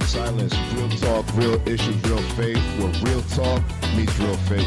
Silence, real talk, real issues, real faith, where real talk meets real faith.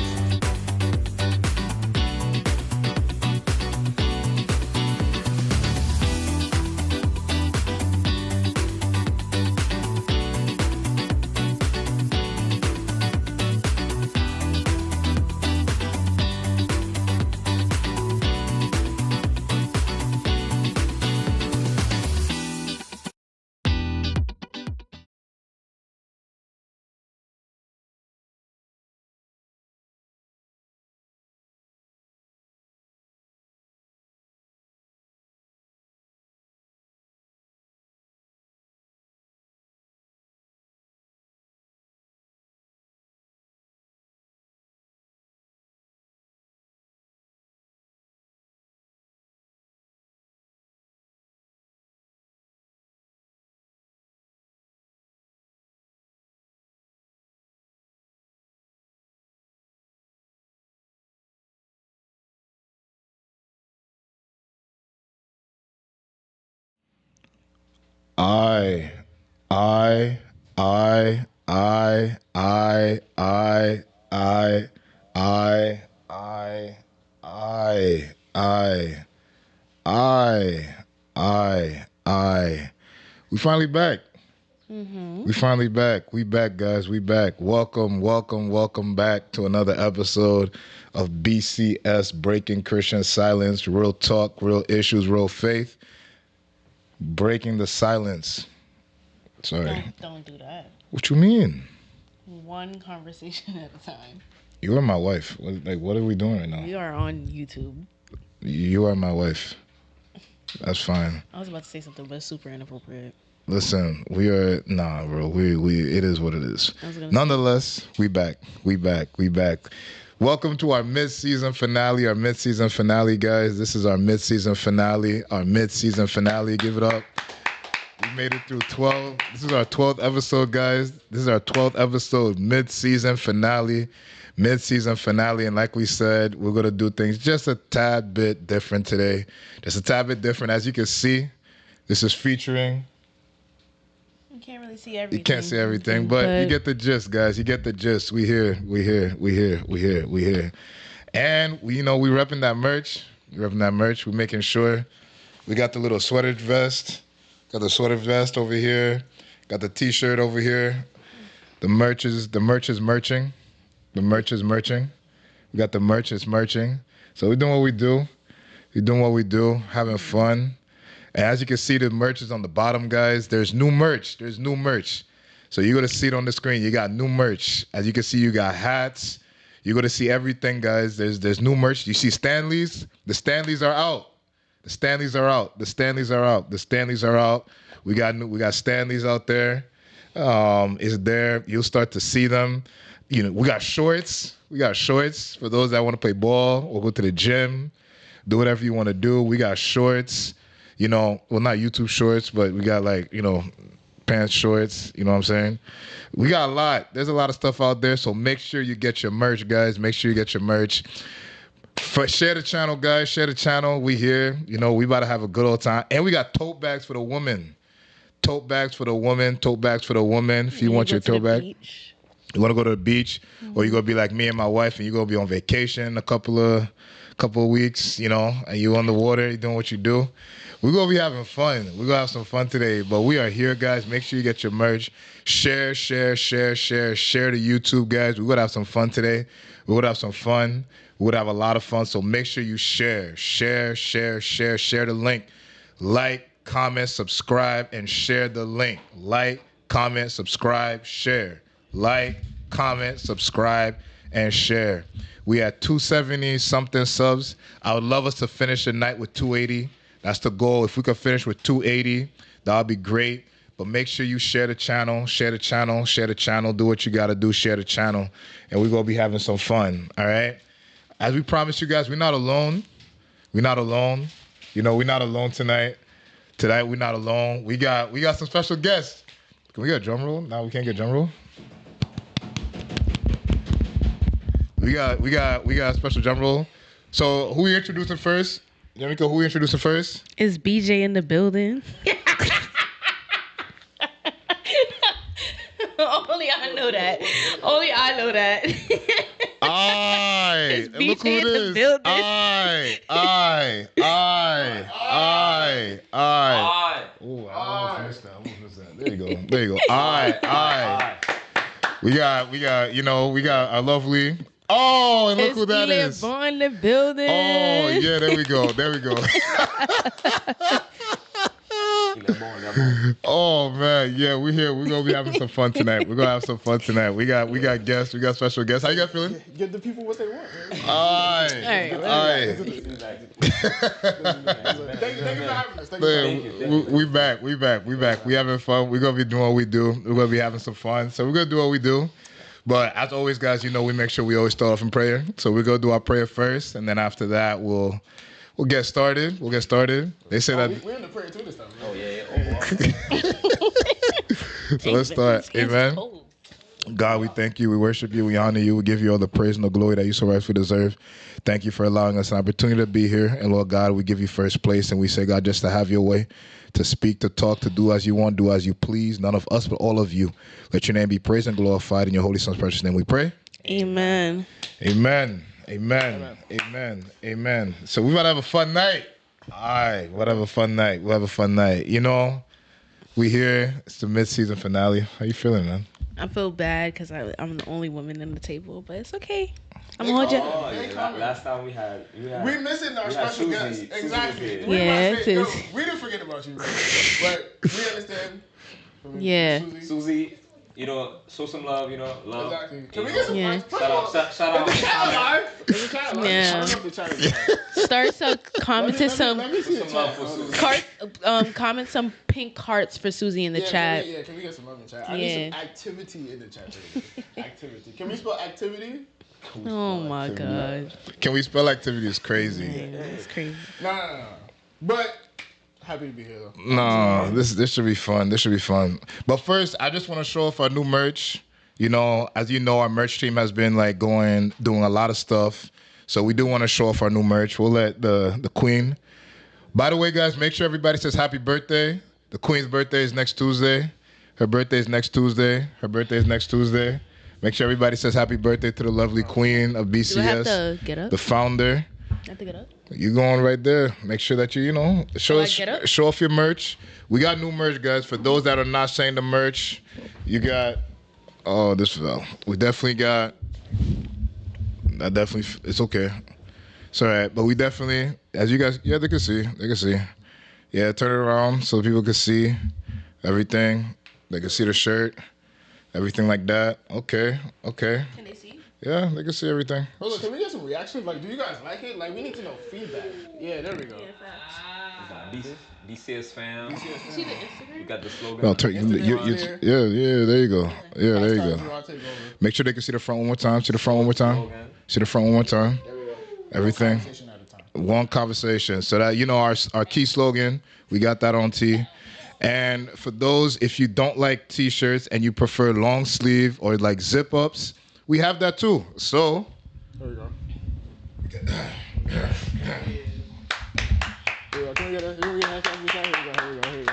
I, I, I, I, I, I, I, I, I, I, I. We finally back. We finally back. We back, guys. We back. Welcome, welcome, welcome back to another episode of BCS, Breaking Christian Silence, real talk, real issues, real faith. Breaking the silence. Sorry. Don't do that. What you mean? One conversation at a time. You are my wife. What are we doing right now? We are on YouTube. You are my wife. That's fine. I was about to say something, but it's super inappropriate. Listen, we are bro. We it is what it is. Nonetheless, we back. We back. We back. Welcome to our mid-season finale. Our mid-season finale, guys. This is our mid-season finale. Our mid-season finale. Give it up. We made it through 12. This is our 12th episode, guys. This is our 12th episode, mid-season finale. Mid-season finale. And like we said, we're going to do things just a tad bit different today. Just a tad bit different. As you can see, this is featuring... You can't really see everything. You can't see everything, but you get the gist, guys. You get the gist. We here. And, we repping that merch. We're making sure. We got the little sweater vest. Got the sweater vest over here. Got the T-shirt over here. The merch is merching. The merch is merching. We got the merch is merching. So we're doing what we do. Having fun. And as you can see, the merch is on the bottom, guys. There's new merch. So you're going to see it on the screen. You got new merch. As you can see, you got hats. You're going to see everything, guys. There's new merch. You see Stanleys? The Stanleys are out. We got Stanleys out there. Is there. You'll start to see them. We got shorts. For those that want to play ball or go to the gym. Do whatever you want to do. We got shorts. Not YouTube shorts, but we got pants shorts. You know what I'm saying? We got a lot. There's a lot of stuff out there. So make sure you get your merch, guys. Share the channel, guys. Share the channel. We here. We about to have a good old time. And we got tote bags for the woman. If you want your tote bag. You want to go to the beach, or you're going to be like me and my wife, and you're going to be on vacation a couple of weeks, and you on the water, you're doing what you do. We're going to be having fun. We're going to have some fun today, but we are here, guys. Make sure you get your merch. Share the YouTube, guys. We're going to have some fun today. We're going to have some fun. We're going to have a lot of fun, so make sure you share the link. Like, comment, subscribe, and share the link. Like, comment, subscribe, share. Like, comment, subscribe, and share. We at 270 something subs. I would love us to finish the night with 280. That's the goal. If we could finish with 280, that would be great. But make sure you share the channel. Do what you got to do. Share the channel. And we're going to be having some fun. All right? As we promised you guys, we're not alone. We're not alone tonight. Tonight, we're not alone. We got some special guests. Can we get a drum roll? No, we can't get a drum roll. We got a special drum roll. So who we introducing first? Yamiko, who we introducing first? Is BJ in the building? Only I know that. Aye. It's Look who BJ it in the is. building. Aye. Oh, I almost missed that. There you go. Aye. We got, we got our lovely. Oh, and look It's who that Eli is. Vaughn in the building. Oh, yeah, there we go. Oh man, yeah, we're here. We're gonna be having some fun tonight. We got guests. We got special guests. How you guys feeling? Give the people what they want. Aye. Thank you for having us. Thank you. We back. We having fun. We're gonna be doing what we do. We're gonna be having some fun. So we're gonna do what we do. But as always, guys, we make sure we always start off in prayer. So we're gonna do our prayer first, and then after that, we'll get started. They say that we're in the prayer too this time. Oh yeah. So let's start. Amen. God, we thank you. We worship you. We honor you. We give you all the praise and the glory that you so rightfully deserve. Thank you for allowing us an opportunity to be here. And Lord God, we give you first place. And we say, God, just to have your way, to speak, to talk, to do as you want, do as you please. None of us, but all of you. Let your name be praised and glorified. In your holy son's precious name we pray. Amen. Amen. So we about to have a fun night. All right. We'll have a fun night. We here. It's the mid-season finale. How you feeling, man? I feel bad because I'm the only woman in the table, but it's okay. I'm gonna hold you. Last time we missing our special guest. Exactly. Yeah, we didn't forget about you, but we understand. Yeah. Susie, show some love, love. Exactly. Can we get some shout out. Is the chat live? Yeah. I don't know if the chat is live. Start some commenting some Let me see Some love for Susie. comment some pink hearts for Susie in the chat. Can we get some love in the chat? I need some activity in the chat. Activity. Can we spell activity? Oh my God. Can we spell activity? It's crazy. It's crazy. No. But happy to be here though. No, this should be fun. But first, I just want to show off our new merch. As you know, our merch team has been doing a lot of stuff. So we do want to show off our new merch. We'll let the queen. By the way, guys, make sure everybody says happy birthday. The queen's birthday is next Tuesday. Her birthday is next Tuesday. Make sure everybody says happy birthday to the lovely queen of BCS. Do I have to get up? The founder. I have to get up? You going right there. Make sure that you show off your merch. We got new merch, guys. For those that are not saying the merch, you got. Oh, this fell. We definitely got. It's okay. It's all right. But we definitely, as you guys, they can see. Yeah, turn it around so people can see everything. They can see the shirt, everything like that. Okay. Can they see? Yeah, they can see everything. Hold on, can we get some reactions? Do you guys like it? We need to know feedback. Yeah, there we go. BCS fam. See the Instagram? You got the slogan. No, there you go. There you go. Make sure they can see the front one more time. See the front one more time. There we go. Everything. One conversation at a time. One conversation. So that, our key slogan, we got that on tee. And for those, if you don't like t-shirts and you prefer long sleeve or zip ups, we have that too. So. There we go. Can we get a Here we go.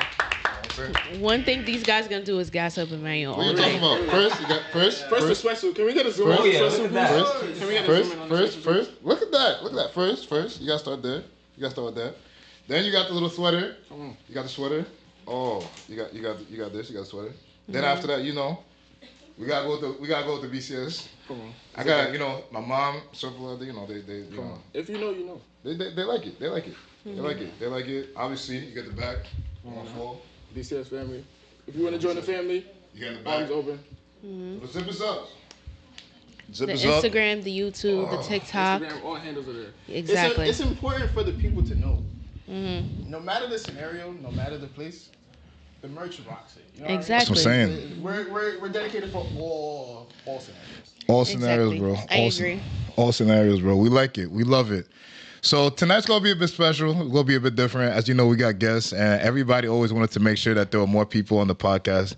One thing these guys gonna do is gas up Emmanuel. What are you talking about? First the sweatsuit. Can we get a zoom in? Oh yeah, look at that. Can we get a zoom in on the sweatsuit? First. Look at that. First. You gotta start there. Then you got the little sweater. You got the sweater. Oh, you got this. You got the sweater. Then after that, we gotta go with the BCS. Come on. I got my mom, circle they If you know, you know. They like it. They like it. Obviously, you get the back. Full. BCS family. If you want to join the family, you got the back. arms open. The zip is up. The Instagram, the YouTube, the TikTok. Instagram, all handles are there. Exactly. It's important for the people to know. No matter the scenario, no matter the place, the merch rocks it. You know Exactly. That's what I'm saying. We're dedicated for all scenarios. All scenarios, Exactly. bro. I agree. All scenarios, bro. We like it. We love it. So tonight's going to be a bit special. It's going to be a bit different. As you know, we got guests, and everybody always wanted to make sure that there were more people on the podcast.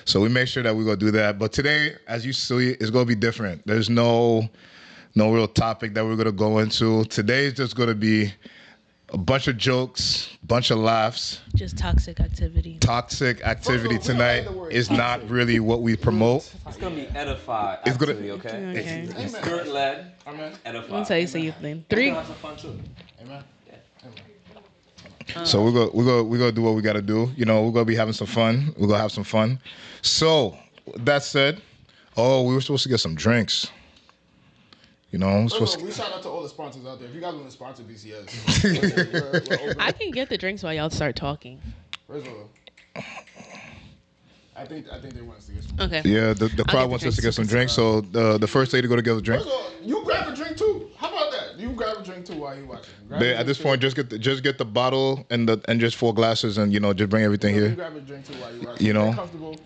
So we make sure that we're going to do that. But today, as you see, it's going to be different. There's no real topic that we're going to go into. Today is just going to be a bunch of jokes, bunch of laughs. Just toxic activity. Toxic activity First of all, we don't tonight like the word is not toxic. really what we promote. It's gonna be edified It's gonna- activity, okay? Okay. Amen. Spirit led, Amen. edified. I'm gonna tell you something. We 3. can have some fun too. Amen. So we're gonna do what we gotta do. You know, we're gonna be having some fun. We're gonna have some fun. So with that said, we were supposed to get some drinks. You know, we're First supposed of all, to. we shout out to all the sponsors out there. If you guys want to sponsor BCS, we're open. I can get the drinks while y'all start talking. First of all, I think they want us to get some. Okay. Yeah, the get crowd the wants us to drinks get some super drinks. So the first lady to go to get a drink. First of all, you grab a drink too. How about that? You grab a drink too while you watching. Grab a At drink this too. point, just get the bottle and just 4 glasses, and just bring everything You here. grab a drink too while you watching. You know. Get comfortable.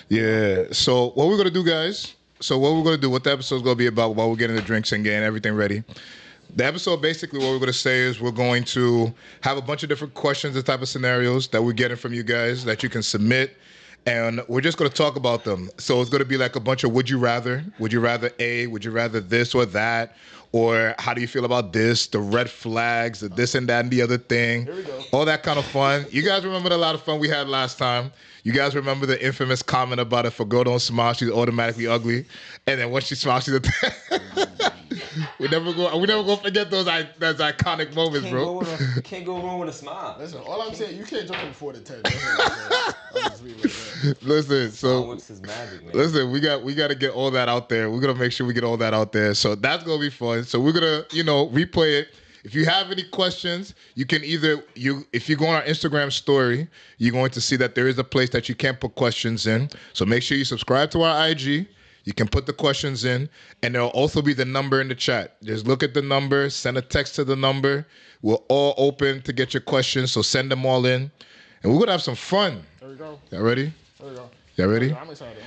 Yeah. So what we're gonna do, guys? What the episode's gonna be about while we're getting the drinks and getting everything ready. The episode, basically, what we're gonna say is we're going to have a bunch of different questions, the type of scenarios that we're getting from you guys that you can submit, and we're just gonna talk about them. So it's gonna be like a bunch of would you rather? Would you rather A? Would you rather this or that? Or how do you feel about this? The red flags, the this and that and the other thing. Here we go. All that kind of fun. You guys remember the lot of fun we had last time. You guys remember the infamous comment about if a girl don't smile, she's automatically ugly. And then once she smiles, she's a we never go forget those iconic moments, bro. You can't go wrong with a smile. Listen, all I'm saying, you can't jump from 4 to 10. That's what I'm saying. I'm just leaving it there. Listen, Smile so works his magic, man. listen, we got to get all that out there. We're gonna make sure we get all that out there. So that's gonna be fun. So we're gonna, replay it. If you have any questions, you can if you go on our Instagram story, you're going to see that there is a place that you can put questions in. So make sure you subscribe to our IG. You can put the questions in, and there'll also be the number in the chat. Just look at the number, send a text to the number. We're all open to get your questions, so send them all in, and we're gonna have some fun. There we go. Y'all ready? There we go. Y'all ready? I'm excited.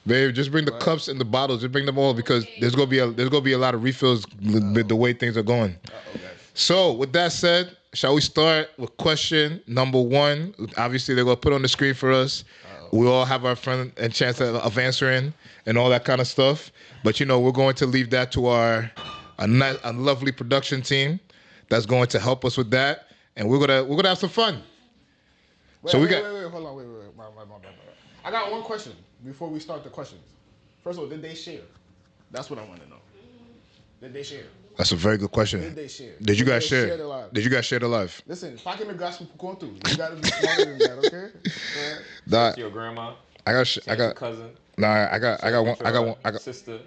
Babe, just bring the cups and the bottles. Just bring them all because there's gonna be a lot of refills with the way things are going. So with that said, shall we start with question number 1? Obviously, they're gonna put on the screen for us. We all have our friend and chance of answering and all that kind of stuff. But we're going to leave that to a lovely production team that's going to help us with that, and we're gonna have some fun. Wait, So we wait, got. wait, hold on, wait. My bad. I got one question before we start the questions. First of all, did they share? That's what I want to know. Did they share? That's a very good question. Did they share? Did you guys they share? the live? Did you guys share the live? Listen, if I can grasp por conta, you gotta be smarter than that, okay? That Your grandma, I your got. cousin, Nah, I got. sister,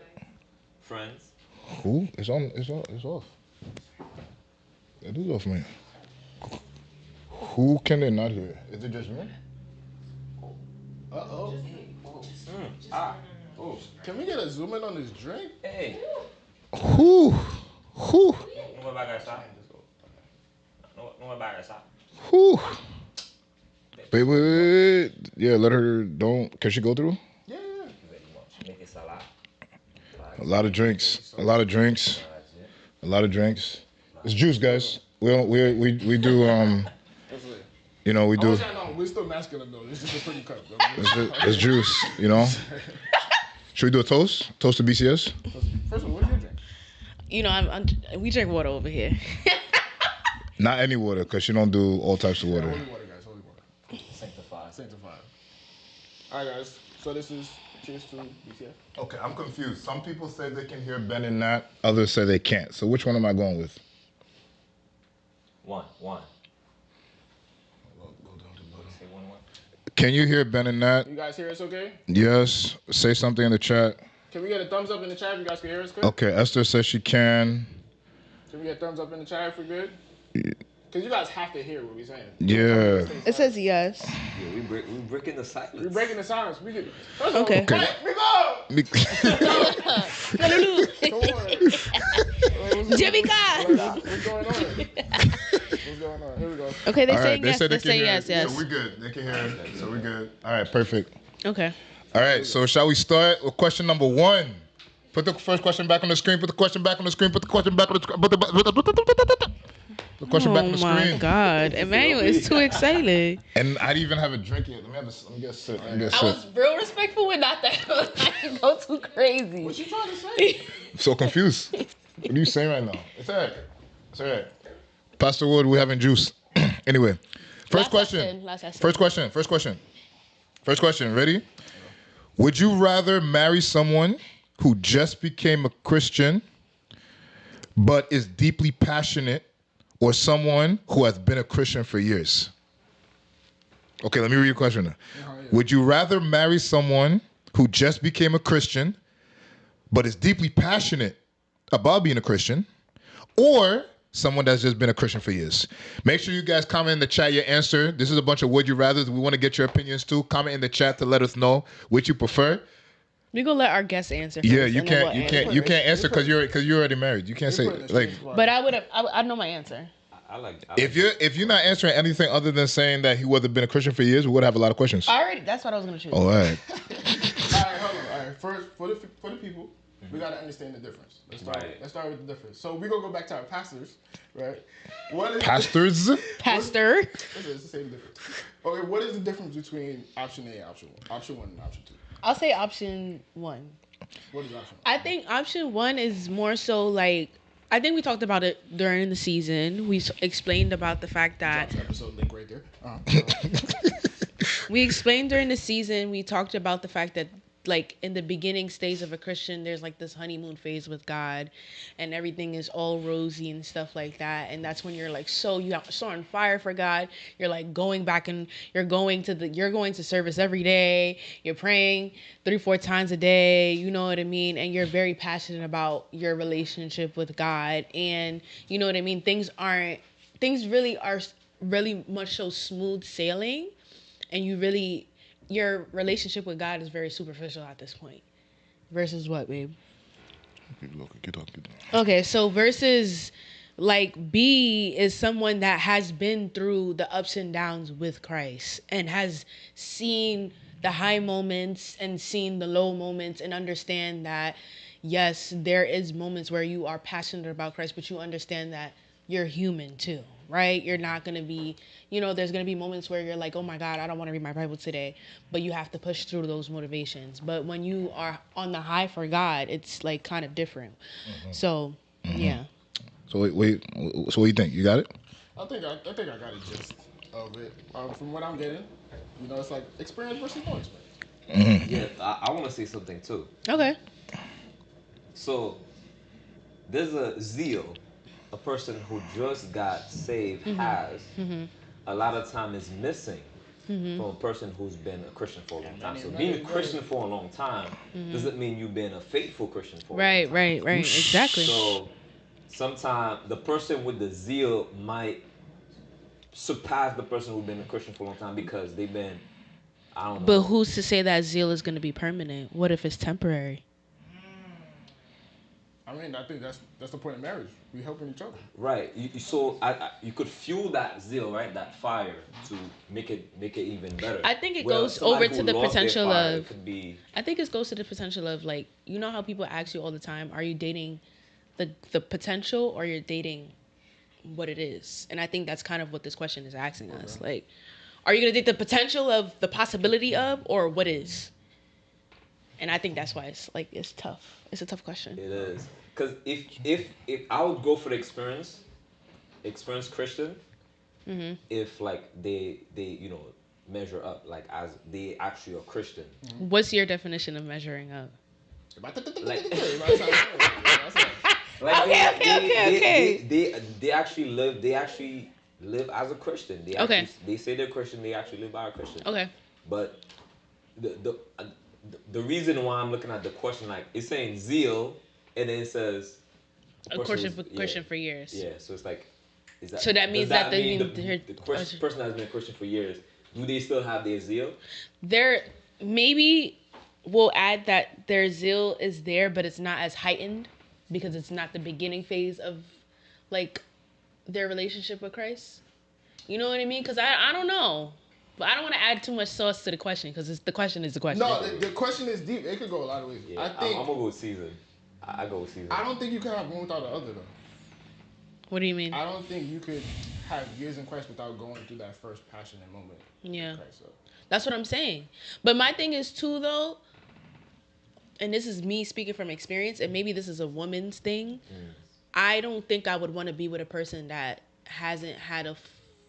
friends. Who? It's on. It's off. It is off, man. Who can they not hear? Is it just me? Uh-oh. Oh, Can we get a zoom in on this drink? hey. Who? No more back outside. No more back outside. Who? Wait. Yeah, let her. Can she go through? Yeah. Make it salad. A lot of drinks. A lot of drinks. It's juice, guys. We do. We That's it. we I do. want y'all to know, we're still masculine though. It's just a pretty cup. It's juice. Should we do a toast? Toast to BCS. First of all, what do you drink? We drink water over here. Not any water, because she don't do all types of water. Holy water, guys. Holy water. Sanctified. All right, guys. So this is cheers to BCS. Okay, I'm confused. Some people say they can hear Ben and Nat. Others say they can't. So which one am I going with? One. Say one. Can you hear Ben and Nat? You guys hear us okay? Yes. Say something in the chat. Can we get a thumbs up in the chat if you guys can hear us good? Okay, Esther says she can. Can we get a thumbs up in the chat if we're good? Because you guys have to hear what we're saying. Yeah. It says yes. Yeah, we breaking the silence. We're breaking the silence. We can. Okay. Okay. We go! Come on. Jimmy What's going on? What's going on? Here we go. Okay, they're All saying right, yes. They're saying yes. So we're good. They can hear it. So we're good. All right, perfect. Okay. All right, so shall we start with question number 1? Put the first question back on the screen. Put the question back on the screen. Put the question back on the screen. Put the question back on the Oh my screen. God, Emmanuel is too excited. And I didn't even have a drink yet. Let me get a sip. I was real respectful with not that. I didn't go too crazy. What you trying to say? I'm so confused. What are you saying right now? It's all right. It's all right. Pastor Wood, we're having juice. Anyway, first Last question. lesson. First question. Ready? Would you rather marry someone who just became a Christian but is deeply passionate, or someone who has been a Christian for years? Okay, let me read your question now. Would you rather marry someone who just became a Christian but is deeply passionate about being a Christian, or someone that's just been a Christian for years? Make sure you guys comment in the chat your answer. This is a bunch of would you rathers. We want to get your opinions too. Comment in the chat to let us know which you prefer. We're gonna let our guests answer. Yeah, first, you can't answer because you're already married. You can't say like. But I know my answer. I like If you're not answering anything other than saying that he wasn't been a Christian for years, we would have a lot of questions. That's what I was gonna choose. Oh, all right. All right, hold on. All right, first for the people, we gotta understand the difference. Let's start with the difference. So we're gonna go back to our pastors, right? What is Pastors? Pastor. It's the same difference. Okay, what is the difference between option A and option 1? Option 1 and option 2. I'll say option 1. What is option 1? I think option 1 is more so like, I think we talked about it during the season. We explained about the fact that Episode link right there. we explained during the season. We talked about the fact that, like, in the beginning stage of a Christian, there's like this honeymoon phase with God, and everything is all rosy and stuff like that. And that's when you're like so on fire for God. You're like going back and you're going to service every day. You're praying 3-4 times a day. You know what I mean? And you're very passionate about your relationship with God. And you know what I mean? Things really are really much so smooth sailing, and your relationship with God is very superficial at this point. Versus what, babe? Get on. Okay, so versus like B is someone that has been through the ups and downs with Christ and has seen the high moments and seen the low moments and understand that, yes, there is moments where you are passionate about Christ, but you understand that you're human too, right? You're not going to be, there's going to be moments where you're like, oh my God, I don't want to read my Bible today, but you have to push through those motivations. But when you are on the high for God, it's like kind of different. Mm-hmm. So, yeah. So wait, so what do you think? You got it? I think I got a gist of it. From what I'm getting, it's like experience versus no experience. Yeah, I want to say something too. Okay. So, there's a zeal a person who just got saved has a lot of time is missing from a person who's been a Christian for a long time. So being a Christian for a long time doesn't mean you've been a faithful Christian for a long time. Right. Exactly. So sometimes the person with the zeal might surpass the person who's been a Christian for a long time because they've been, I don't know. But who's to say that zeal is going to be permanent? What if it's temporary? I mean, I think that's the point of marriage. We helping each other. Right. You could fuel that zeal, right? That fire to make it even better. I think it goes over to the potential of. I think it goes to the potential of, like, you know how people ask you all the time, are you dating the potential or you're dating what it is? And I think that's kind of what this question is asking us. Like, are you gonna date the potential of the possibility of, or what is? And I think that's why it's tough. It's a tough question. It is. Because if I would go for the experienced Christian, if like they measure up, like as they actually are Christian. What's your definition of measuring up? Okay. They actually live as a Christian. They say they're Christian. They actually live by a Christian. Okay. But the reason why I'm looking at the question, like, it's saying zeal, and then it says a Christian for years. Yeah, so it's like, so that means that the person that's been a Christian for years, do they still have their zeal? Maybe we'll add that their zeal is there, but it's not as heightened because it's not the beginning phase of like their relationship with Christ. You know what I mean? Because I don't know. But I don't want to add too much sauce to the question because the question is the question. No, the question is deep. It could go a lot of ways. Yeah, I'm going to go with season. I go with season. I don't think you can have one without the other, though. What do you mean? I don't think you could have years in Christ without going through that first passionate moment. Yeah. In Christ, so. That's what I'm saying. But my thing is, too, though, and this is me speaking from experience, and maybe this is a woman's thing, I don't think I would want to be with a person that hasn't had a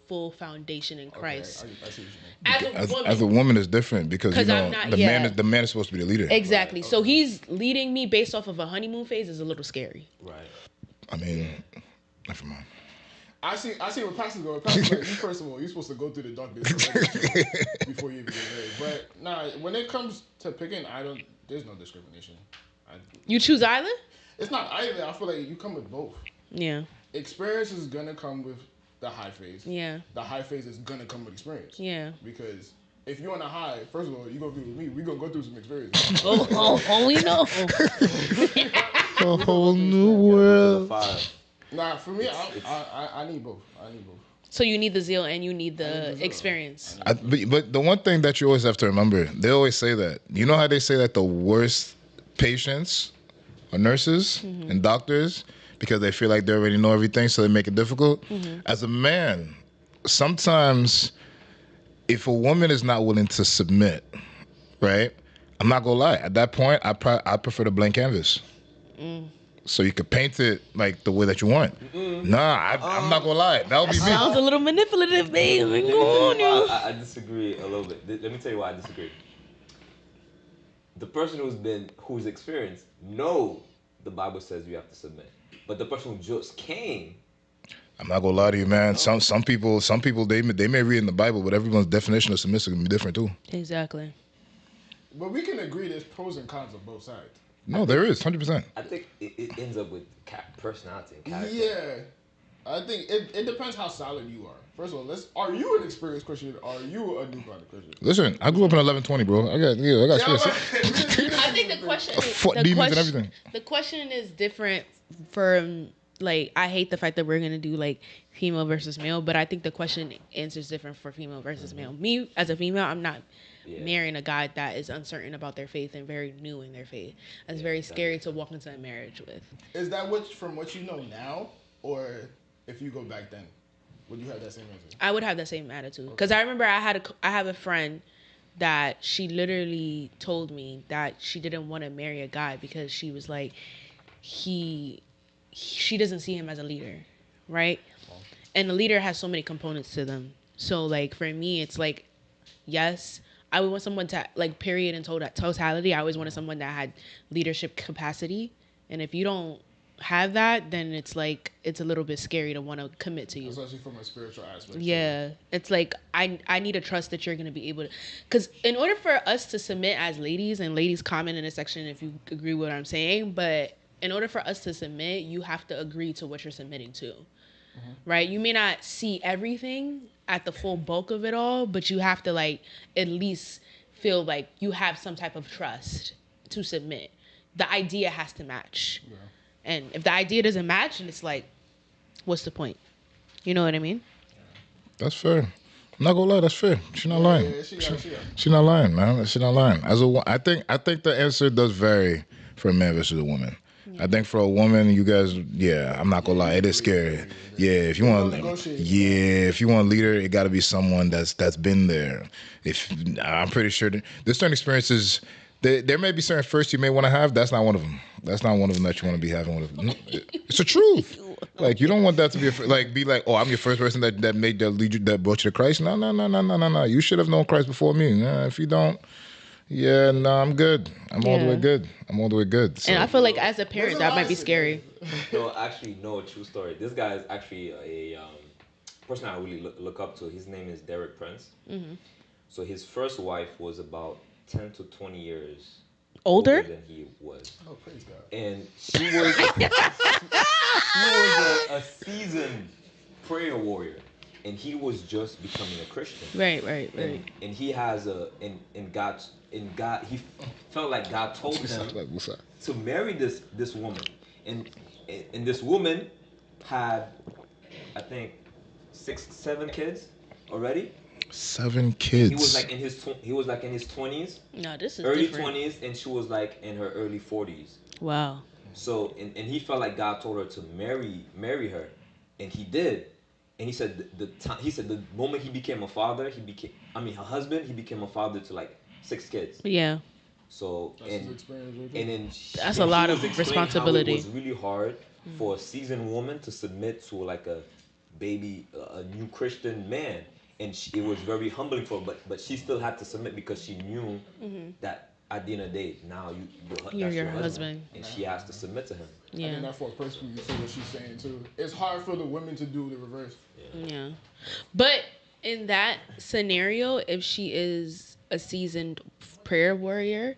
full foundation in Christ. Okay, I see what you mean. As a woman is different because you know the man is supposed to be the leader. Exactly. Right, okay. So he's leading me based off of a honeymoon phase is a little scary. Right. I mean, never mind. I see where pastors go. Pastors like, you first of all, you're supposed to go through the dark days before you even get married. But nah, when it comes to picking, there's no discrimination. You choose either? It's not either. I feel like you come with both. Yeah. Experience is gonna come with the high phase. Yeah. The high phase is gonna come with experience. Yeah. Because if you're on a high, first of all, you're gonna be with me. We're gonna go through some experience. we know. A whole new world. Nah, for me, I need both. So you need the zeal and you need the experience. But the one thing that you always have to remember, they always say that. You know how they say that the worst patients are nurses and doctors because they feel like they already know everything, so they make it difficult? As a man, sometimes if a woman is not willing to submit, right? I'm not gonna lie. At that point, I prefer the blank canvas. So you could paint it like the way that you want. Nah, I'm not gonna lie. That would be me. Sounds a little manipulative, babe. I disagree a little bit. Let me tell you why I disagree. The person who's experienced, the Bible says you have to submit. But the person who just came, I'm not gonna lie to you, man. Some people they may read in the Bible, but everyone's definition of submissive can be different too. Exactly. But we can agree there's pros and cons on both sides. No, there is 100%. I think it ends up with personality and character. Yeah, I think it depends how solid you are. First of all, are you an experienced Christian or are you a newfound Christian? Listen, I grew up in 1120, bro. I got experience. I think the question demons and everything. The question is different from like I hate the fact that we're gonna do like female versus male, but I think the question answers different for female versus male. Me as a female, I'm not marrying a guy that is uncertain about their faith and very new in their faith. That's very scary to walk into a marriage with. Is that from what you know now, or if you go back then, would you have that same answer? I would have that same attitude because I remember I have a friend that she literally told me that she didn't want to marry a guy because she was like she doesn't see him as a leader, right? And a leader has so many components to them. So like for me, it's like yes. I would want someone to, like, period and totality. I always wanted someone that had leadership capacity. And if you don't have that, then it's, like, it's a little bit scary to want to commit to you. Especially from a spiritual aspect. Yeah. It's like, I need to trust that you're going to be able to. Because in order for us to submit as ladies, and ladies comment in a section if you agree with what I'm saying, but in order for us to submit, you have to agree to what you're submitting to. Right? You may not see everything at the full bulk of it all, but you have to like at least feel like you have some type of trust to submit. The idea has to match. Yeah. And if the idea doesn't match, then it's like, what's the point? You know what I mean? That's fair. I'm not gonna lie, that's fair. She's not lying. She's not lying, man. She's not lying. I think the answer does vary for a man versus a woman. I think for a woman, you guys, I'm not gonna lie, it is scary. Yeah, if you want a leader, it got to be someone that's been there. I'm pretty sure there's certain experiences. There may be certain firsts you may want to have. That's not one of them. That's not one of them that you want to be having. It's the truth. Like you don't want that to be like, oh, I'm your first person that brought you to Christ. No. You should have known Christ before me. Nah, if you don't. Yeah, no, I'm good. I'm all the way good. So. And I feel like as a parent, that might be scary. No, actually, no, true story. This guy is actually a person I really look up to. His name is Derek Prince. Mm-hmm. So his first wife was about 10 to 20 years older than he was. Oh, praise God. And she was a seasoned prayer warrior. And he was just becoming a Christian. Right. And he has God, he felt like God told him to marry this woman. And this woman had, I think, 7 kids already. 7 kids. He was like in his 20s. No, this is early different. 20s, and she was like in her early 40s. Wow. So and he felt like God told her to marry her, and he did. And he said the moment he became a father, her husband, he became a father to like 6 kids. Yeah. So and then that's a lot of responsibility. It was really hard for a seasoned woman to submit to like a a new Christian man, and it was very humbling for her. But she still had to submit because she knew that at the end of the day, now that's your husband, and she has to submit to him. Yeah. I think that for a person, you see what she's saying too. It's hard for the women to do the reverse. Yeah. But in that scenario, if she is a seasoned prayer warrior,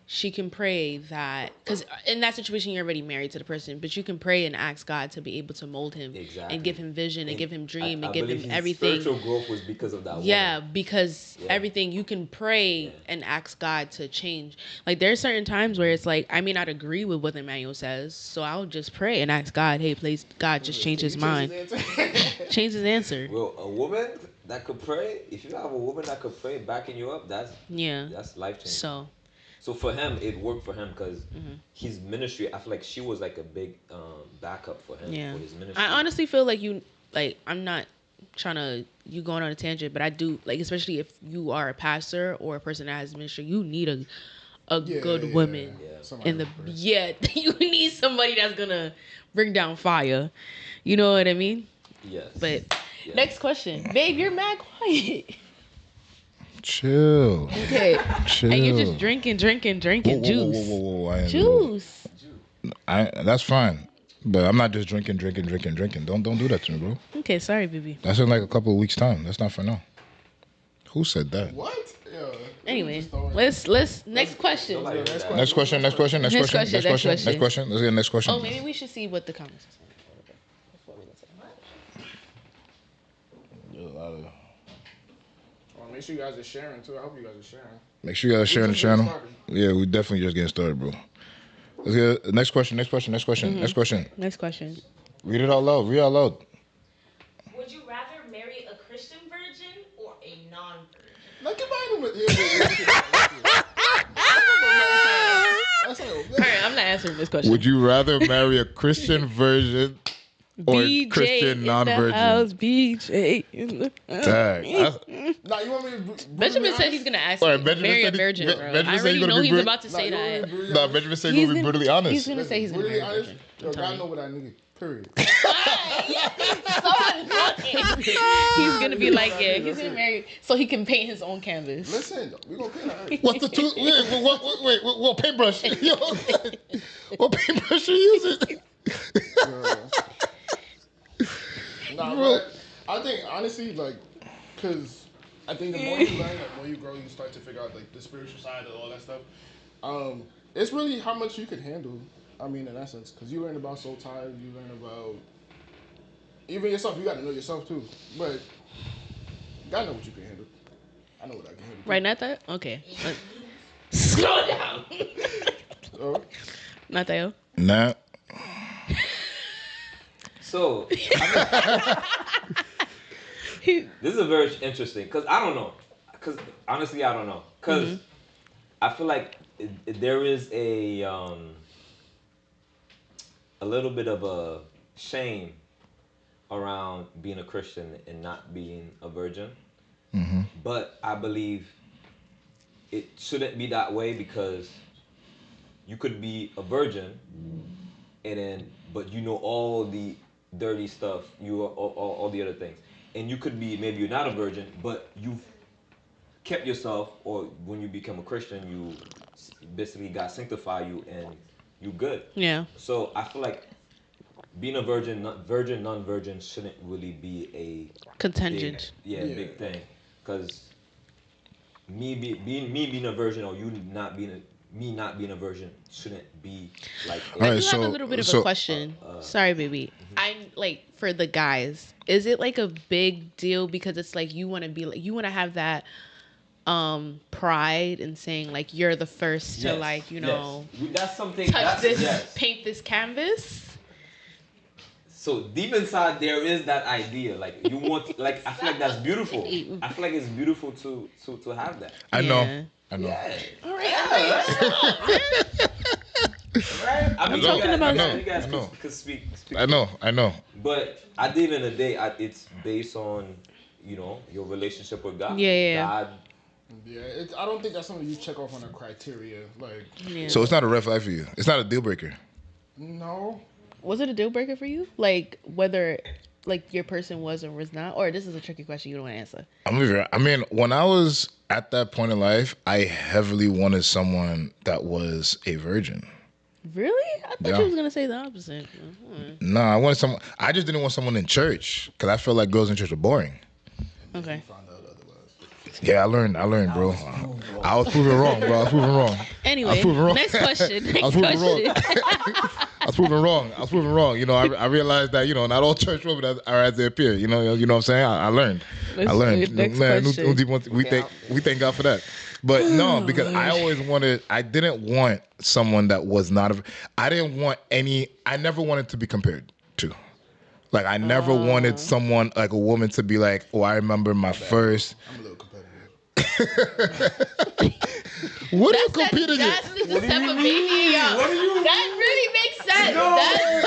she can pray that, because in that situation you're already married to the person, but you can pray and ask God to be able to mold him and give him vision and give him dream and give him everything. Spiritual growth was because of that. Yeah, because everything you can pray and ask God to change. Like there are certain times where it's like I may not agree with what Emmanuel says, so I'll just pray and ask God, hey, please, God, just change his mind, change his answer. Well, a woman that could pray, if you have a woman that could pray backing you up, that's life changing. So for him, it worked for him because his ministry, I feel like she was like a big backup for him for his ministry. I honestly feel like I'm not trying to, you going on a tangent, but I do, like, especially if you are a pastor or a person that has ministry, you need a good woman in the, you need somebody that's going to bring down fire. You know what I mean? Yes. But next question. Babe, you're mad quiet. Chill. Okay. Chill. And you're just drinking juice. Whoa. Juice. That's fine. But I'm not just drinking. Don't do that to me, bro. Okay, sorry, baby. That's in like a couple of weeks' time. That's not for now. Who said that? What? Yeah. Anyway, let's next question. Next question. Let's get the next question. Oh, maybe we should see what the comments say. Make sure you guys are sharing too. I hope you guys are sharing. Make sure you guys are sharing the channel. Yeah, we definitely just getting started, bro. Let's get next question. Next question. Read it out loud. Would you rather marry a Christian virgin or a non-virgin? Look at my Alright, I'm not answering this question. Would you rather marry a Christian virgin or BJ Christian non-virgin? In the house, BJ in the house. Dang. Nah, you want me to? Benjamin said he's gonna ask Right, me marry a virgin, bro. I already know he's about to say that. Nah, Benjamin said he's gonna be brutally honest. He's gonna say he's gonna marry a virgin. Yo, God know what I need. Period. He's gonna be like, he's gonna marry so he can paint his own canvas. Listen, we gonna paint that. What's the two? Wait, what paintbrush? Yo, what paintbrush you using? Nah, but I think honestly, like, cause I think the more you learn, the more you grow, you start to figure out like the spiritual side and all that stuff. It's really how much you can handle. I mean, in essence, because you learn about soul ties, you learn about even yourself. You got to know yourself too. But you gotta know what you can handle. I know what I can handle. Right, not that? Okay. Slow down. Not that. Nah. So, this is a very interesting, because I don't know. Because honestly, I don't know. Because I feel like there is a little bit of a shame around being a Christian and not being a virgin. Mm-hmm. But I believe it shouldn't be that way, because you could be a virgin but you know all the dirty stuff, all the other things. And you could be, maybe you're not a virgin, but you've kept yourself, or when you become a Christian, you basically God sanctify you and you good. Yeah. So I feel like being a virgin, non-virgin shouldn't really be a contingent. Big thing. Because me being a virgin, or you not being a virgin shouldn't be like. I do have a little bit of a question. Sorry, baby. I'm like, for the guys, is it like a big deal because it's like you want to be like, you want to have that pride in saying like you're the first to like, you know, that's something, touch this, paint this canvas. So deep inside there is that idea, like you want, like I feel like that's beautiful. I feel like it's beautiful to have that. I know. Yeah. All right. Right? I mean, you guys could speak. I know. But at the end of the day, it's based on, you know, your relationship with God. Yeah. Yeah, I don't think that's something you check off on a criteria. Like, so it's not a red flag for you. It's not a deal breaker. No. Was it a deal breaker for you? Like whether like your person was or was not? Or this is a tricky question you don't want to answer. I mean, when I was at that point in life, I heavily wanted someone that was a virgin. Really? I thought you was gonna say the opposite. No, I wanted someone. I just didn't want someone in church because I felt like girls in church were boring. Okay. Yeah, I learned, bro. I was proven wrong, bro. I was proven wrong. Anyway, next question. I was proven wrong. I was proven wrong. You know, I realized that, you know, not all church women are as they appear. You know what I'm saying? I learned. Next Man, question. we thank God for that. But no, because I didn't want someone that was not I never wanted to be compared to. Like, I never wanted someone, like a woman, to be like, oh, I remember my first. I'm a little competitive. What are you competing That's with? the step of baby, y'all. That really makes sense.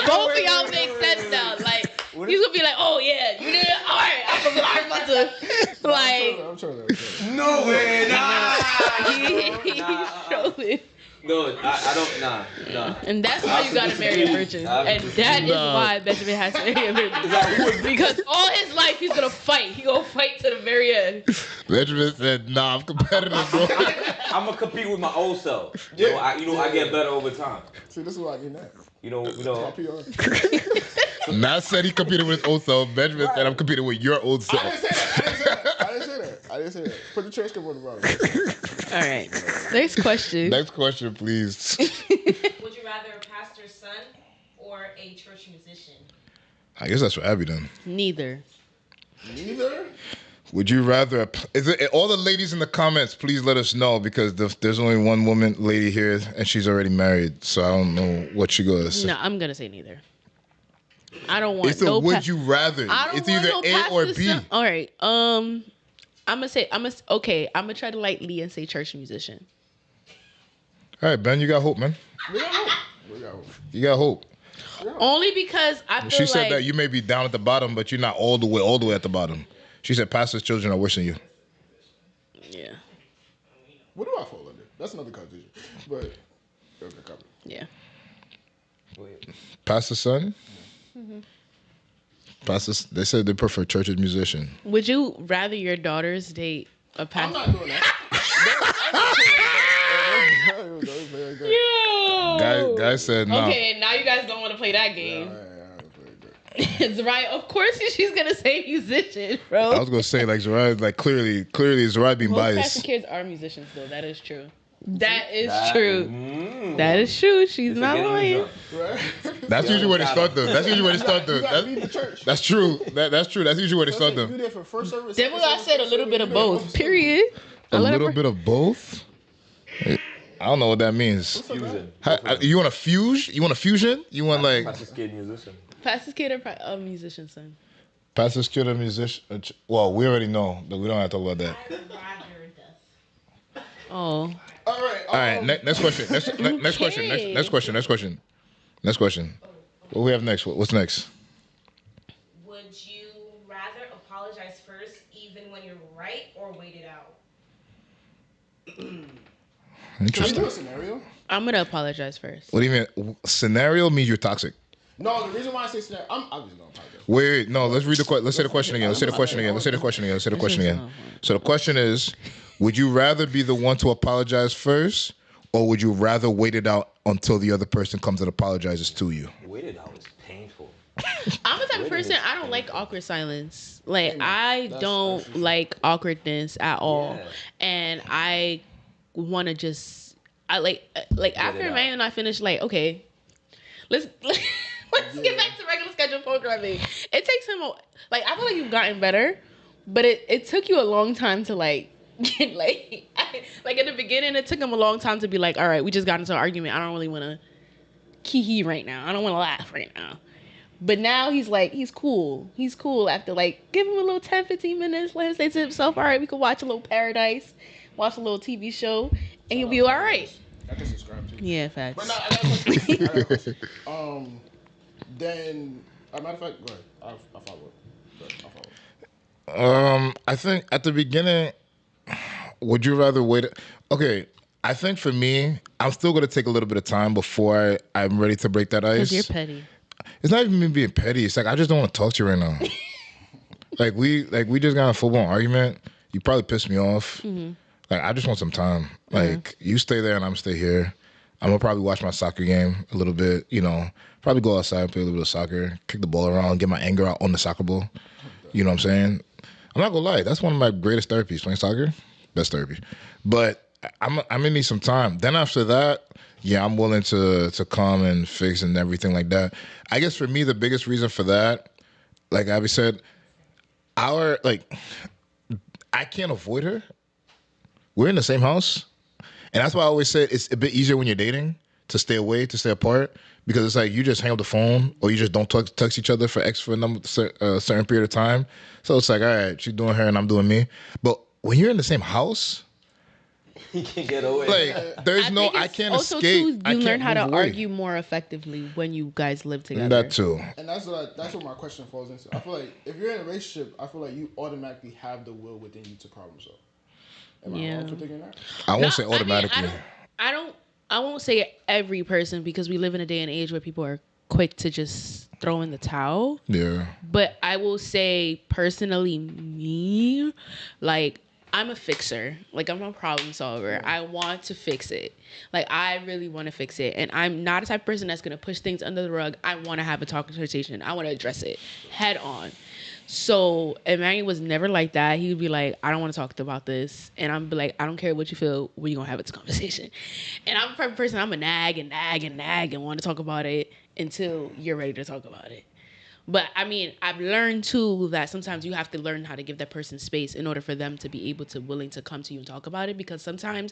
Both of y'all make sense now. Like, he's gonna be like, oh yeah, you did it? All right, I'm about to, like. I'm trying. No way, nah. He's showing. No, I don't. Nah. And that's why you gotta marry a virgin. And that is why Benjamin has to marry a virgin. Because all his life he's gonna fight. He gonna fight to the very end. Benjamin said, nah, I'm competitive, bro. I'm gonna compete with my old self. You know, I get better over time. See, this is why I get that. You know. My PR. Not said he competed with his old self. Benjamin said, I'm competing with your old self. I didn't say that. Put the trash can on the bottom. All right. Next question. Next question, please. Would you rather a pastor's son or a church musician? I guess that's for Abby then. Neither. Would you rather? All the ladies in the comments, please let us know, because there's only one lady here and she's already married, so I don't know what she goes. No, I'm gonna say neither. I don't want. It's a would you rather. It's either A or B. All right. I'm gonna try to lightly and say church musician. All right, Ben, you got hope, man. We got hope. You got hope. Only because I feel She said that you may be down at the bottom, but you're not all the way at the bottom. She said pastor's children are worse than you. Yeah. What do I fall under? That's another conversation. But yeah. Pastor's son? Mm-hmm. Pastors, they said they prefer church as musician. Would you rather your daughters date a pastor? I'm not doing that. Guy said no. Okay, now you guys don't want to play that game. Zariah, of course she's gonna say musician, bro. I was gonna say like Zariah, like clearly Zariah being biased. Most pastor kids are musicians, though. That is true. That is true. That is true. She's not lying. That's usually where they start though. That's usually where they start though. That's true. That's true. That's usually where they start though. Then I said a little bit of both. Period. A little bit of both. I don't know what that means. Fusion. You want a fusion? You want a fusion? You want like Pastor's kid musician. Pastor's kid or a musician son? Pastor's kid or musician? Well, we already know that we don't have to talk about that. Oh. All right. Next question. Next question. What do we have next? What's next? Would you rather apologize first, even when you're right, or wait it out? Interesting. Can we do a scenario? I'm gonna apologize first. What do you mean? Scenario means you're toxic. No, the reason why I say scenario, I'm obviously gonna apologize. Wait, no. Let's read the question. Let's say the question again. So the question is, would you rather be the one to apologize first, or would you rather wait it out until the other person comes and apologizes to you? Wait it out is painful. I'm the type of person, I don't like awkward silence. Like, I don't like awkwardness at all. Yeah. And I want to just, after Emmanuel and I finish, like, okay, let's get back to regular schedule programming. It takes him, I feel like you've gotten better, but it took you a long time to, get, in the beginning, it took him a long time to be like, all right, we just got into an argument. I don't really want to key right now. I don't want to laugh right now. But now he's cool. He's cool after give him a little 10, 15 minutes. Let him say to himself, all right, we can watch a little Paradise, watch a little TV show, and he'll be all right. I can subscribe to you. Yeah, facts. But no, I got a question. Then, as a matter of fact, go ahead. I'll follow. I think at the beginning, would you rather wait? Okay, I think for me, I'm still going to take a little bit of time before I'm ready to break that ice. Because you're petty. it's not even me being petty. It's like I just don't want to talk to you right now. we just got a full-blown argument. You probably pissed me off. Mm-hmm. Like, I just want some time. Like, you stay there and I'm stay here. I'm gonna probably watch my soccer game a little bit, you know. Probably go outside, play a little bit of soccer, kick the ball around, get my anger out on the soccer ball. You know what I'm saying? I'm not gonna lie, that's one of my greatest therapies, playing soccer. Best therapy. But I'm gonna need some time. Then after that, yeah, I'm willing to come and fix and everything like that. I guess for me, the biggest reason for that, like Abby said, I can't avoid her. We're in the same house. And that's why I always say it's a bit easier when you're dating to stay away, to stay apart, because it's like you just hang up the phone or you just don't text each other for a certain period of time. So it's like, all right, she's doing her and I'm doing me. But when you're in the same house, you can get away. Like, I can't also escape. Too, you learn how to argue more effectively when you guys live together. That too. And that's what my question falls into. I feel like if you're in a relationship, I feel like you automatically have the will within you to problem solve. Am I wrong for thinking that? I won't say automatically. I won't say every person, because we live in a day and age where people are quick to just throw in the towel. Yeah. But I will say personally, me, like, I'm a fixer. Like, I'm a problem solver. I want to fix it. Like, I really want to fix it. And I'm not a type of person that's going to push things under the rug. I want to have a conversation. I want to address it head on. So Emmanuel was never like that. He would be like, I don't want to talk about this. And I'm be like, I don't care what you feel. We're going to have this conversation. And I'm the type of person, I'm a nag and want to talk about it until you're ready to talk about it. But I mean, I've learned too that sometimes you have to learn how to give that person space in order for them to be able to willing to come to you and talk about it. Because sometimes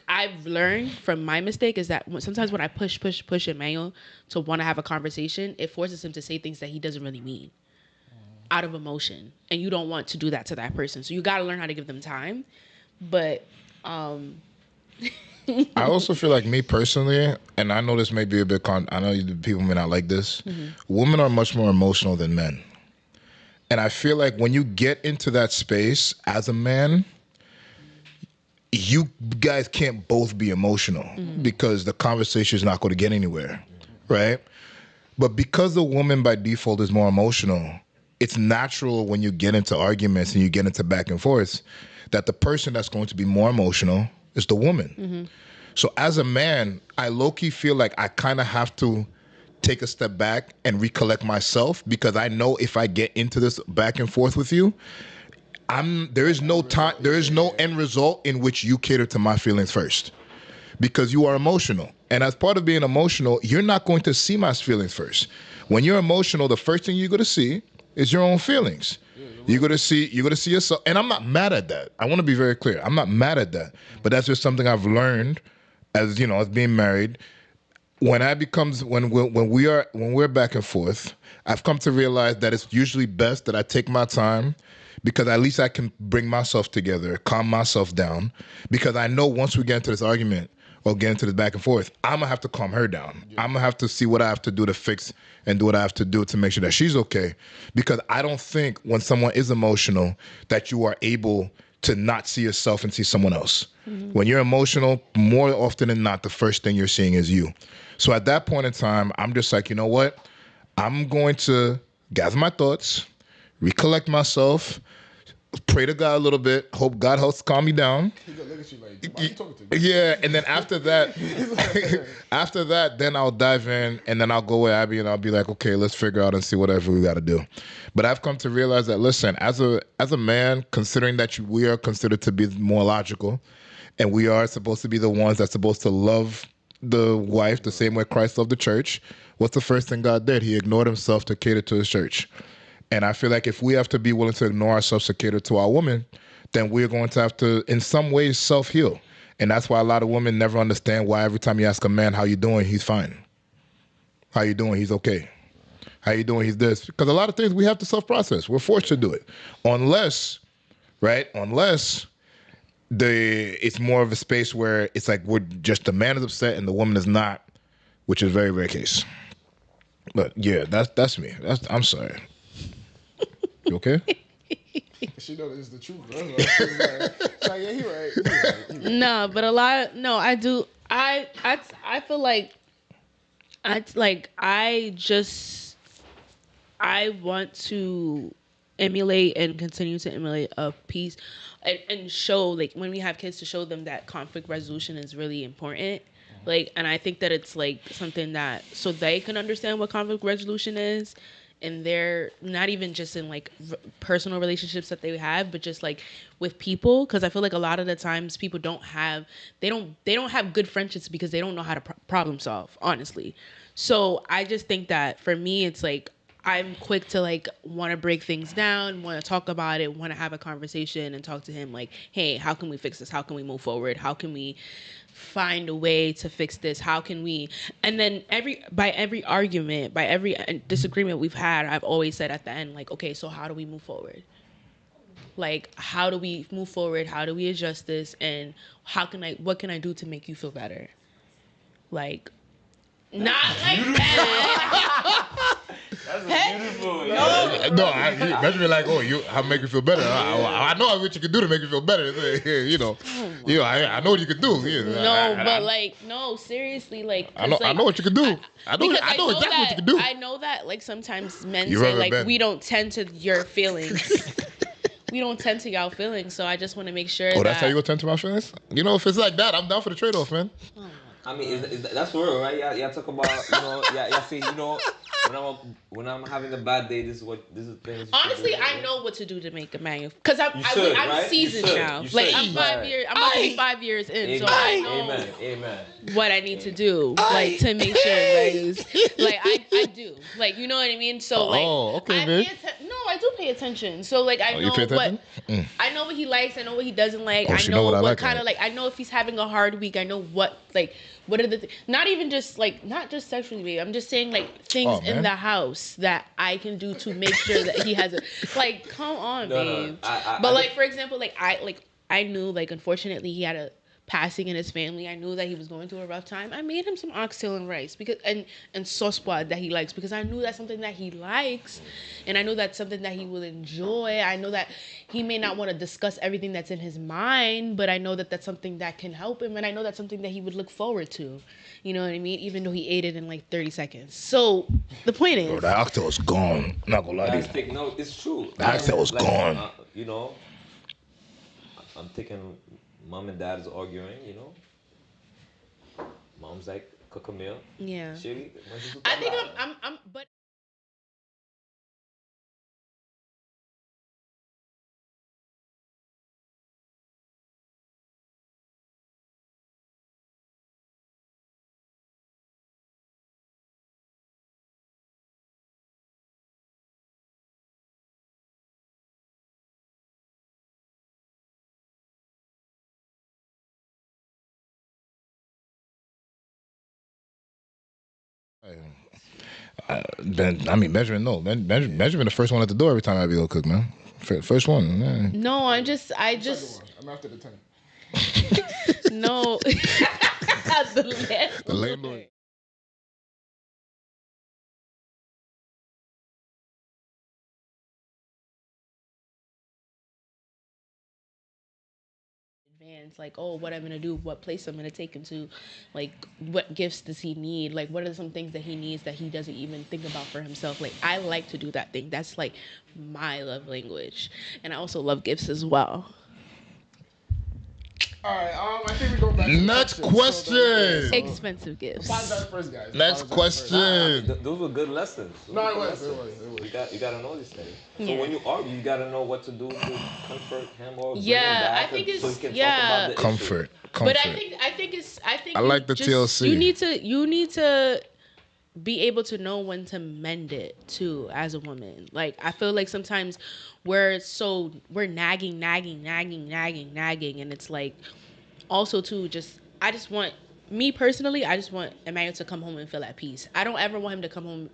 I've learned from my mistake is that sometimes when I push Emmanuel to want to have a conversation, it forces him to say things that he doesn't really mean out of emotion. And you don't want to do that to that person. So you got to learn how to give them time. But I also feel like, me personally, and I know this may be a bit I know people may not like this, women are much more emotional than men. And I feel like when you get into that space as a man, you guys can't both be emotional because the conversation is not going to get anywhere, right? But because the woman by default is more emotional, it's natural when you get into arguments and you get into back and forth that the person that's going to be more emotional is the woman. So as a man, I low-key feel like I kind of have to take a step back and recollect myself, because I know if I get into this back and forth with you, there is no end result in which you cater to my feelings first, because you are emotional. And as part of being emotional, you're not going to see my feelings first. When you're emotional, the first thing you're going to see is your own feelings. You're gonna see yourself, and I'm not mad at that. I want to be very clear. I'm not mad at that, but that's just something I've learned as being married. When we're back and forth, I've come to realize that it's usually best that I take my time, because at least I can bring myself together, calm myself down, because I know once we get into this argument or get into this back and forth, I'm gonna have to calm her down. I'm gonna have to see what I have to do to fix and do what I have to do to make sure that she's okay. Because I don't think when someone is emotional that you are able to not see yourself and see someone else. When you're emotional, more often than not, the first thing you're seeing is you. So at that point in time, I'm just like, you know what? I'm going to gather my thoughts, recollect myself, pray to God a little bit, hope God helps calm me down. He's gonna look at you like, why are you talking to me? Yeah, and then after that, then I'll dive in, and then I'll go with Abby and I'll be like, okay, let's figure out and see whatever we got to do. But I've come to realize that, listen, as a man, considering that we are considered to be more logical, and we are supposed to be the ones that's supposed to love the wife the same way Christ loved the church, what's the first thing God did? He ignored himself to cater to his church. And I feel like if we have to be willing to ignore ourselves to cater to our woman, then we're going to have to, in some ways, self-heal. And that's why a lot of women never understand why every time you ask a man, how you doing, he's fine. How you doing? He's okay. How you doing? He's this. Because a lot of things we have to self-process. We're forced to do it. Unless it's more of a space where it's like we're just, the man is upset and the woman is not, which is very rare case. But yeah, that's me. I'm sorry. You okay? She knows it's the truth, bro. Like, yeah, he right. No, but I do. I feel like I want to emulate and continue to emulate a piece and show, like, when we have kids, to show them that conflict resolution is really important. Like, and I think that it's like something that, so they can understand what conflict resolution is, and they're not even just in like personal relationships that they have, but just like with people. Because I feel like a lot of the times people they don't have good friendships because they don't know how to problem solve, honestly. So I just think that for me, it's like I'm quick to like want to break things down, want to talk about it, want to have a conversation and talk to him like, hey, how can we fix this? How can we move forward? How can we find a way to fix this? How can we? And then every argument, by every disagreement we've had, I've always said at the end, like, okay, so how do we move forward? Like, how do we move forward? How do we adjust this? And what can I do to make you feel better? Like, not like that. That's beautiful. Imagine me like, oh, how make you feel better? I know what you can do to make you feel better. I know what you can do. No, seriously, like, I know what you can do. I know exactly what you can do. I know that, like, sometimes men say, like, we don't tend to your feelings. We don't tend to y'all feelings, so I just want to make sure. Oh, that's how you gonna tend to my feelings? If it's like that, I'm down for the trade-off, man. I mean, that's for real, right? Yeah, talk about, yeah, see, when I'm having a bad day, this is things. Honestly, I know what to do to make a man, because I'm seasoned now. Like, I'm 5 years. I'm about to be 5 years in, Amen. so I know Amen. what I need to do, like, to make sure, like I do, like, you know what I mean. So like, okay, man. I do pay attention. So like, I know I know what he likes. I know what he doesn't like. I know what kind of like. I know if he's having a hard week. I know what are the not even just like, not just sexually, babe. I'm just saying, like, things in the house that I can do to make sure that he has a like. Come on, babe. But like, for example, like I knew, like, unfortunately he had a passing in his family. I knew that he was going through a rough time. I made him some oxtail and rice because and sauce pod that he likes, because I knew that's something that he likes, and I know that's something that he will enjoy. I know that he may not want to discuss everything that's in his mind, but I know that that's something that can help him, and I know that's something that he would look forward to. You know what I mean? Even though he ate it in like 30 seconds. So the point is, bro, the oxtail was gone. I'm not gonna lie to you. No, it's true. The oxtail was gone. I'm thinking mom and dad is arguing, Mom's like, cook a meal. Yeah. Shitty. I think I'm but Benjamin, no. Benjamin the first one at the door every time I be able to cook, man. First one, man. No, I I'm just after the 10. no. The landlord. Like, oh, what I'm gonna do, what place I'm gonna take him to, like, what gifts does he need, like, what are some things that he needs that he doesn't even think about for himself. Like, I like to do that thing. That's like my love language, and I also love gifts as well. All right, I think we're going back to next question. Expensive gifts. Apologize first, guys. Next question. Those were good lessons. It was. You gotta know these things. So when you argue, you gotta know what to do to comfort him or bring him back, I think it's so he can talk about the comfort. But I think I like the TLC. You need to be able to know when to mend it too, as a woman. Like, I feel like sometimes we're nagging, and it's like, also too, me personally, I just want Emmanuel to come home and feel at peace. I don't ever want him to come home,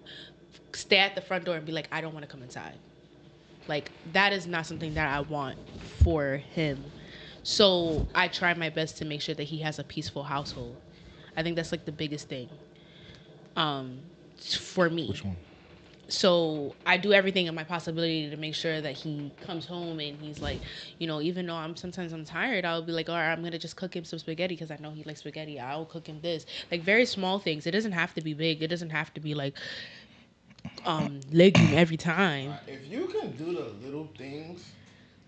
stay at the front door and be like, I don't want to come inside. Like, that is not something that I want for him. So I try my best to make sure that he has a peaceful household. I think that's like the biggest thing. For me. Which one? so I do everything in my possibility to make sure that he comes home and he's like, even though sometimes I'm tired, I'll be like, all right, I'm gonna just cook him some spaghetti because I know he likes spaghetti. I'll cook him this, like very small things. It doesn't have to be big. It doesn't have to be like legume every time. If you can do the little things,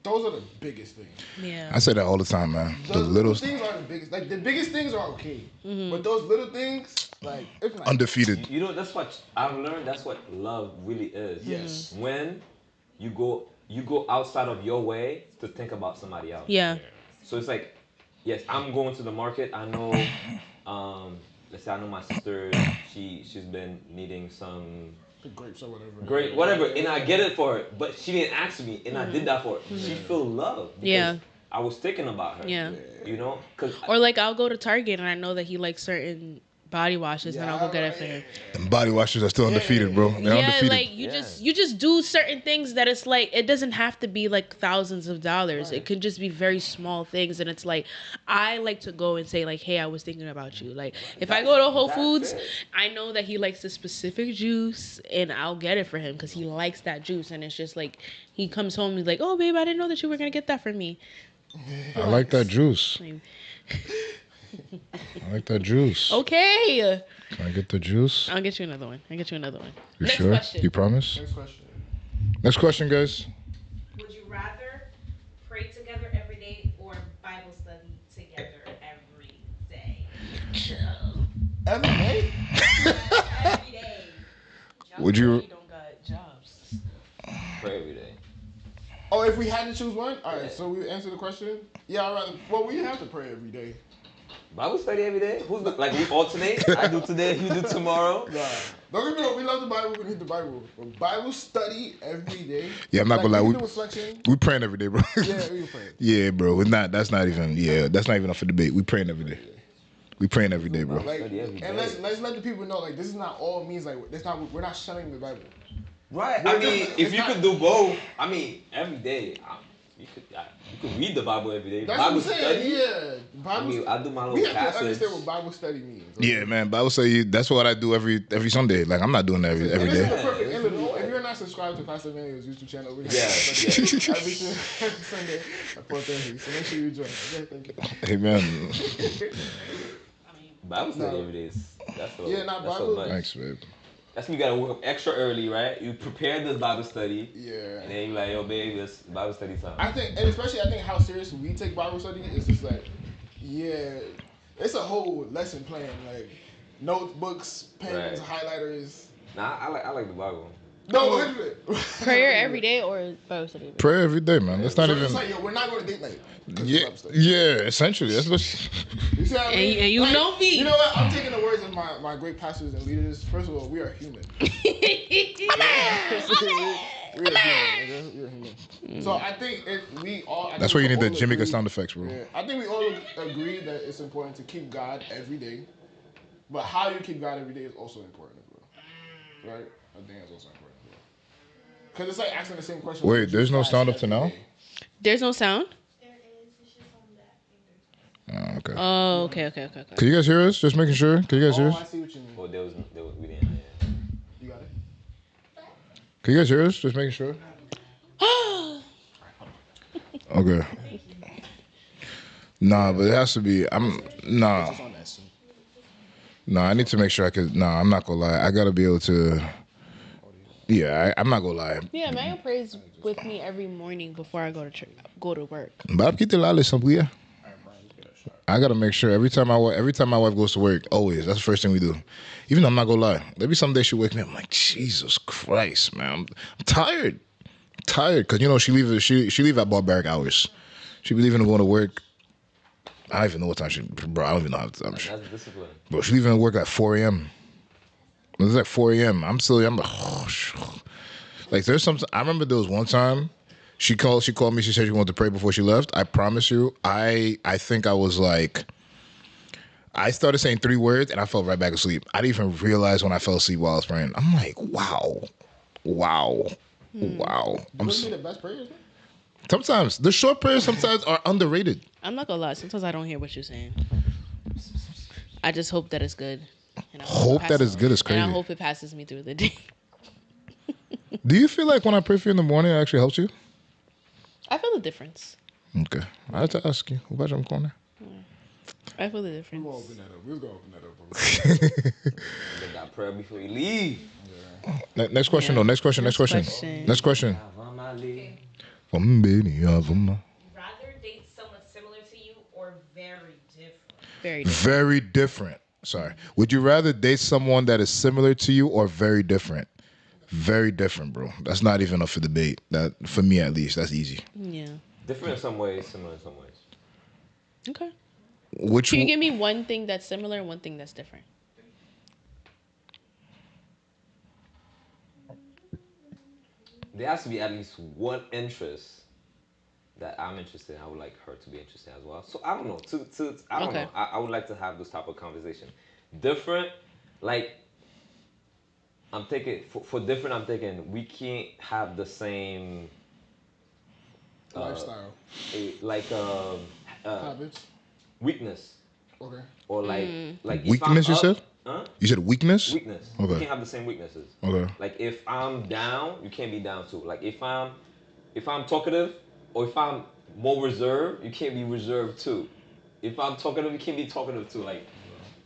those are the biggest things. Yeah, I say that all the time, man. The little things are the biggest. Like the biggest things are okay, but those little things, like it's like undefeated. That's what I've learned. That's what love really is. Yes. When you go outside of your way to think about somebody else. yeah, So it's like, yes, I'm going to the market. I know, let's say I know my sister. She's been needing some grapes or whatever. great whatever, and I get it for her. But she didn't ask me, and I did that for her. She feel love. Because I was thinking about her. yeah. Or like I'll go to Target and I know that he likes certain body washes and I'll go get it for him. And body washes are still undefeated, bro. They're undefeated. Like you just do certain things that it's like it doesn't have to be like thousands of dollars. It could just be very small things, and it's like I like to go and say like, hey, I was thinking about you. Like if I go to Whole Foods, I know that he likes a specific juice, and I'll get it for him because he likes that juice, and it's just like he comes home and he's like, oh babe, I didn't know that you were gonna get that for me. I like that juice. I like that juice. Okay. Can I get the juice? I'll get you another one. You Next sure? Question. You promise? Next question, guys. Would you rather pray together every day or Bible study together every day? Every day? Every day. Would you? Don't got jobs. pray every day. Oh, if we had to choose one? All right, so we answer the question? Yeah, all right. Well, we have to pray every day. Bible study every day? Like we alternate? I do today, you do tomorrow? Nah. Don't get me wrong, we love the Bible, we need the Bible. But Bible study every day. Yeah, I'm not gonna lie. We praying every day, bro. Yeah, we praying. Yeah, bro. That's not even up for debate. We praying every day. We praying every day, bro. Like, and let's let the people know, like, this is not all means, like, we're not shunning the Bible. Right. I mean, if you could do both, I mean, every day, you could read the Bible every day. That's Bible what I'm saying. study. Yeah. Bible I do my little we have passage. to understand what Bible study means. Okay? Yeah, man. Bible study. That's what I do every Sunday. Like I'm not doing that every This day. is the perfect interlude. If you're not subscribed to Pastor Manuel's YouTube channel, we have every Sunday at 4:30. So make sure you join. Okay, thank you. Amen. Bible study every day is that's what. Yeah, not that's Bible. so much. Thanks, babe. That's when you gotta wake up extra early, right? You prepare this Bible study. Yeah. And then you like, yo, babe, it's Bible study time. I think, and especially I think how serious we take Bible study is just like, yeah, it's a whole lesson plan, like notebooks, pens, highlighters. Nah, I like the Bible. No, Prayer every day or Bible study? Pray every day, man. That's not so even. it's like, yo, we're not going to date night. Yeah. Essentially, that's what. You see what I mean? And you like, know me. You know what? I'm taking the words of my great pastors and leaders. First of all, we are human. We're human. So I think we all. That's why you need the Jimmy sound effects, bro. Yeah, I think we all agree that it's important to keep God every day, but how you keep God every day is also important as well, right? I think that's also important as well. Because it's like asking the same question. Wait, there's no sound up to now? There's no sound? There is. It's just on that finger. Oh, Oh, okay. okay. Can you guys hear us? Just making sure. Can you guys hear Oh, us? I see what you mean. Oh, we didn't. You got it? Can you guys hear us? Just making sure. Okay. Nah, but it has to be. Nah, I need to make sure I could. Nah, I'm not gonna lie. I gotta be able to. Yeah, I'm not gonna lie. Yeah, Megan prays with me every morning before I go to work. I gotta make sure every time my wife goes to work, always. That's the first thing we do. Even though I'm not gonna lie, there be some days she wake me up. I'm like, Jesus Christ, man, I'm tired. Because you know she leave at barbaric hours. She be leaving to go to work. I don't even know what time bro. I don't even know how time. That's discipline. Bro, she leaving to work at 4 a.m. It's like 4 a.m. I'm like, like there's some. I remember there was one time she called me. She said she wanted to pray before she left. I promise you, I think I was like, I started saying 3 words and I fell right back asleep. I didn't even realize when I fell asleep while I was praying. I'm like, wow. Those be the best prayers, man? Sometimes the short prayers sometimes are underrated. I'm not gonna lie. Sometimes I don't hear what you're saying. I just hope that it's good. And I Hope that it's good is crazy. And I hope it passes me through the day. Do you feel like when I pray for you in the morning, it actually helps you? I feel the difference. Okay. I have to ask you. What about corner? I feel the difference. We're gonna open that up. They got prayer before you leave. Next question, though. Next question. Next question. Okay. Rather date someone similar to you or very different? Very different. Very different. Sorry. Would you rather date someone that is similar to you or very different? Very different, bro. That's not even up for debate. That, for me at least, that's easy. Yeah. Different in some ways, similar in some ways. Okay. Which Can you give me one thing that's similar and one thing that's different? There has to be at least one interest that I'm interested in. I would like her to be interested as well. So I don't know. I don't know. I would like to have this type of conversation. Different, like I'm thinking for different. I'm thinking we can't have the same Lifestyle. Habits. Weakness. Okay. Or like weakness. You said? Huh? You said weakness. Weakness. Okay. You can't have the same weaknesses. Okay. Like if I'm down, you can't be down too. Like if I'm talkative or if I'm more reserved, you can't be reserved too. If I'm talkative, you can't be talkative too. Like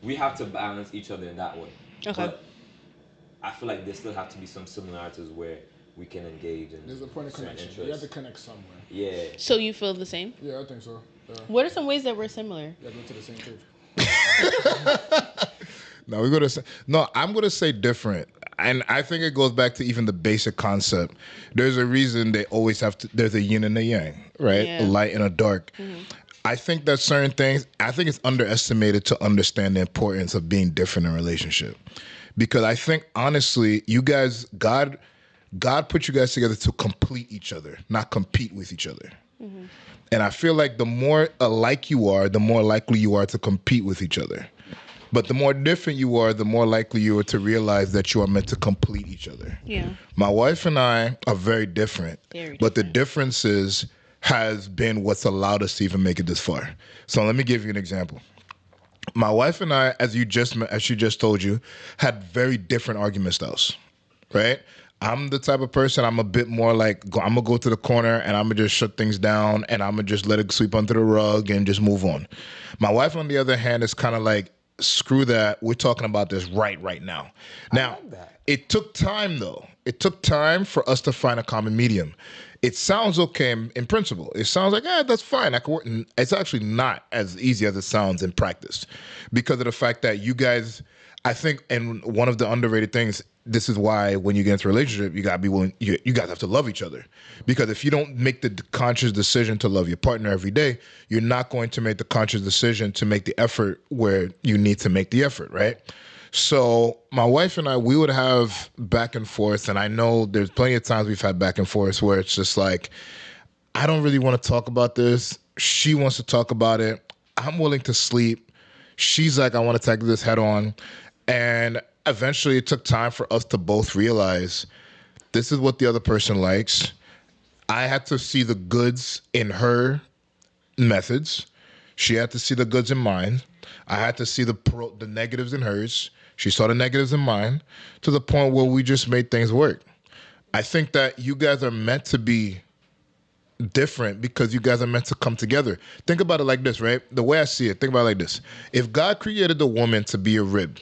we have to balance each other in that way. Okay. But I feel like there still have to be some similarities where we can engage in. There's a point of connection. Interests. You have to connect somewhere. Yeah. So you feel the same? Yeah, I think so. Yeah. What are some ways that we're similar? Yeah, go to the same church. No, I'm gonna say different, and I think it goes back to even the basic concept. There's a reason they always have to. There's a yin and a yang, right? Yeah. A light and a dark. Mm-hmm. I think that certain things. I think it's underestimated to understand the importance of being different in a relationship, because I think honestly, you guys, God put you guys together to complete each other, not compete with each other. Mm-hmm. And I feel like the more alike you are, the more likely you are to compete with each other. But the more different you are, the more likely you are to realize that you are meant to complete each other. Yeah. My wife and I are very different. But the differences has been what's allowed us to even make it this far. So let me give you an example. My wife and I, as she just told you, had very different argument styles, right? I'm the type of person, I'm a bit more like, I'm going to go to the corner and I'm going to just shut things down and I'm going to just let it sweep under the rug and just move on. My wife, on the other hand, is kind of like, screw that, we're talking about this right now. Now, it took time, though. It took time for us to find a common medium. It sounds okay in principle. It sounds like, that's fine. I can work. It's actually not as easy as it sounds in practice because of the fact that you guys, I think, and one of the underrated things, this is why when you get into a relationship, you gotta be willing. You guys have to love each other, because if you don't make the conscious decision to love your partner every day, you're not going to make the conscious decision to make the effort where you need to make the effort, right? So my wife and I, we would have back and forth, and I know there's plenty of times we've had back and forth where it's just like, I don't really want to talk about this. She wants to talk about it. I'm willing to sleep. She's like, I want to tackle this head on. And eventually it took time for us to both realize this is what the other person likes. I had to see the goods in her methods. She had to see the goods in mine. I had to see the negatives in hers. She saw the negatives in mine, to the point where we just made things work. I think that you guys are meant to be different because you guys are meant to come together. Think about it like this, right? The way I see it, think about it like this. If God created the woman to be a rib,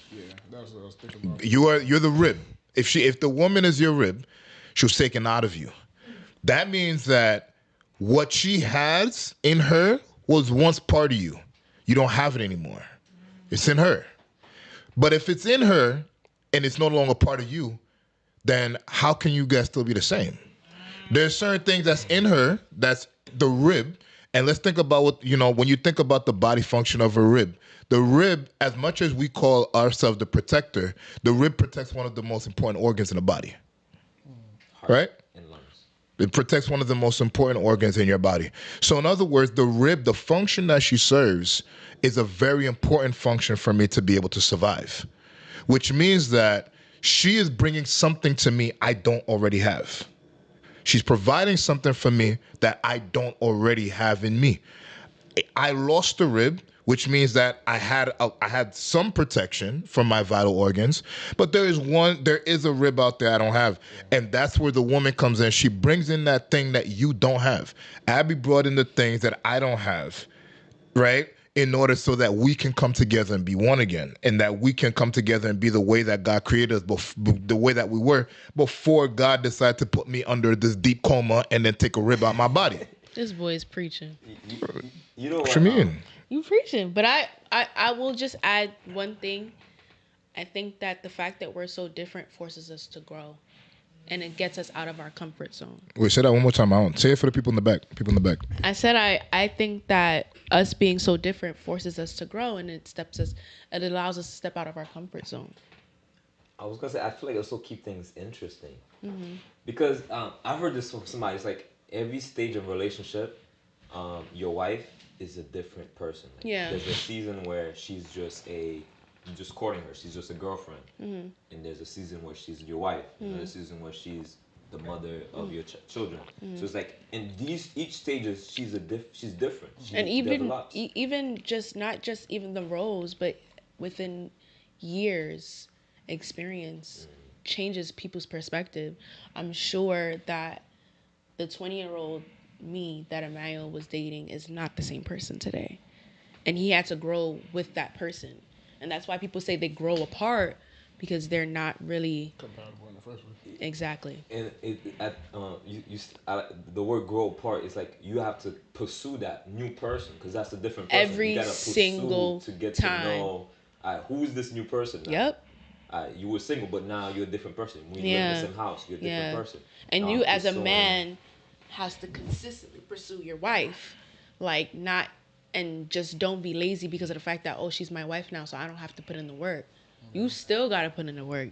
that's what I was thinking about. You're the rib. If the woman is your rib, she was taken out of you. That means that what she has in her was once part of you. You don't have it anymore. It's in her. But if it's in her and it's no longer part of you, then how can you guys still be the same? There's certain things that's in her, that's the rib. And let's think about what, when you think about the body function of a rib, the rib, as much as we call ourselves the protector, the rib protects one of the most important organs in the body. Heart, right? And lungs. It protects one of the most important organs in your body. So in other words, the rib, the function that she serves, is a very important function for me to be able to survive, which means that she is bringing something to me I don't already have. She's providing something for me that I don't already have in me. I lost the rib, which means that I had some protection from my vital organs, but there is a rib out there I don't have, and that's where the woman comes in. She brings in that thing that you don't have. Abby brought in the things that I don't have, right? In order so that we can come together and be one again, and that we can come together and be the way that God created us, the way that we were before God decided to put me under this deep coma and then take a rib out my body. This boy is preaching. You know what you mean? You preaching, but I will just add one thing. I think that the fact that we're so different forces us to grow, and it gets us out of our comfort zone. Wait, say that one more time. I don't say it for the people in the back. People in the back. I said I think that us being so different forces us to grow, and it allows us to step out of our comfort zone. I was gonna say I feel like it also keep things interesting because I've heard this from somebody. It's like every stage of relationship, your wife is a different person. Like, there's a season where she's just courting her. She's just a girlfriend. And there's a season where she's your wife. Another season where she's the mother of your children. So it's like in each stages, she's different. And even just not just even the roles, but within years, experience changes people's perspective. I'm sure that the 20-year-old me that Emmanuel was dating is not the same person today. And he had to grow with that person. And that's why people say they grow apart, because they're not really compatible in the first place. Exactly. And the word grow apart is like you have to pursue that new person, because that's a different person. Every you gotta single to get time. to know who's this new person now. Yep. You were single, but now you're a different person. When you live in the same house, you're a different person. And you as a man has to consistently pursue your wife, like not, and just don't be lazy because of the fact that, oh, she's my wife now, so I don't have to put in the work. You still got to put in the work.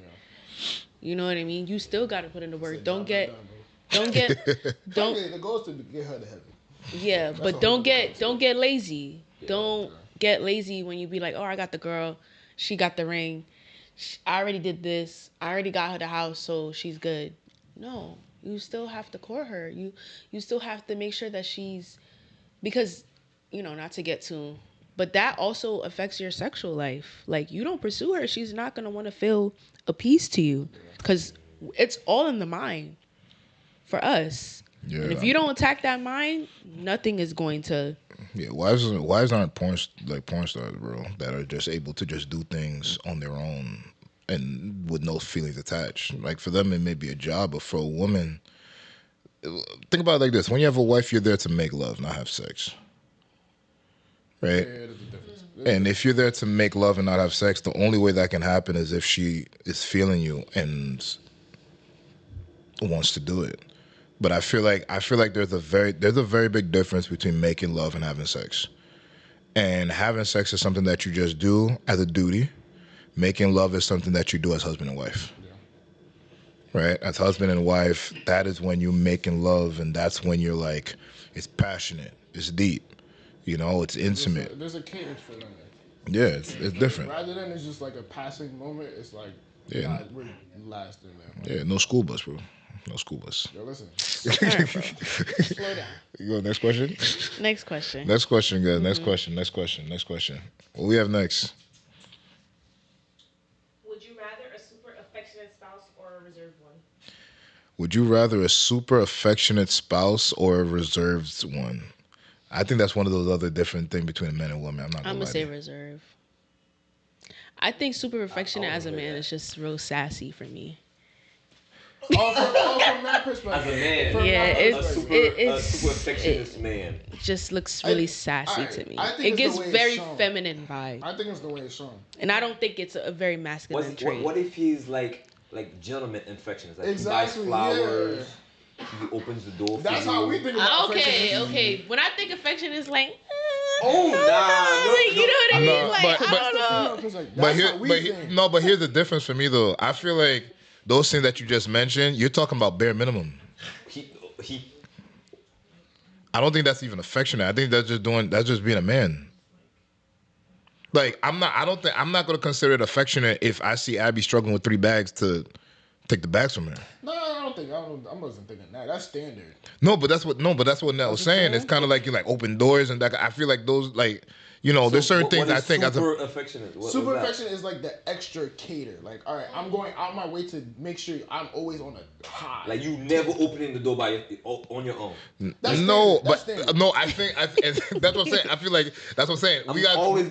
You know what I mean? You still got to put in the work. The goal is to get her to heaven. Yeah, but don't get lazy. Don't get lazy when you be like, oh, I got the girl, she got the ring, I already did this, I already got her the house, so she's good. No, you still have to court her. You still have to make sure that she's, because, not to get too, but that also affects your sexual life. Like, you don't pursue her, she's not going to want to feel appeased to you, because it's all in the mind for us. Yeah. And if you don't attack that mind, nothing is going to. Yeah, wives aren't porn stars, bro, that are just able to just do things on their own and with no feelings attached. Like, for them, it may be a job, but for a woman, think about it like this: when you have a wife, you're there to make love, not have sex, right? Yeah, there's a difference. And if you're there to make love and not have sex, the only way that can happen is if she is feeling you and wants to do it. But I feel like there's a very big difference between making love and having sex. And having sex is something that you just do as a duty. Making love is something that you do as husband and wife. Yeah. Right? As husband and wife, that is when you're making love, and that's when you're like, it's passionate, it's deep, it's intimate. There's a cadence for them. Yeah, it's different. Rather than it's just like a passing moment, it's like, we're lasting, man. Yeah, no school bus, bro. No school bus. Yo, listen. Right, slow down. You go next question? Next question, guys. Mm-hmm. Next question. What we have next? Would you rather a super affectionate spouse or a reserved one? Would you rather a super affectionate spouse or a reserved one? I think that's one of those other different things between a man and woman. I'm gonna say reserve. I think super affectionate as a man is just real sassy for me. From that perspective. As a man. A super affectionate man. It just looks really sassy to me. It gives very feminine vibe. I think it's the way it's shown. And I don't think it's a very masculine trait. What if he's like gentleman affectionate? Like, exactly, he buys flowers, he opens the door for That's how we think about affection. Okay. When I think affection is like, you know what I mean? I don't know. But here's the difference for me, though. I feel like those things that you just mentioned, you're talking about bare minimum. I don't think that's even affectionate. I think that's just being a man. Like, I'm not going to consider it affectionate if I see Abby struggling with 3 bags to take the bags from her. No, I wasn't thinking that. That's standard. No, but that's what Nell was saying. It's kind of like you like open doors, and that I feel like those, like, you know, there's certain what things I is think as a super affectionate. Super affectionate is like the extra cater. Like, all right, I'm going out my way to make sure I'm always on a high. Like you never opening the door on your own. That's no, standard. but That's standard. no, I think that's what I'm saying. I feel like that's what I'm saying.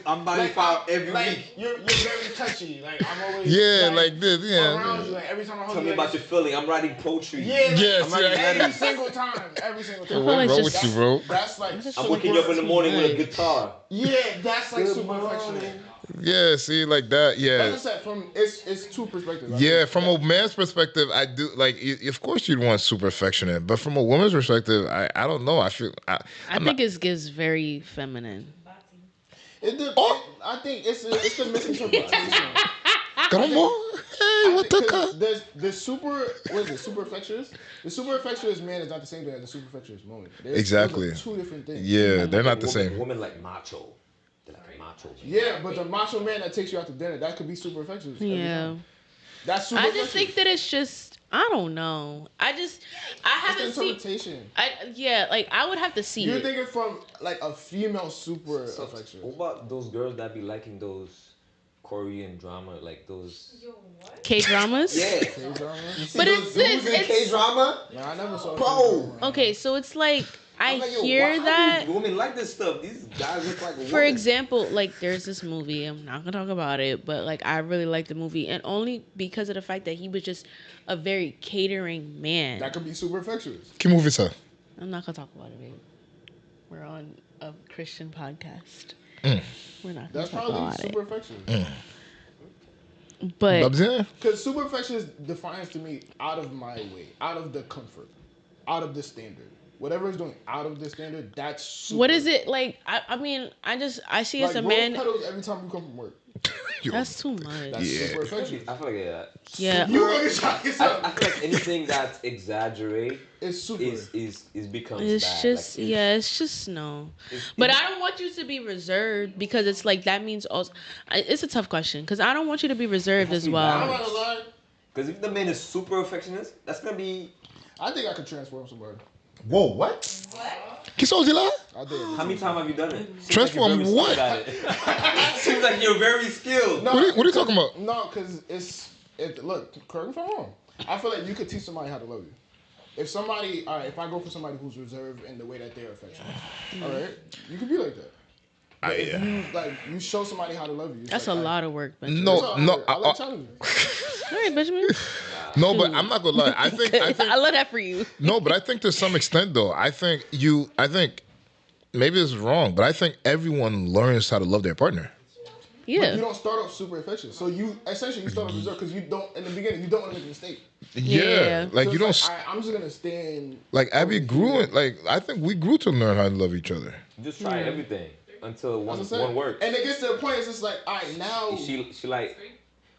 I'm buying file every week. You're very touchy. Like I'm always like this, around you. Like every time I hold Tell you, me about your feeling. I'm writing poetry. I'm right. every single time. What's wrong with you, bro? That's like I'm waking you up in the morning with a guitar. Yeah, that's like super affectionate. Yeah, see, like that, yeah. Like I said, it's two perspectives. Yeah, from a man's perspective, I do like. Of course, you'd want super affectionate, but from a woman's perspective, I don't know. I feel I think it gives very feminine. I think it's the misinterpretation. Come on, hey, what the? The super affectionist. The super affectionist man is not the same thing as the super affectionist woman. Exactly. Those are two different things. Yeah, they're not the same. Women like macho. They're like macho. Yeah, but the macho man that takes you out to dinner, that could be super affectionist. Yeah. That's super. I just think that it's just. I don't know. I haven't seen. Interpretation. Like I would have to see. You're thinking from like a female super affectionist. What about those girls that be liking those Korean drama, like those K dramas? Yeah. K-drama? But it's K drama? No, I never saw. Bro. Okay, so it's like I like, yo, hear why that. do women like this stuff. These guys look like For example, like there's this movie. I'm not gonna talk about it, but like I really like the movie, and only because of the fact that he was just a very catering man. That could be super affectionist. Keep moving, sir. I'm not gonna talk about it, babe. We're on a Christian podcast. We're not gonna That's talk probably about super it. affectionist. But because super affectionist defines to me out of my way, out of the comfort, out of the standard. Whatever is doing out of the standard, that's super. What is it like? I mean, I see as a man. Pedals every time you come from work. That's too much. That's super affectionist. I feel like Yeah. You already shot yourself. I feel like anything that's exaggerate It's super. is becomes It's bad. just like, it's just no. But I don't want you to be reserved because it's like that means also. It's a tough question because I don't want you to be reserved as I'm well. not gonna lie. Because if the man is super affectionate, that's gonna be. I think I could transform somebody. Whoa, what? Qui sont là? I did. How many times have you done it? Transform like what? Seems like you're very skilled. No, What are you talking about? No, because look, correct me if I'm wrong. I feel like you could teach somebody how to love you. If somebody, all right, if I go for somebody who's reserved in the way that they're affectionate, all right, you could be like that. But if you show somebody how to love you. That's like, a lot of work, Benjamin. No, I like challenges. All right, Benjamin. No, but I'm not gonna lie. I think I love that for you. No, but I think to some extent though, I think maybe it's wrong, but I think everyone learns how to love their partner. Yeah. But you don't start off super affectionate. So you essentially start off reserved because you don't in the beginning you don't want to make a mistake. Yeah. Like so you don't like, I'm just gonna stand. like Abby grew it. Like I think we grew to learn how to love each other. Just try everything until one works. And it gets to the point it's just like, all right, now she like,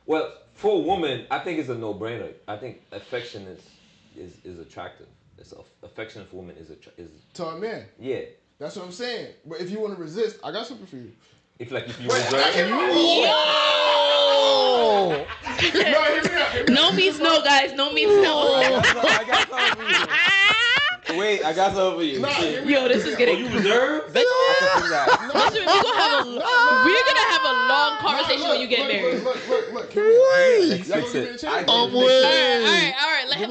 well, for a woman, I think it's a no-brainer. I think affection is attractive. Affection for women is to a man. Yeah. That's what I'm saying. But if you want to resist, I got something for you. If you reserve. No means no, guys. No means no. I got something for you. Wait, I got something for you. Yo, this is getting. You reserve? We're gonna have a long conversation when you get married. Look. Wait. Y'all gonna give me a chance? Oh wait. All right. Let him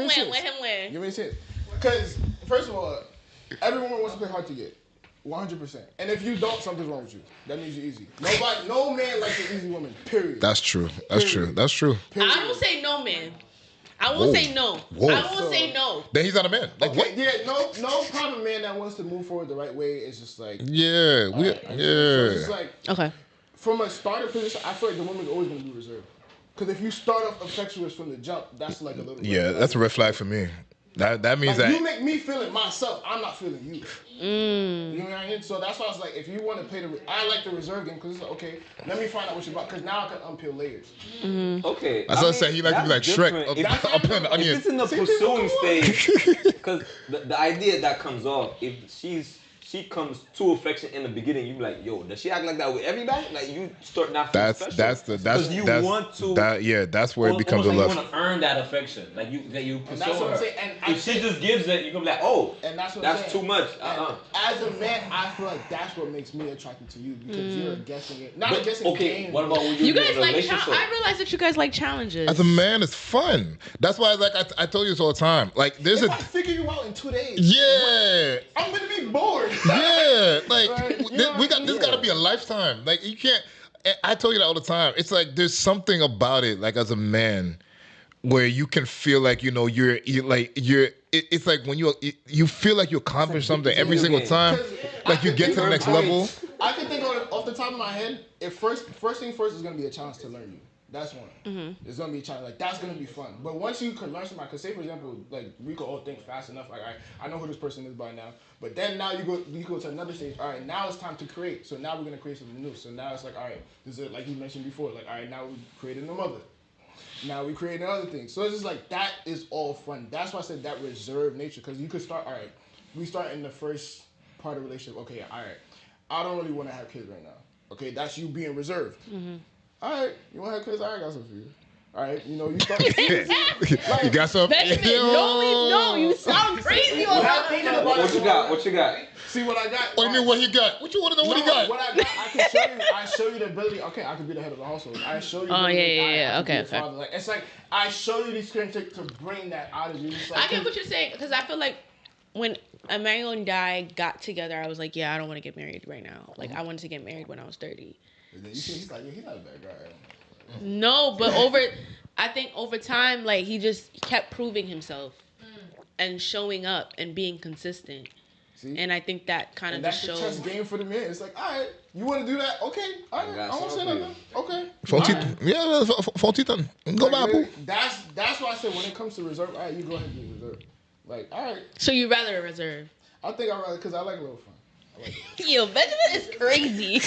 win. Give me a chance. Because first of all, every woman wants to play hard to get. 100%. And if you don't, something's wrong with you. That means you're easy. No man likes an easy woman. Period. That's true. Period. I don't say no, man. I won't say no. Whoa. I won't say no. Then he's not a man. Like okay, what? Yeah, no proper man that wants to move forward the right way is just like. Yeah, So it's just like, okay. From a starter position, I feel like the woman's always gonna be reserved. Because if you start off affectionate from the jump, that's like a little. Yeah, that's a red flag for me. That means like that you make me feel it myself. I'm not feeling you. You know what I mean? So that's why I was like, if you want to play I like the reserve game because it's like, okay, let me find out what you're about because now I can unpeel layers. Okay. That's what I said. He like to be like Shrek. If it's in the pursuing stage, because the idea that comes off, if she's she comes to affection in the beginning, you be like, yo, does she act like that with everybody? Like you start not feeling special. Because you want to. That's where it becomes almost a like love. you want to earn that affection, like you pursue that's what I'm her. saying. And if she just gives it, you can be like, oh, and that's too much. As a man, I feel like that's what makes me attracted to you because you're guessing it, not a guessing game. What about when you guys in a like? relationship? I realize that you guys like challenges. As a man, it's fun. That's why, like I told you this all the time. Like there's if I figure you out in 2 days, yeah, I'm gonna be bored. yeah, like Right, this got to be a lifetime. Like you can't. I tell you that all the time. It's like there's something about it. Like as a man, where you can feel like it's like when you feel like you accomplish something every single time. Like you get to the next level. I can think of it off the top of my head. If first thing first is gonna be a challenge to learn you. That's one. It's gonna be a challenge. Like that's gonna be fun. But once you can learn somebody, cause say for example, like we could all think fast enough. Like I know who this person is by now. But then now you go to another stage. All right, now it's time to create. So now we're gonna create something new. So now it's like, all right, this is like you mentioned before. Like all right, now we created a mother. Now we create another thing. So it's just like that is all fun. That's why I said that reserved nature. Cause you could start. All right, we start in the first part of the relationship. Okay, all right. I don't really want to have kids right now. Okay, that's you being reserved. All right, you want to have kids? I got something for you. All right, you start. Like, you got something? No, you sound crazy. What you got? See what I got? What do you mean what he got? What you want to know what he got? What I got, I can show you. I show you the ability. Okay, I could be the head of the household. I show you. Oh yeah. Okay. Like, it's like I show you these things to bring that out of you. Like, I get what you're saying because I feel like when Emmanuel and I got together, I was like, yeah, I don't want to get married right now. Like I wanted to get married when I was 30. And then he's like, he's not a bad guy. No, but I think over time, like he just kept proving himself and showing up and being consistent. See? And I think that kind of just shows. That's the chess game for the men. It's like, all right, you want to do that? Okay, all right, I won't say nothing. Okay. Go back. Really, that's why I said when it comes to reserve, all right, you go ahead and be reserved. Like, all right. So you rather a reserve? I think I rather because I like a little fun. Yo, Benjamin is crazy.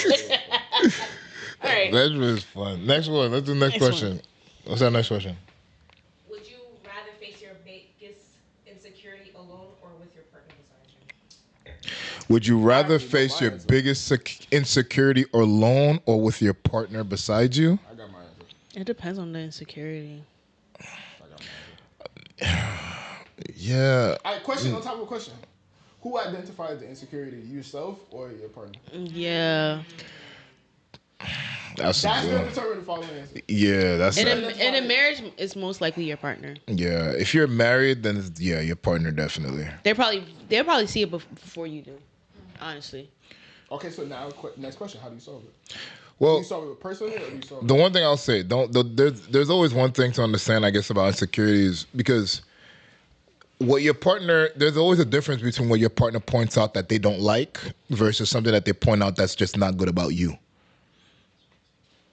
All right. Benjamin is fun. Next one. Let's do the next question. One. What's that next question? Would you rather face your biggest insecurity alone or with your partner beside you? Would you rather face your biggest insecurity alone or with your partner beside you? I got my answer. It depends on the insecurity. I got my answer. Yeah. All right, question on top of a question. Who identifies the insecurity, yourself or your partner? Yeah. That's going to determine the following answer. Yeah, that's in a marriage, it's most likely your partner. Yeah, if you're married, then your partner definitely. They'll probably see it before you do. Honestly. Okay, so now next question: how do you solve it? Well, do you solve it personally, or do you solve it? The one thing I'll say, there's always one thing to understand, I guess, about insecurities because what your partner, there's always a difference between what your partner points out that they don't like versus something that they point out that's just not good about you.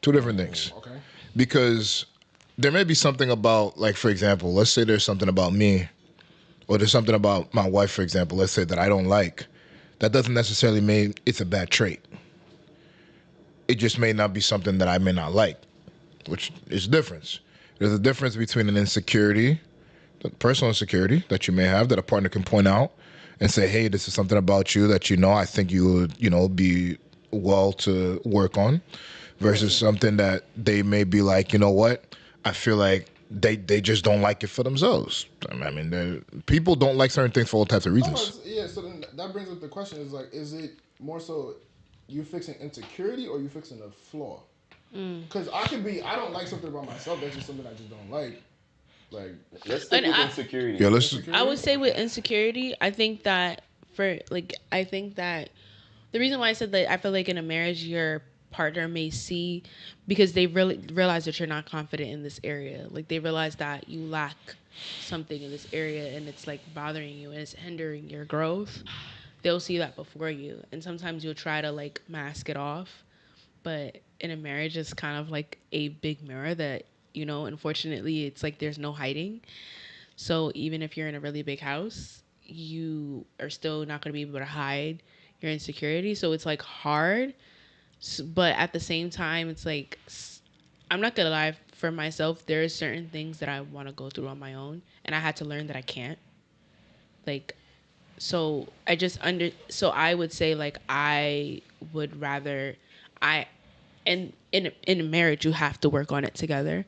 Two different things. Okay. Because there may be something about, like, for example, let's say there's something about me or there's something about my wife, for example, let's say that I don't like. That doesn't necessarily mean it's a bad trait. It just may not be something that I may not like, which is a difference. There's a difference between an insecurity, the personal insecurity that you may have that a partner can point out and say, hey, this is something about you that I think you would, be well to work on, versus something that they may be like, you know what, I feel like they just don't like it for themselves. I mean, people don't like certain things for all types of reasons. So then that brings up the question is it more so you fixing insecurity or you fixing a flaw? Because I don't like something about myself, that's just something I just don't like. Like, let's stick with insecurity. Yeah, I would say with insecurity, I think that the reason why I said that I feel like in a marriage your partner may see, because they really realize that you're not confident in this area. Like they realize that you lack something in this area and it's like bothering you and it's hindering your growth. They'll see that before you. And sometimes you'll try to like mask it off. But in a marriage, it's kind of like a big mirror that, unfortunately, it's like there's no hiding. So even if you're in a really big house, you are still not going to be able to hide your insecurity. So it's like hard. But at the same time, it's like, I'm not going to lie, for myself, there are certain things that I want to go through on my own. And I had to learn that I can't. Like, So so I would say like I would rather I in a marriage you have to work on it together.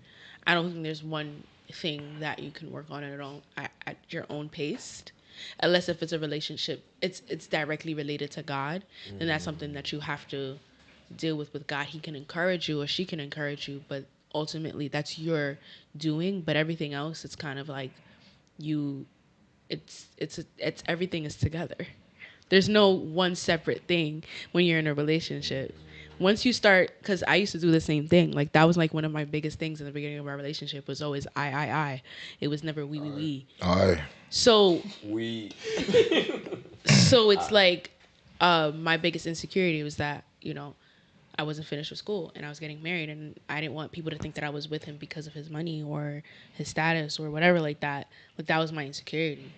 I don't think there's one thing that you can work on at your own pace, unless if it's a relationship, it's directly related to God, then that's something that you have to deal with God. He can encourage you or she can encourage you, but ultimately that's your doing. But everything else, it's kind of like you, it's everything is together. There's no one separate thing when you're in a relationship. Once you start, because I used to do the same thing. Like that was like one of my biggest things in the beginning of our relationship was always I. It was never we. I. So We. so it's like my biggest insecurity was that I wasn't finished with school and I was getting married, and I didn't want people to think that I was with him because of his money or his status or whatever like that. Like that was my insecurity.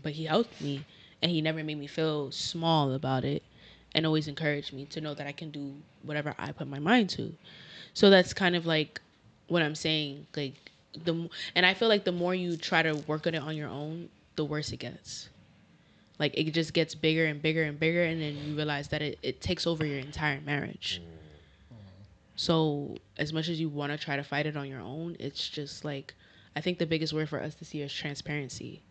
But he helped me, and he never made me feel small about it, and always encouraged me to know that I can do whatever I put my mind to. So that's kind of like what I'm saying. Like and I feel like the more you try to work on it on your own, the worse it gets. Like it just gets bigger and bigger and bigger, and then you realize that it takes over your entire marriage. So as much as you want to try to fight it on your own, it's just like, I think the biggest word for us this year is transparency.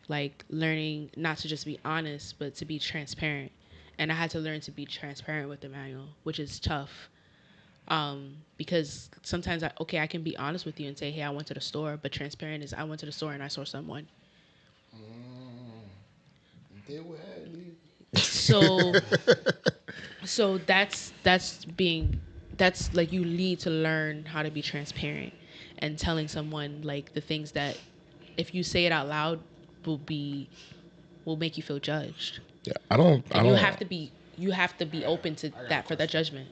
Like learning not to just be honest, but to be transparent. And I had to learn to be transparent with Emmanuel, which is tough. Because sometimes I can be honest with you and say, hey, I went to the store, but transparent is I went to the store and I saw someone. So so that's like, you need to learn how to be transparent and telling someone like the things that if you say it out loud will make you feel judged. Yeah, I don't. You have to be open to that for that judgment.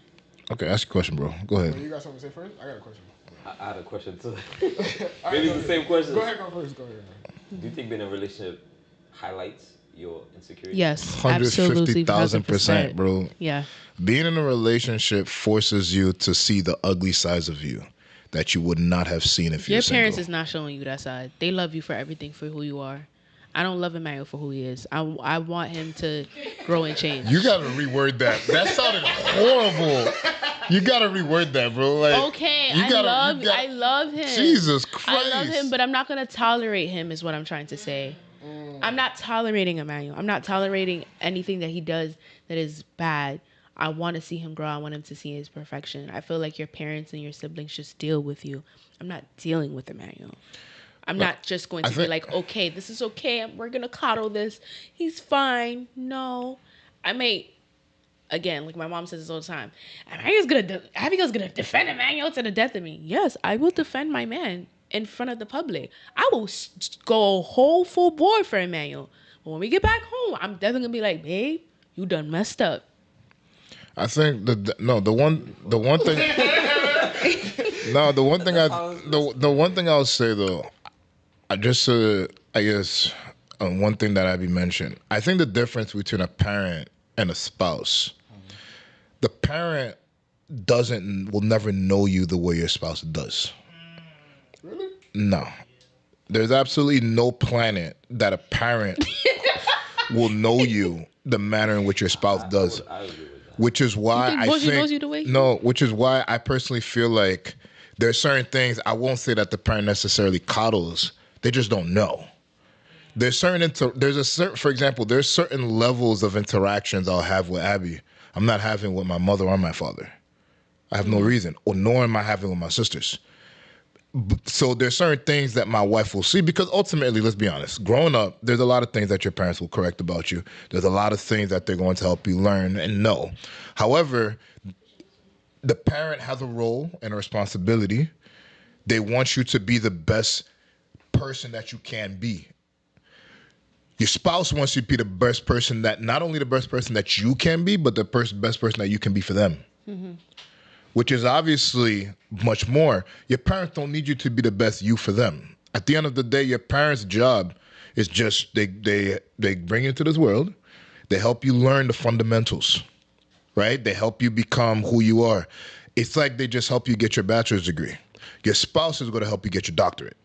Okay, ask your question, bro. Go ahead. You got something to say first? I got a question. I had a question too. Maybe it's the same question. Go ahead. Do you think being in a relationship highlights your insecurity? Yes, 150,000%, bro. Yeah. Being in a relationship forces you to see the ugly sides of you that you would not have seen if you're single. Your parents is not showing you that side. They love you for everything, for who you are. I don't love Emmanuel for who he is. I want him to grow and change. You gotta reword that. That sounded horrible. You gotta reword that, bro. Like, okay, I love him. Jesus Christ. I love him, but I'm not gonna tolerate him. Is what I'm trying to say. I'm not tolerating Emmanuel. I'm not tolerating anything that he does that is bad. I want to see him grow. I want him to see his perfection. I feel like your parents and your siblings just deal with you. I'm not dealing with Emmanuel. I'm not just going to be like, okay, this is okay. We're going to coddle this. He's fine. No. I may, again, like my mom says this all the time, Abigail's going to defend Emmanuel to the death of me. Yes, I will defend my man in front of the public. I will go whole full board for Emmanuel. But when we get back home, I'm definitely going to be like, babe, you done messed up. I think the one thing I'll say though, I guess one thing that Abby mentioned. I think the difference between a parent and a spouse, the parent will never know you the way your spouse does. Really? No. There's absolutely no planet that a parent will know you the manner in which your spouse does. Which is why which is why I personally feel like there's certain things, I won't say that the parent necessarily coddles. They just don't know. There's certain levels of interactions I'll have with Abby I'm not having with my mother or my father. I have no reason, or nor am I having with my sisters. So there's certain things that my wife will see, because ultimately, let's be honest, growing up, there's a lot of things that your parents will correct about you. There's a lot of things that they're going to help you learn and know. However, the parent has a role and a responsibility. They want you to be the best person that you can be. Your spouse wants you to be the best person not only the best person that you can be, but the best person that you can be for them. Mm-hmm. Which is obviously much more. Your parents don't need you to be the best you for them. At the end of the day, your parents' job is just, they bring you into this world. They help you learn the fundamentals, right? They help you become who you are. It's like they just help you get your bachelor's degree. Your spouse is going to help you get your doctorate.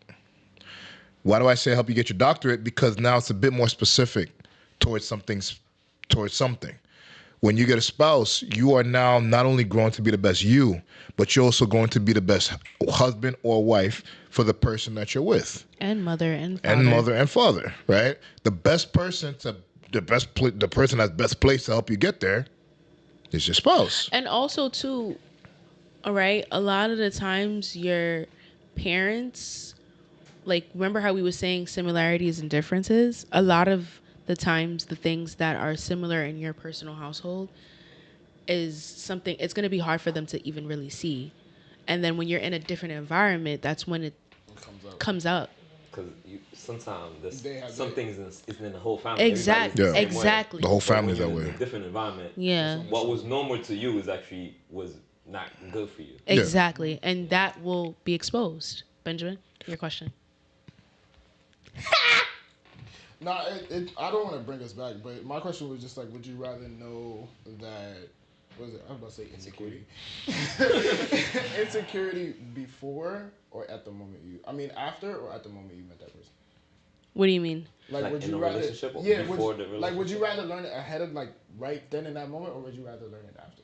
Why do I say help you get your doctorate? Because now it's a bit more specific towards something. When you get a spouse, you are now not only going to be the best you, but you're also going to be the best husband or wife for the person that you're with. And mother and father. And mother and father, right? The person that's best placed to help you get there is your spouse. And also too, all right, a lot of the times your parents, like, remember how we were saying similarities and differences? A lot of the times the things that are similar in your personal household is something, it's going to be hard for them to even really see. And then when you're in a different environment, that's when it comes up. Because sometimes some things is in the whole family. Exactly. Yeah. Exactly. The whole family's that In way. a different environment. Yeah. What was normal to you was not good for you. Exactly. And that will be exposed. Benjamin, your question. No, I don't want to bring us back, but my question was just like, would you rather know that, what is it? I was about to say insecurity. Insecurity before or at the moment after or at the moment you met that person? What do you mean? Like would in you a rather, relationship or yeah, before the relationship? like, would you rather learn it ahead of, like, right then in that moment, or would you rather learn it after?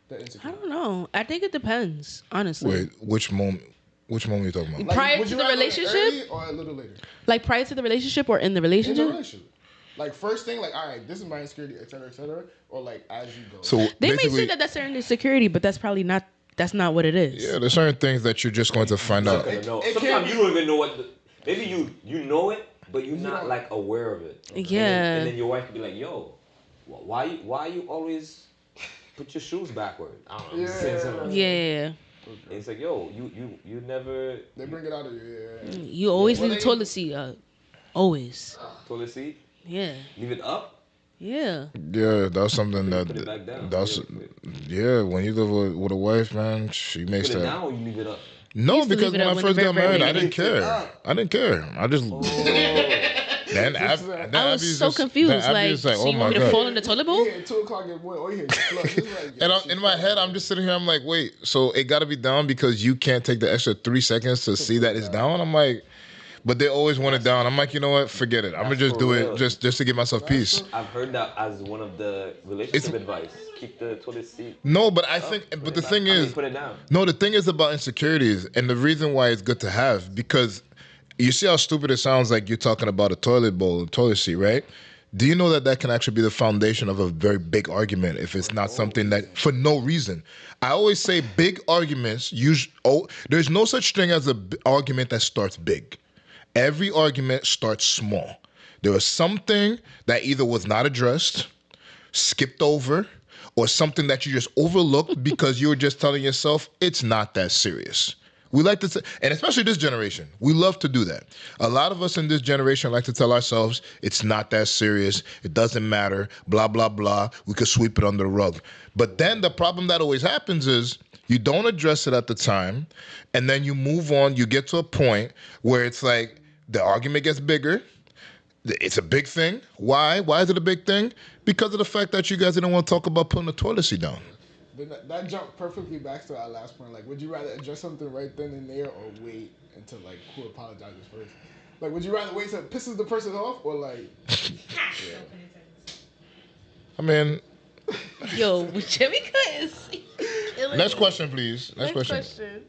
The I insecurity. don't know. I think it depends, honestly. Wait, which moment are you talking about? Like, prior would to you the rather learn it relationship? early or a little later? Like prior to the relationship or in the In relationship? the relationship. Like, first thing, like, all right, this is my insecurity, et cetera, or like as you go. So They may basically, say that that's their insecurity, but that's probably not. That's not what it is. yeah, there's certain things that you're just going to find out. Sometimes you don't even know what. Maybe you know it, but you're not like aware of it. Yeah. And then your wife could be like, "Yo, why you always put your shoes backward?" I don't know. I'm just saying something. Yeah. And it's like, "Yo, you never." They bring it out of you. Yeah. You always leave the toilet seat up. Always. Toilet seat. Yeah. Leave it up. Yeah, that's something Put it back down. that's Really quick. yeah. When you live with a wife, man, she makes Put it that. down or you leave it up. No, used to because leave it when up I when first the got very married, I beginning. didn't care. I didn't care. I just. Then I was so confused. Like, so oh you my want me to God. fall in the toilet bowl? You hear 2 o'clock in the morning, or you hear the flush. It's like, And in my head, I'm just sitting here. I'm like, wait, so it got to be down because you can't take the extra 3 seconds to see that it's down. I'm like, but they always want it down. I'm like, you know what? Forget it. I'm gonna just do it just to give myself peace. I've heard that as one of the relationship advice. Keep the toilet seat. No, but I think, but the thing is, put it down. No, the thing is about insecurities, and the reason why it's good to have, because you see how stupid it sounds like you're talking about a toilet bowl, a toilet seat, right? Do you know that can actually be the foundation of a very big argument if it's not something that, for no reason? I always say big arguments, there's no such thing as an argument that starts big. Every argument starts small. There was something that either was not addressed, skipped over, or something that you just overlooked because you were just telling yourself it's not that serious. We like to say, and especially this generation, we love to do that. A lot of us in this generation like to tell ourselves it's not that serious, it doesn't matter, blah, blah, blah. We could sweep it under the rug. But then the problem that always happens is you don't address it at the time, and then you move on, you get to a point where it's like the argument gets bigger. It's a big thing. Why? Why is it a big thing? Because of the fact that you guys didn't want to talk about putting the toilet seat down. That jumped perfectly back to our last point. Like, would you rather address something right then and there, or wait until, like, who apologizes first? Like, would you rather wait till it pisses the person off, or like? Yeah. I mean, Yo, Jimmy is next question, please. Next question.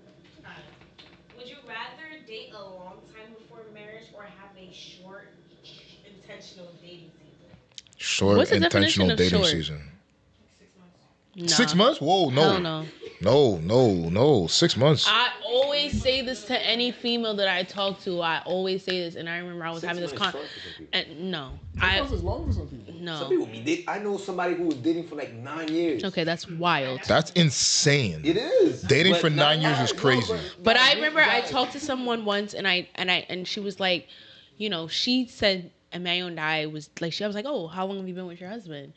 Would you rather date a long time before marriage or have a short, intentional dating season? Short, What's the intentional definition of dating short? season. 6 months. Nah. 6 months? Whoa, no. Hell no. No. 6 months. I always say this to any female that I talk to. I always say this, and I remember I was having this and no, It's long for some people. no. Some people I know somebody who was dating for like 9 years. Okay, that's wild. That's insane. It is. Dating But for not 9 years is crazy. But I remember I talked to someone once, and she was like, you know, she said, Emmanuel and I was like, she was like, oh, how long have you been with your husband?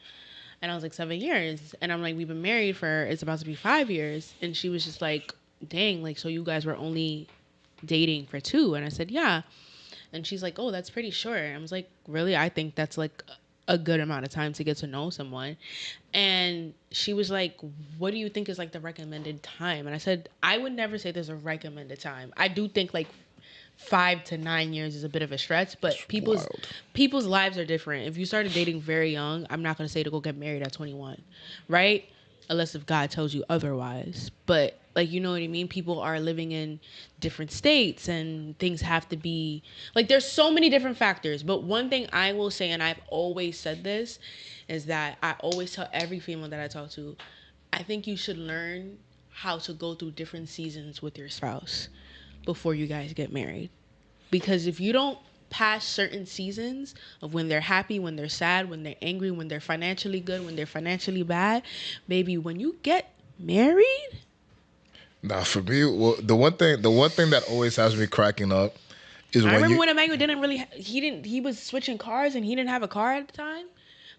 And I was like, 7 years. And I'm like, we've been married it's about to be 5 years. And she was just like, dang, like, so you guys were only dating for 2? And I said, yeah. And she's like, oh, that's pretty short. I was like, really? I think that's like a good amount of time to get to know someone. And she was like, what do you think is like the recommended time? And I said, I would never say there's a recommended time. I do think like 5 to 9 years is a bit of a stretch, but people's lives are different. If you started dating very young, I'm not gonna say to go get married at 21, right? Unless if God tells you otherwise. But like, you know what I mean? People are living in different states and things have to be like, there's so many different factors. But one thing I will say, and I've always said this, is that I always tell every female that I talk to, I think you should learn how to go through different seasons with your spouse before you guys get married. Because if you don't pass certain seasons of when they're happy, when they're sad, when they're angry, when they're financially good, when they're financially bad, baby, when you get married. Nah, for me, well, the one thing that always has me cracking up is I remember when Emmanuel didn't really, he was switching cars and he didn't have a car at the time.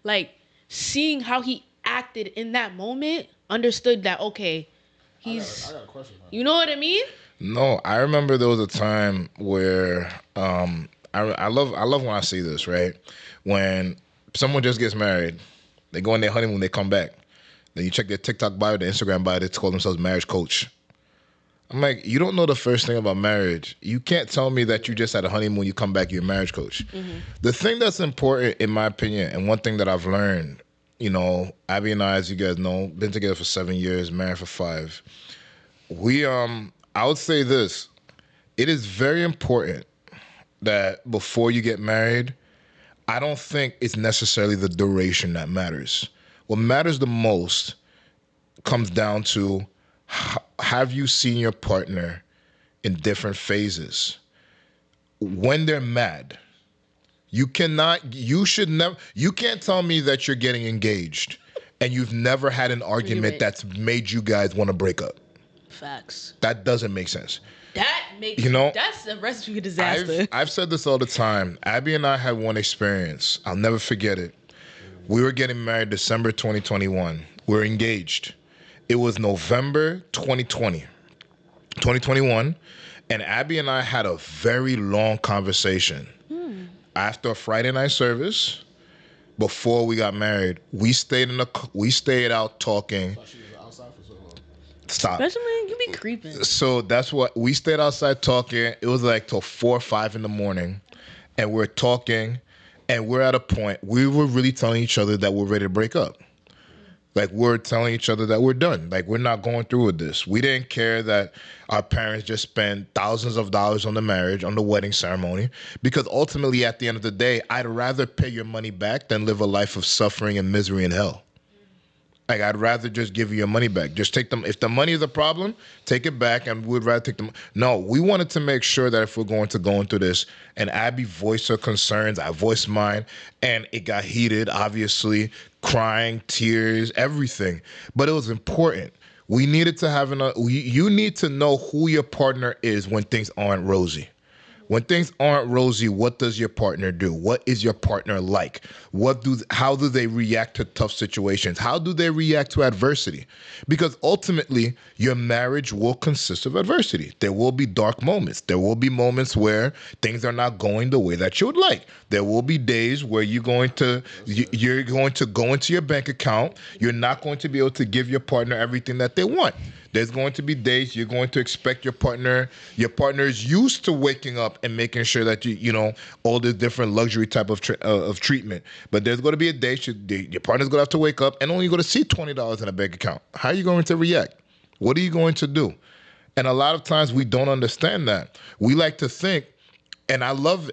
Like, seeing how he acted in that moment, understood that, okay, I got a question. You know what I mean? No, I remember there was a time where I love when I see this, right? When someone just gets married, they go on their honeymoon, they come back. Then you check their TikTok bio, their Instagram bio, they call themselves marriage coach. I'm like, you don't know the first thing about marriage. You can't tell me that you just had a honeymoon, you come back, you're a marriage coach. Mm-hmm. The thing that's important, in my opinion, and one thing that I've learned, you know, Abby and I, as you guys know, been together for 7 years, married for 5. I would say this. It is very important that before you get married, I don't think it's necessarily the duration that matters. What matters the most comes down to, have you seen your partner in different phases? When they're mad, you can't tell me that you're getting engaged and you've never had an argument that's made you guys want to break up. Facts. That doesn't make sense. That's a recipe for disaster. I've said this all the time. Abby and I had one experience. I'll never forget it. We were getting married December 2021. We're engaged. It was November 2021, and Abby and I had a very long conversation. After a Friday night service, before we got married, we stayed out talking. Stop. Especially when you be creeping. So that's what we stayed outside talking. It was like till 4 or 5 in the morning, and we're talking, and we're at a point we were really telling each other that we're ready to break up. Like, we're telling each other that we're done. Like, we're not going through with this. We didn't care that our parents just spent thousands of dollars on the marriage, on the wedding ceremony, because ultimately, at the end of the day, I'd rather pay your money back than live a life of suffering and misery and hell. Like, I'd rather just give you your money back. Just take them. If the money is a problem, take it back, and we'd rather take them. No, we wanted to make sure that if we're going through this, and Abby voiced her concerns, I voiced mine, and it got heated, obviously, crying, tears, everything. But it was important. We needed to have you need to know who your partner is when things aren't rosy. When things aren't rosy, what does your partner do? What is your partner like? How do they react to tough situations? How do they react to adversity? Because ultimately, your marriage will consist of adversity. There will be dark moments. There will be moments where things are not going the way that you would like. There will be days where you're going to go into your bank account. You're not going to be able to give your partner everything that they want. There's going to be days you're going to expect your partner is used to waking up and making sure that you know all this different luxury type of treatment. But there's going to be a day your partner's going to have to wake up and only going to see $20 in a bank account. How are you going to react? What are you going to do? And a lot of times we don't understand that. We like to think, and I love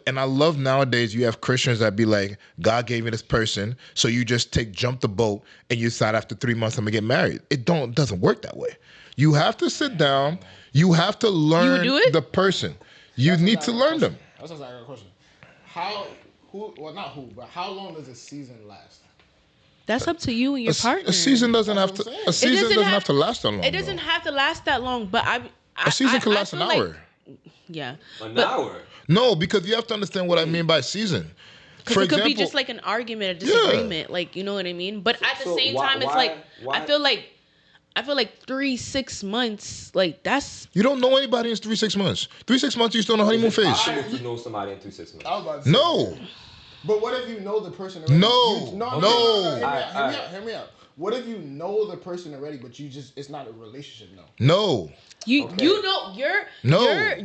nowadays you have Christians that be like, God gave me this person, so you just jump the boat and you decide after 3 months I'm gonna get married. It doesn't work that way. You have to sit down. You have to learn the person. You need to learn them. That's a question. How long does a season last? That's up to you and your partner. A season doesn't have to last that long. It doesn't have to last that long, but a season can last an hour. Yeah. An hour? No, because you have to understand what I mean by season. For example, it could be just like an argument, a disagreement, like, you know what I mean? But at the same time, it's like, I feel like 3-6 months, like, that's... You don't know anybody in 3-6 months. 3-6 months, you're still in the honeymoon phase. It's possible to know somebody in 3-6 months. I was about to say, no. But what if you know the person already? No. Hear me out. What if you know the person already, but it's not a relationship? No. You know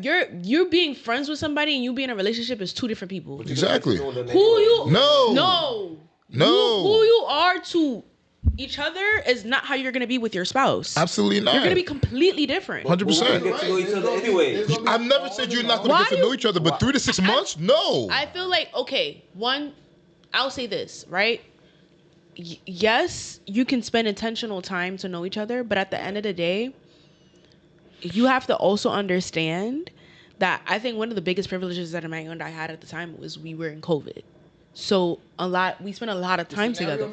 you're being friends with somebody and you being in a relationship is two different people. Exactly. Who you are to each other is not how you're gonna be with your spouse. Absolutely not. You're gonna be completely different. 100%. Get to know each other anyway. I've never said you're not gonna get to know each other, but 3 to 6 months? No. I feel like I'll say this, right? Yes, you can spend intentional time to know each other, but at the end of the day, you have to also understand that I think one of the biggest privileges that Emmanuel and I had at the time was we were in COVID. So we spent a lot of time together.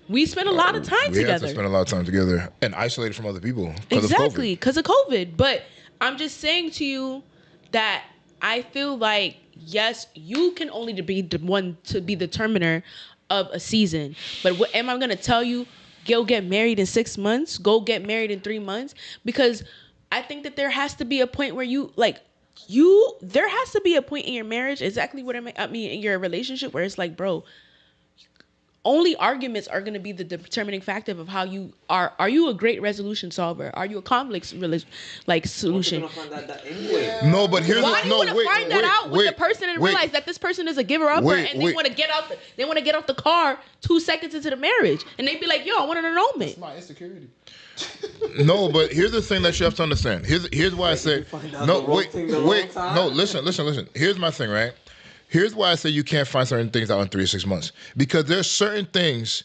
We spent a lot of time together. We had to spend a lot of time together and isolated from other people. Exactly, because of COVID. But I'm just saying to you that I feel like, yes, you can only be the one to be the determiner of a season. But what am I going to tell you? Go get married in 6 months. Go get married in 3 months. Because I think that there has to be a point where there has to be a point in your marriage, exactly what I mean, in your relationship, where it's like, bro, only arguments are going to be the determining factor of how you are. Are you a great resolution solver? Are you a conflict solution? No, but here's why do you want to find that out with the person and realize that this person is a giver upper and they want to get out the car 2 seconds into the marriage and they be like, yo, I want an annulment. That's my insecurity. No, but here's the thing that you have to understand. Here's why I say no. Wait. No, listen. Here's my thing, right? Here's why I say you can't find certain things out in 3 to 6 months. Because there's certain things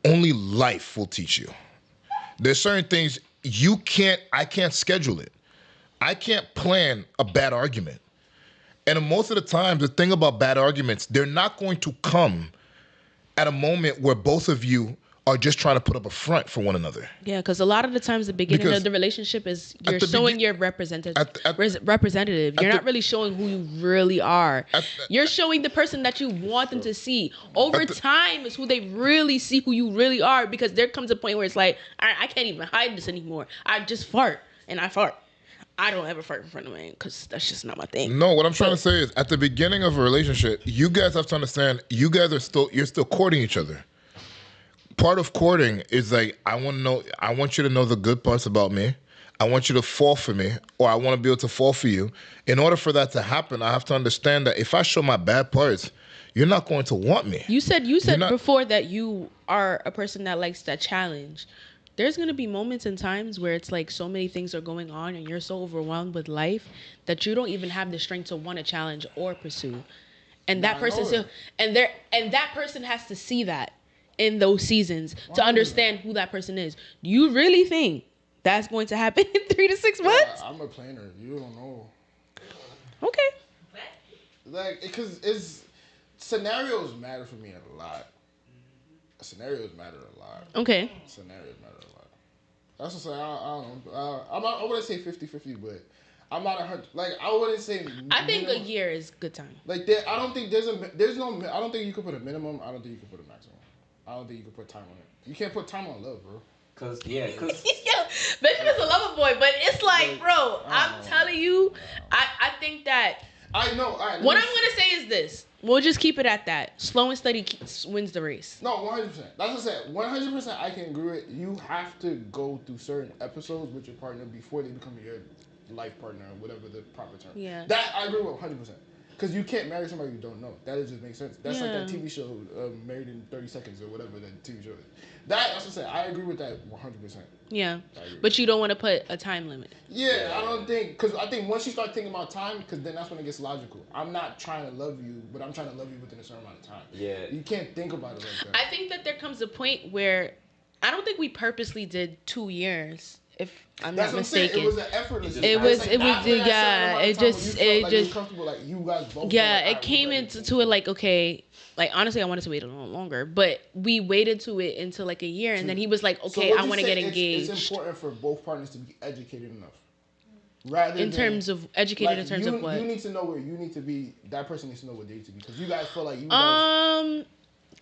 only life will teach you. There's certain things I can't schedule it. I can't plan a bad argument. And most of the time, the thing about bad arguments, they're not going to come at a moment where both of you are just trying to put up a front for one another. Yeah, because a lot of the times the beginning of the relationship is you're showing your representative. You're not really showing who you really are. You're showing the person that you want them to see. Over time is who they really see who you really are, because there comes a point where it's like, I can't even hide this anymore. I just fart and I fart. I don't ever fart in front of a man because that's just not my thing. No, what I'm trying to say is at the beginning of a relationship, you guys have to understand you're still courting each other. Part of courting is like, I want you to know the good parts about me. I want you to fall for me, or I want to be able to fall for you. In order for that to happen, I have to understand that if I show my bad parts, you're not going to want me. You said before that you are a person that likes that challenge. There's going to be moments and times where it's like so many things are going on and you're so overwhelmed with life that you don't even have the strength to want to challenge or pursue. And that person has to see that in those seasons to understand who that person is. Do you really think that's going to happen in 3 to 6 months? I'm a planner. You don't know. Okay. Like, because scenarios matter for me a lot. Scenarios matter a lot. Okay. Scenarios matter a lot. That's what I don't know. I wouldn't say 50-50, but I'm not 100. Like, I wouldn't say. I think a year is good time. Like, I don't think I don't think you could put a minimum. I don't think you could put a maximum. I don't think you can put time on it. You can't put time on love, bro. Cause Bishop is a lover boy, but it's like, bro, I'm telling you, I think that. I know. What I'm gonna say is this: we'll just keep it at that. Slow and steady wins the race. No, 100%. That's what I said. 100%. I can agree with. You have to go through certain episodes with your partner before they become your life partner, or whatever the proper term. Yeah. That I agree with 100%. Because you can't marry somebody you don't know. That just makes sense. That's like that TV show, Married in 30 Seconds or whatever that TV show is. That's what I said. I agree with that 100%. Yeah. But you don't want to put a time limit. Yeah, I don't think, because I think once you start thinking about time, because then that's when it gets logical. I'm not trying to love you, but I'm trying to love you within a certain amount of time. Yeah. You can't think about it like that. I think that there comes a point where I don't think we purposely did 2 years. If I'm not mistaken, it was an effortless. It came into it like, okay, like honestly, I wanted to wait a little longer, but we waited to it until like a year, and then he was like, okay, I want to get engaged. It's important for both partners to be educated enough. In terms of what? You need to know where you need to be. That person needs to know where they need to be, because you guys feel like you guys.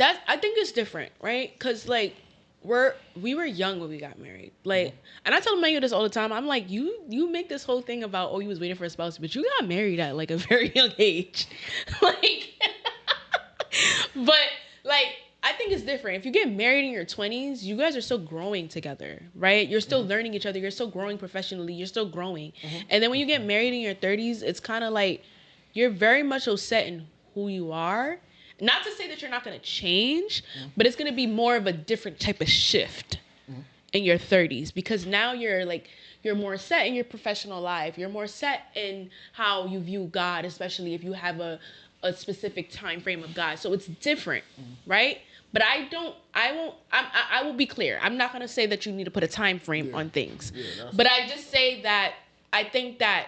I think it's different, right? Because like. We were young when we got married. Like, and I tell Emmanuel this all the time. I'm like, you make this whole thing about, you was waiting for a spouse, but you got married at like a very young age. Like, but like, I think it's different. If you get married in your 20s, you guys are still growing together, right? You're still learning each other. You're still growing professionally. You're still growing. And then when you get married in your 30s, it's kind of like you're very much so set in who you are. Not to say that you're not going to change, but it's going to be more of a different type of shift in your 30s, because now you're more set in your professional life. You're more set in how you view God, especially if you have a specific time frame of God. So it's different, right? But I will be clear. I'm not going to say that you need to put a time frame on things. But I just say that I think that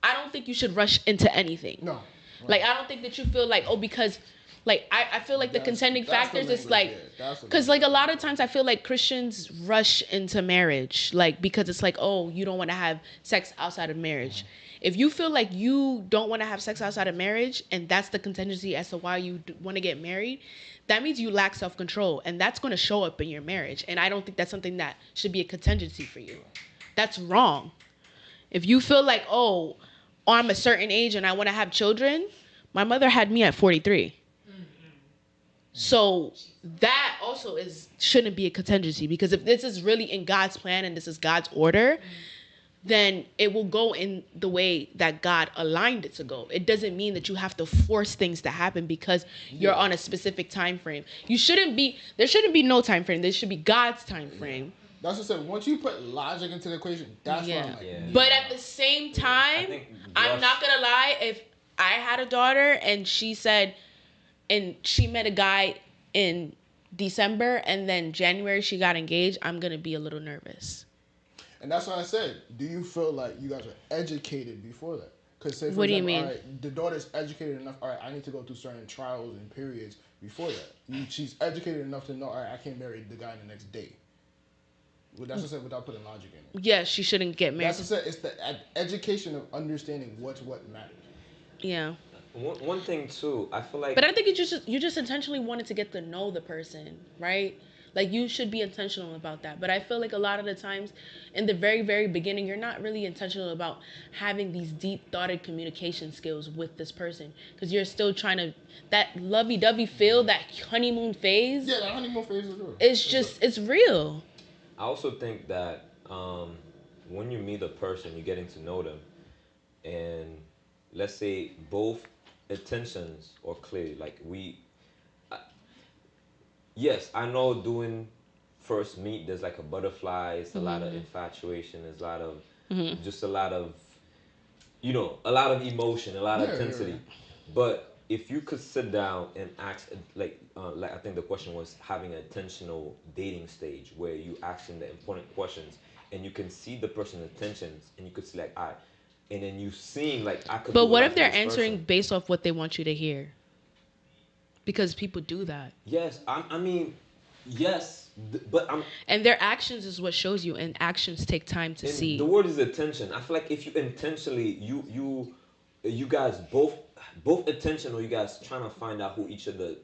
I don't think you should rush into anything. No. Like, I don't think that you feel like, oh, because, like, I feel like the contending factors is like, because, like, a lot of times I feel like Christians rush into marriage, like, because it's like, oh, you don't want to have sex outside of marriage. If you feel like you don't want to have sex outside of marriage, and that's the contingency as to why you want to get married, that means you lack self-control, and that's going to show up in your marriage. And I don't think that's something that should be a contingency for you. That's wrong. If you feel like, oh, I'm a certain age and I want to have children, my mother had me at 43. So that also shouldn't be a contingency, because if this is really in God's plan and this is God's order, then it will go in the way that God aligned it to go. It doesn't mean that you have to force things to happen because you're on a specific time frame. There shouldn't be no time frame. There should be God's time frame. That's what I said. Once you put logic into the equation, that's what I'm like. Yeah. But at the same time, I'm not gonna lie. If I had a daughter and she said, and she met a guy in December and then January she got engaged, I'm gonna be a little nervous. And that's what I said. Do you feel like you guys are educated before that? Because say, for What do example, you mean? all right, the daughter's educated enough. All right, I need to go through certain trials and periods before that. She's educated enough to know, all right, I can't marry the guy the next day. Well, that's what I said, without putting logic in it. Yeah, she shouldn't get married. That's what I said. It's the education of understanding what matters. Yeah. One thing too, I feel like. But I think you just intentionally wanted to get to know the person, right? Like, you should be intentional about that. But I feel like a lot of the times in the very, very beginning, you're not really intentional about having these deep thoughted communication skills with this person, because you're still trying to, that lovey-dovey feel, that honeymoon phase. Yeah, that honeymoon phase is real. It's real. I also think that when you meet a person, you're getting to know them, and let's say both intentions are clear. Like yes, I know doing first meet, there's like a butterfly, it's a lot of infatuation, there's a lot of, just a lot of, a lot of emotion, a lot of intensity. But if you could sit down and ask, like I think the question was having an intentional dating stage where you asking the important questions and you can see the person's intentions and you could see like, and then you seeing like I could. But what if they're answering based off what they want you to hear? Because people do that. Yes, I mean, yes, but and their actions is what shows you, and actions take time to see. The word is attention. I feel like if you intentionally, you guys both intentional, you guys trying to find out who each other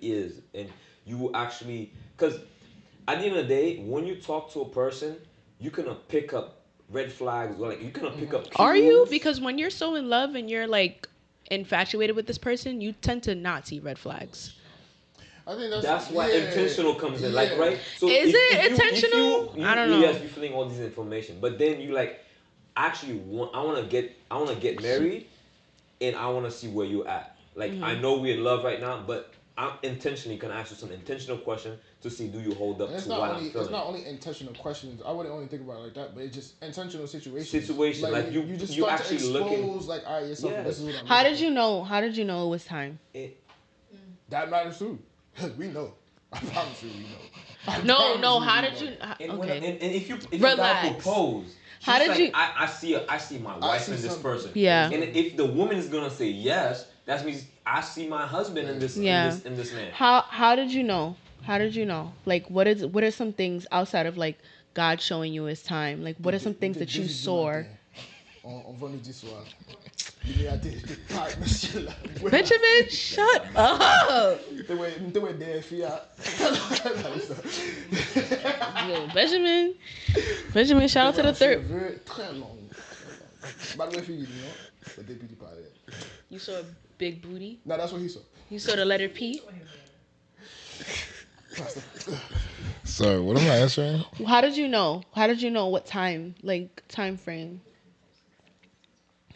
is, and you actually, because at the end of the day, when you talk to a person, you can pick up red flags, or like you can pick up cues. Are you? Because when you're so in love and you're like infatuated with this person, you tend to not see red flags. I think that's why intentional comes in, like, right? So is it intentional? I don't know. Yes, you're feeling all this information, but then you like actually I want to get married, and I want to see where you're at. Like, I know we're in love right now, but I'm intentionally gonna ask you some intentional questions to see, do you hold up to what I'm feeling. It's not only intentional questions. I wouldn't only think about it like that, but it's just intentional situations. Like you just you start actually to expose, looking like, all right, yourself. Yes. This is what I'm. How did you know? How did you know it was time? That matters too. We know. I promise you, we know. No. How did you? And if you Relax. God propose, how did you? I see my wife in this person. Yeah. And if the woman is gonna say yes, that means I see my husband in this in this man. How did you know? How did you know? Like, what are some things outside of like God showing you His time? Like, what are some things that you saw? Benjamin, shut up. Yo, Benjamin, shout out to the third. You saw a big booty? No, that's what he saw. You saw the letter P? Sorry, what am I answering? How did you know? How did you know what time, like time frame?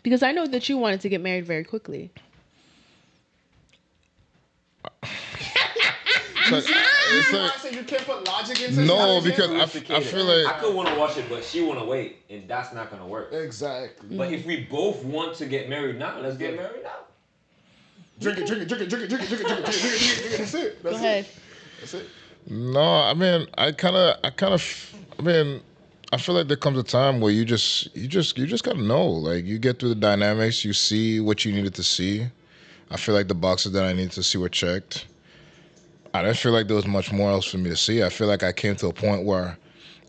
Because I know that you wanted to get married very quickly. It's like you can't put logic into no, because I feel like I could want to watch it, but she want to wait, and that's not gonna work. Exactly. But if we both want to get married now, let's get married now. Drink it. That's it. Go ahead. That's it. no. I mean, I mean, I feel like there comes a time where you just gotta know. Like you get through the dynamics, you see what you needed to see. I feel like the boxes that I needed to see were checked. I didn't feel like there was much more else for me to see. I feel like I came to a point where,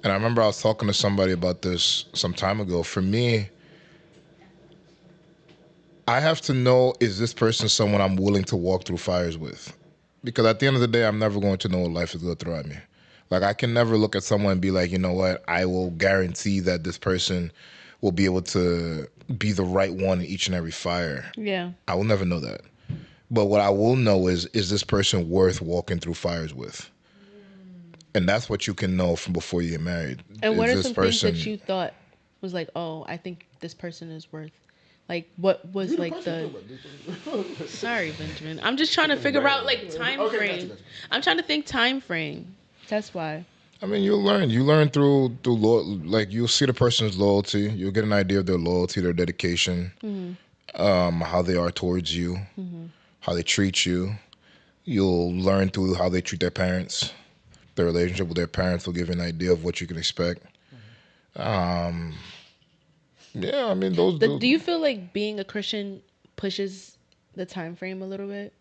and I remember I was talking to somebody about this some time ago. For me, I have to know, is this person someone I'm willing to walk through fires with? Because at the end of the day, I'm never going to know what life is going to throw at me. Like, I can never look at someone and be like, you know what, I will guarantee that this person will be able to be the right one in each and every fire. Yeah. I will never know that. But what I will know is this person worth walking through fires with? And that's what you can know from before you get married. And what Is are this some person, things that you thought was like, oh, I think this person is worth? Like, what was like the? Sorry, Benjamin. I'm just trying to figure out like time frame. Gotcha. I'm trying to think time frame. That's why. I mean, you learn. You learn through like you'll see the person's loyalty. You'll get an idea of their loyalty, their dedication, how they are towards you, how they treat you. You'll learn through how they treat their parents. Their relationship with their parents will give you an idea of what you can expect. Yeah, I mean those. Do you feel like being a Christian pushes the time frame a little bit?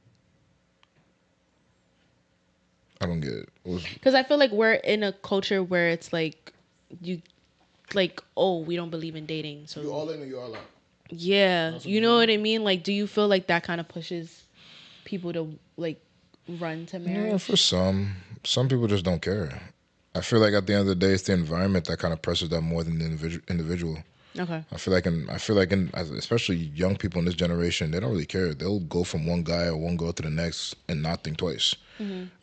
I don't get it. Because I feel like we're in a culture where it's like you, like, oh, we don't believe in dating, so You all in or you all out? yeah, you know what I mean. Like, do you feel like that kind of pushes people to like run to marriage? Yeah, for some people just don't care. I feel like at the end of the day, it's the environment that kind of presses that more than the individual. Okay. I feel like especially young people in this generation, they don't really care. They'll go from one guy or one girl to the next and not think twice.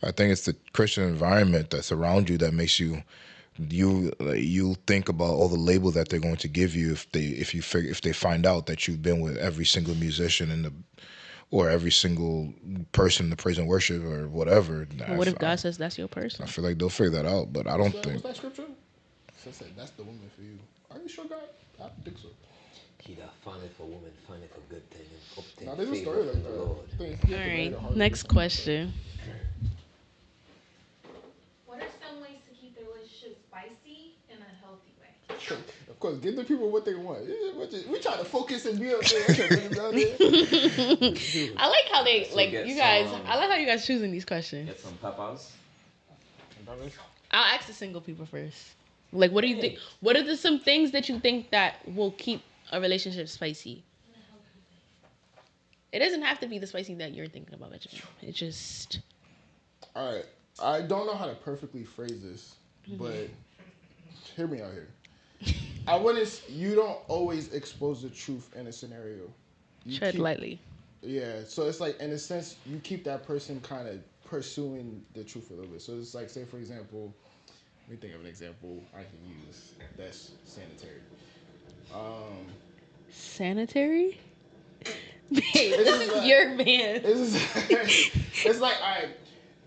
I think it's the Christian environment that's around you that makes you think about all the labels that they're going to give you if they find out that you've been with every single musician or every single person in the praise and worship or whatever. Well, what if God says that's your person? I feel like they'll figure that out, but I don't think. What's that scripture? So say that's the woman for you. Are you sure, God? I don't think so. He that findeth a woman findeth a good thing and obtain Now there's a favor story from like the that. Lord. All right. Next question. What are some ways to keep the relationship spicy in a healthy way? Of course, give the people what they want. We try to focus and be up there. I like how they like get you guys. some- I like how you guys choosing these questions. Get some peppers. I'll ask the single people first. Like, what do you think? What are some things that you think that will keep a relationship spicy? It doesn't have to be the spicy that you're thinking about, Benjamin. It just. All right. I don't know how to perfectly phrase this, but hear me out here. You don't always expose the truth in a scenario. Tread lightly. Yeah, so it's like, in a sense, you keep that person kind of pursuing the truth a little bit. So it's like, say, for example, let me think of an example I can use that's sanitary. Sanitary? Babe, It's this is like- your man. It's like, all right,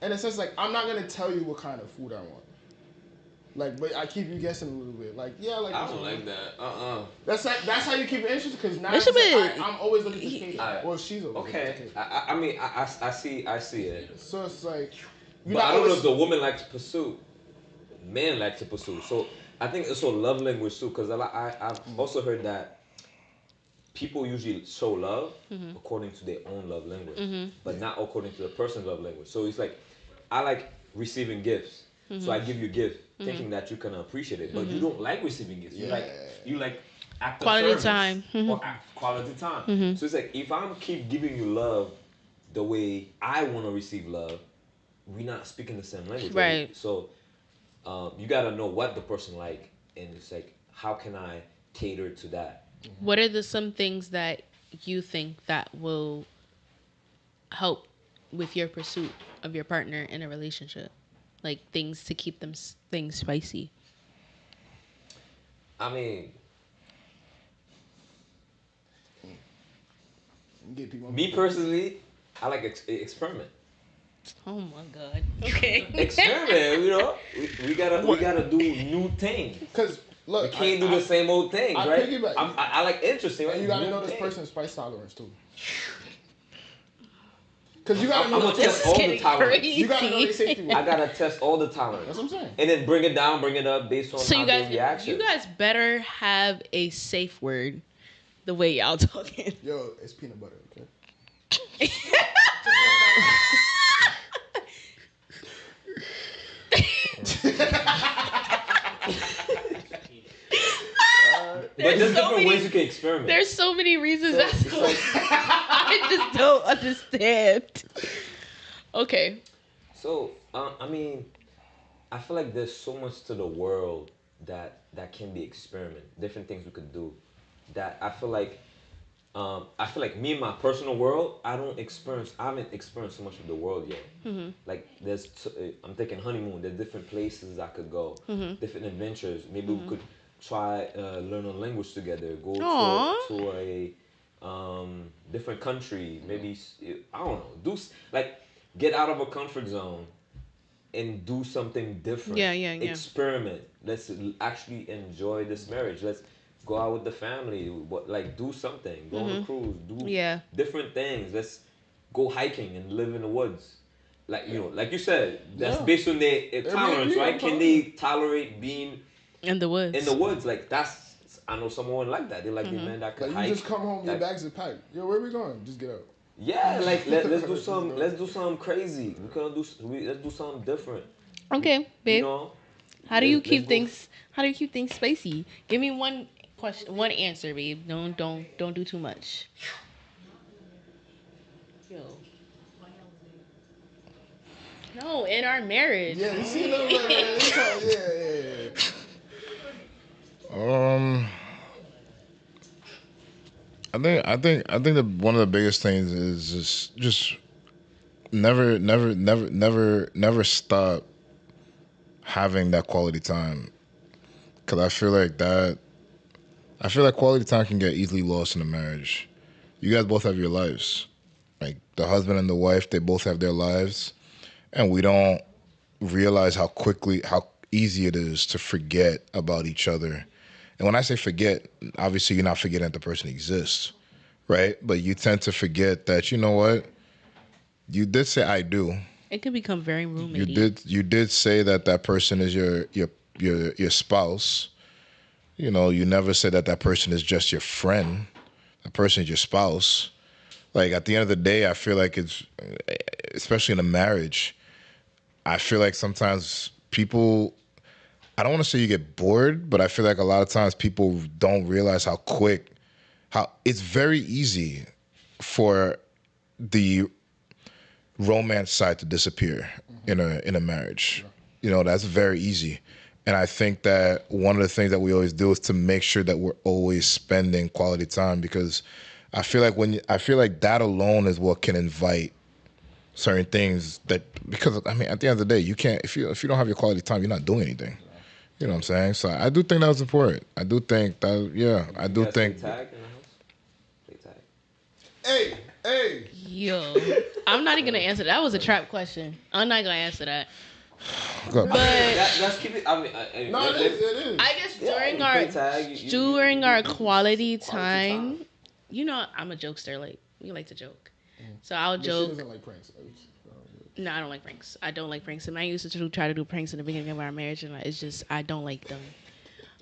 in a sense, like, I'm not going to tell you what kind of food I want. Like, but I keep you guessing a little bit. Like, yeah, like I don't like that. That's how you keep it interesting, because now That should it's be- like, I'm always looking to taste. Alright. Well, she's always looking Okay. to taste. I mean, I see it. So it's like, But I don't know if the woman likes to pursue. Men like to pursue. So I think it's a love language too, because I've also heard that people usually show love according to their own love language, but not according to the person's love language. So it's like, I like receiving gifts, so I give you a gift, thinking that you can appreciate it, but you don't like receiving gifts. You like act of Quality service time. or quality time. So it's like, if I'm keep giving you love the way I want to receive love, we're not speaking the same language, Right. So you gotta know what the person like, and it's like, how can I cater to that? What are some things that you think that will help with your pursuit of your partner in a relationship? like things to keep things spicy? I mean, me personally, I like experiment. Oh my god. Okay. Experiment, we gotta do new things. Cause look, We can't do the same old things, I right? piggyback. I like interesting, right? And you gotta New know this things. person's spice tolerance too. Cause you I'm gotta know gonna test all the tolerance. You gotta know their safety rules. I gotta test all the tolerance. That's what I'm saying. And then bring it down, bring it up based on So how their reaction. you guys better have a safe word the way y'all talking. Yo, it's peanut butter, okay? But there's different ways you can experiment. There's so many reasons I just don't understand. Okay. So, I mean, I feel like there's so much to the world that can be experiment. Different things we could do. That I feel like me in my personal world, I haven't experienced so much of the world yet. Mm-hmm. Like I'm thinking honeymoon. There's different places I could go, different adventures. Maybe we could try learn a language together. Go to a different country. Maybe I don't know. Get out of a comfort zone and do something different. Yeah. Experiment. Let's actually enjoy this marriage. Let's go out with the family. Do something. Go on a cruise. Do different things. Let's go hiking and live in the woods. Like you said, that's based on their tolerance, right? Can they tolerate being in the woods? I know someone like that. They like the man that could hike. You just come home, your bags are packed. Yo, where we going? Just get out. Yeah, let's do some. Let's do something crazy. Let's do something different. Okay, babe. How do you keep things spicy? Give me one question, one answer, babe. Don't do too much. Yo. No, in our marriage. Yeah, you see them. Yeah. I think that one of the biggest things is just never stop having that quality time. Cause I feel like quality time can get easily lost in a marriage. You guys both have your lives. Like the husband and the wife, they both have their lives, and we don't realize how easy it is to forget about each other. And when I say forget, obviously you're not forgetting that the person exists, right? But you tend to forget that, you know what? You did say I do. It can become very roommatey. You did say that person is your spouse. You never said that person is just your friend. That person is your spouse. Like at the end of the day, I feel like it's, especially in a marriage, I feel like sometimes people, I don't want to say you get bored, but I feel like a lot of times people don't realize how it's very easy for the romance side to disappear in a marriage. That's very easy. And I think that one of the things that we always do is to make sure that we're always spending quality time, because I feel like that alone is what can invite certain things because at the end of the day, you can't, if you don't have your quality time, you're not doing anything. You know what I'm saying? So I do think that was important. I do think that, I do think. Play tag in the house? Play tag. Hey. Yo, I'm not even gonna answer that. That was a trap question. I'm not gonna answer that. But let's keep it. No, it is. I guess during our quality time, I'm a jokester. Like we like to joke, so I'll joke. She doesn't like pranks. No, I don't like pranks. I don't like pranks. And I used to try to do pranks in the beginning of our marriage, and it's just I don't like them.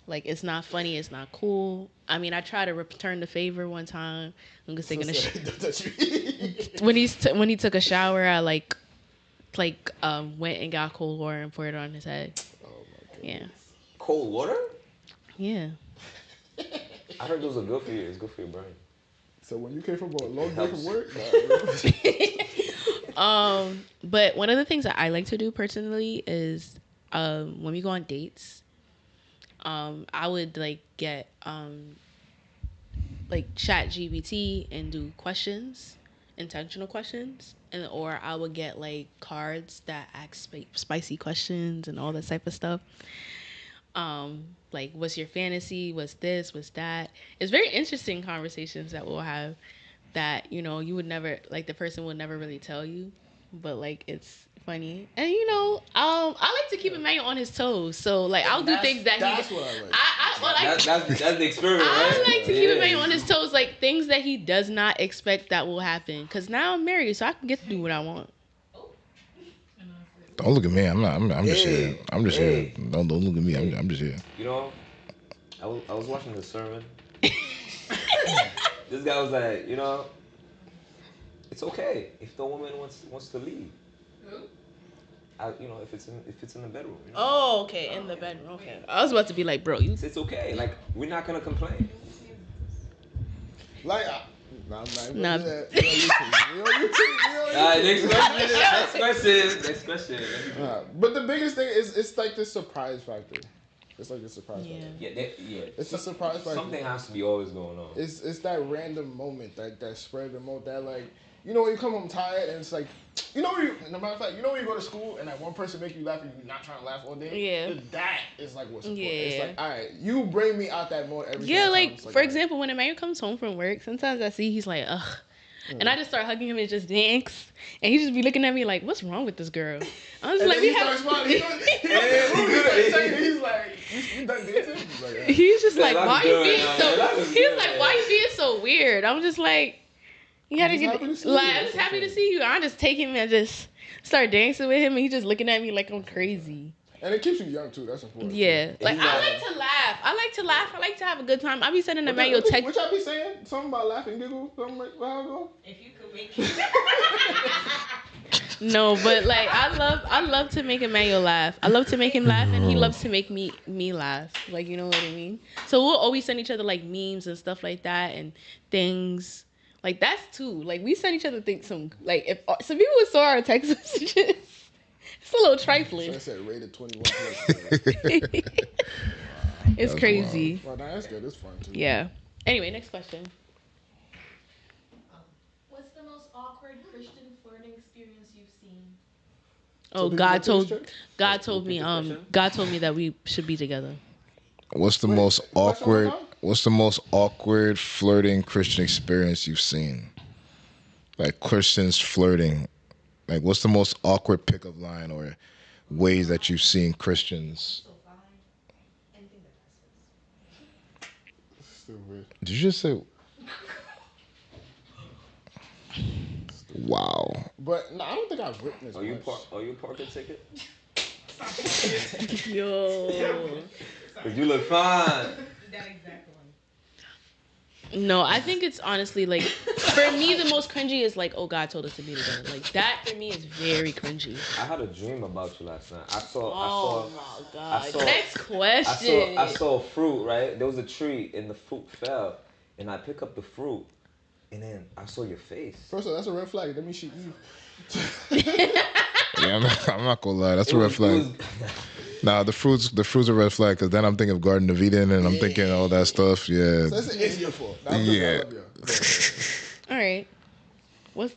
Like it's not funny. It's not cool. I mean, I tried to return the favor one time. I'm just taking when he took a shower, I went and got cold water and poured it on his head. Oh my god. Yeah. Cold water? Yeah. I heard those are good for you. It's good for your brain. So when you came from a long day from work, but one of the things that I like to do personally is when we go on dates, I would get Chat GPT and do questions, intentional questions, and or I would get like cards that ask spicy questions and all that type of stuff. Like what's your fantasy? What's this? What's that? It's very interesting conversations that we'll have that you would never like the person would never really tell you, but like it's funny. And I like to keep Emmanuel on his toes, so like I'll do things that that's what I like. That's the experiment, right? I like to keep Emmanuel on his toes, like things that he does not expect that will happen. Because now I'm married, so I can get to do what I want. Don't look at me. I'm just here. I'm just here. Don't look at me. I'm just here. I was watching the sermon. This guy was like, it's okay if the woman wants to leave. If it's in the bedroom. Oh, okay, in the bedroom. Okay, I was about to be like, bro, It's okay. Like we're not gonna complain. Like, I'm not. Nah. Next question. But the biggest thing is it's like the surprise factor. It's like the surprise factor. Yeah. It's a surprise factor. Something has to be always going on. It's that random moment that spread the most that like when you come home tired and it's like no matter of fact when you go to school and that one person make you laugh and you're not trying to laugh all day. Yeah. That is like what's important. Yeah. It's like all right, you bring me out that mode every Yeah, time. like for example, when Emmanuel comes home from work, sometimes I see he's like, ugh. And I just start hugging him and just dance. And he just be looking at me like, what's wrong with this girl? I was like, we have... He's like, you done dancing? He's just like, why you being so... He's like, why you being so weird? I'm just like, you gotta get... I'm just happy to see you. I just take him and just start dancing with him. And he's just looking at me like I'm crazy. And it keeps you young too. That's important. Yeah, like I like to laugh. I like to have a good time. I be sending Emmanuel text. What y'all be saying? Something about laughing, giggle, something like that. If you could make it. No, but like I love to make Emmanuel laugh. I love to make him laugh, and he loves to make me laugh. Like you know what I mean. So we'll always send each other like memes and stuff like that, and things like that's too. Like we send each other things. If some people saw our text messages. It's a little trifling. I said rated 21 It's crazy. Well, that's good. It's fun too. Yeah. Anyway, next question. What's the most awkward Christian flirting experience you've seen? Oh, God told me that we should be together. What's the most awkward flirting Christian experience you've seen? Like Christians flirting. Like, what's the most awkward pickup line or ways that you've seen Christians? Stupid. Did you just say? Wow. But no, I don't think I've witnessed. Are you a parking ticket? Yo. Cause you look fine. That exact one. No, I think it's honestly like for me the most cringy is like, oh God told us to be together. Like that for me is very cringy. I had a dream about you last night. I saw. My God. Next question. I saw fruit, right? There was a tree and the fruit fell, and I pick up the fruit, and then I saw your face. First of all, that's a red flag. That means she Eve. Yeah, I'm not gonna lie. That's a red flag. Nah, the fruit's a red flag because then I'm thinking of Garden of Eden and I'm thinking all that stuff. Yeah. So that's an idiot for. Yeah. All right.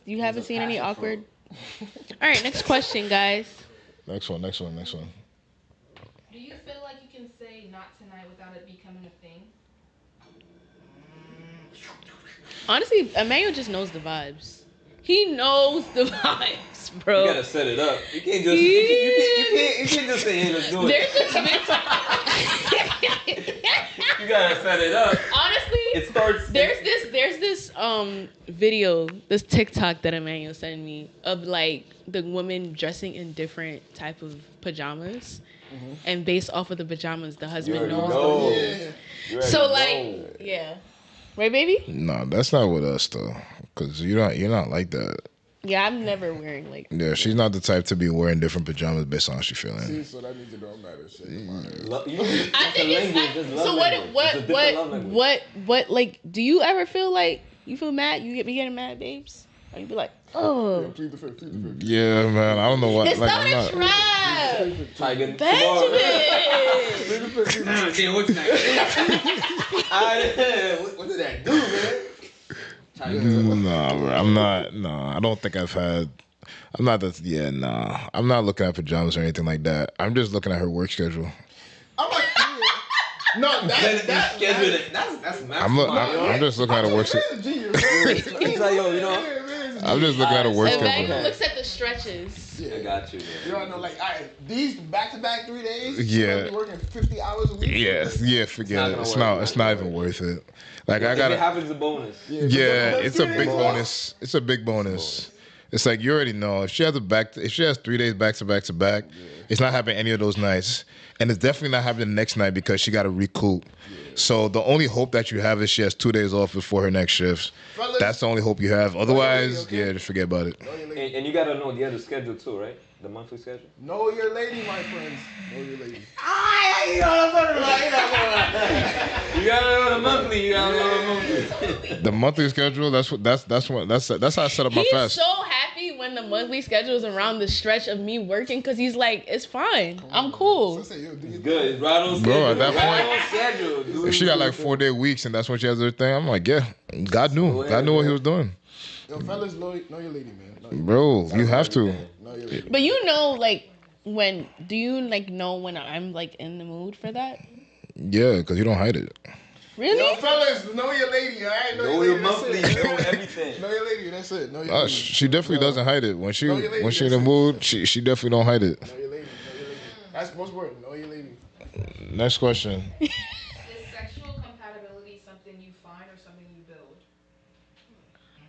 You haven't seen any awkward? All right, next question, guys. Next one. Do you feel like you can say not tonight without it becoming a thing? Honestly, Emmanuel just knows the vibes. He knows the vibes, bro. You gotta set it up. You can't just you can't just say hey, let's do it. You gotta set it up. Honestly, it starts. There's this video, this TikTok that Emmanuel sent me of like the woman dressing in different type of pajamas, and based off of the pajamas, the husband knows. So like, yeah. Right, baby? No, that's not with us though, because you're not like that. Yeah, I'm never wearing like. Yeah, she's not the type to be wearing different pajamas based on how she's feeling. See, so that means it don't matter. Shit, I think it's so. What like? Do you ever feel like you feel mad? You be getting mad, babes? Or you be like, oh. Yeah, plead the fifth. Yeah, man. I don't know what. It's like, not a trap. Benjamin. Damn, what's that? What did that do, man? Nah, bro, I'm not. Nah, I don't think I've had. I'm not that. Yeah, nah. I'm not looking at pajamas or anything like that. I'm just looking at her work schedule. I'm like, no, that's I'm just looking at her work schedule. He's like, yo, you know. I'm just looking at her work And schedule. Maggie looks at the stretches. I got you, man. You don't know, like, all right, these back-to-back 3 days, Yeah. you're working 50 hours a week. Yeah, forget it. It's not even worth it. Like I gotta. If it happens, a bonus. Yeah, it's a big bonus. It's a big bonus. It's like you already know if she has 3 days back to back to back, it's not happening any of those nights, and it's definitely not happening the next night because she got to recoup. So the only hope that you have is she has 2 days off before her next shift. Fellas, That's the only hope you have. Otherwise, yeah, just forget about it. And you gotta know the other schedule too, right? The monthly schedule. Know your lady, my friends. Know your lady. You gotta know the monthly. You gotta know the monthly. The monthly schedule. That's how I set up my He's fast. so happy when the monthly schedule is around the stretch of me working because he's like, it's fine. I'm cool. So say, yo, do you Good. It's right on schedule. Bro, at that right point- on schedule. If she got like 4 day weeks and that's when she has her thing, I'm like, yeah, God knew what he was doing, Yo, fellas, know your lady, man. Know your bro. You have to. know your lady. But you know, like, do you like know when I'm like in the mood for that? Yeah, because you don't hide it. Really? Yo, fellas, know your lady. All right, Know your monthly. Know everything. Know your lady. That's it. Know your lady. She definitely doesn't hide it when she Know your lady, in the that's it. mood. She definitely don't hide it. Know your lady. Know your lady. That's most important. Know your lady. Next question. Is sexual compatibility something you find or something you build?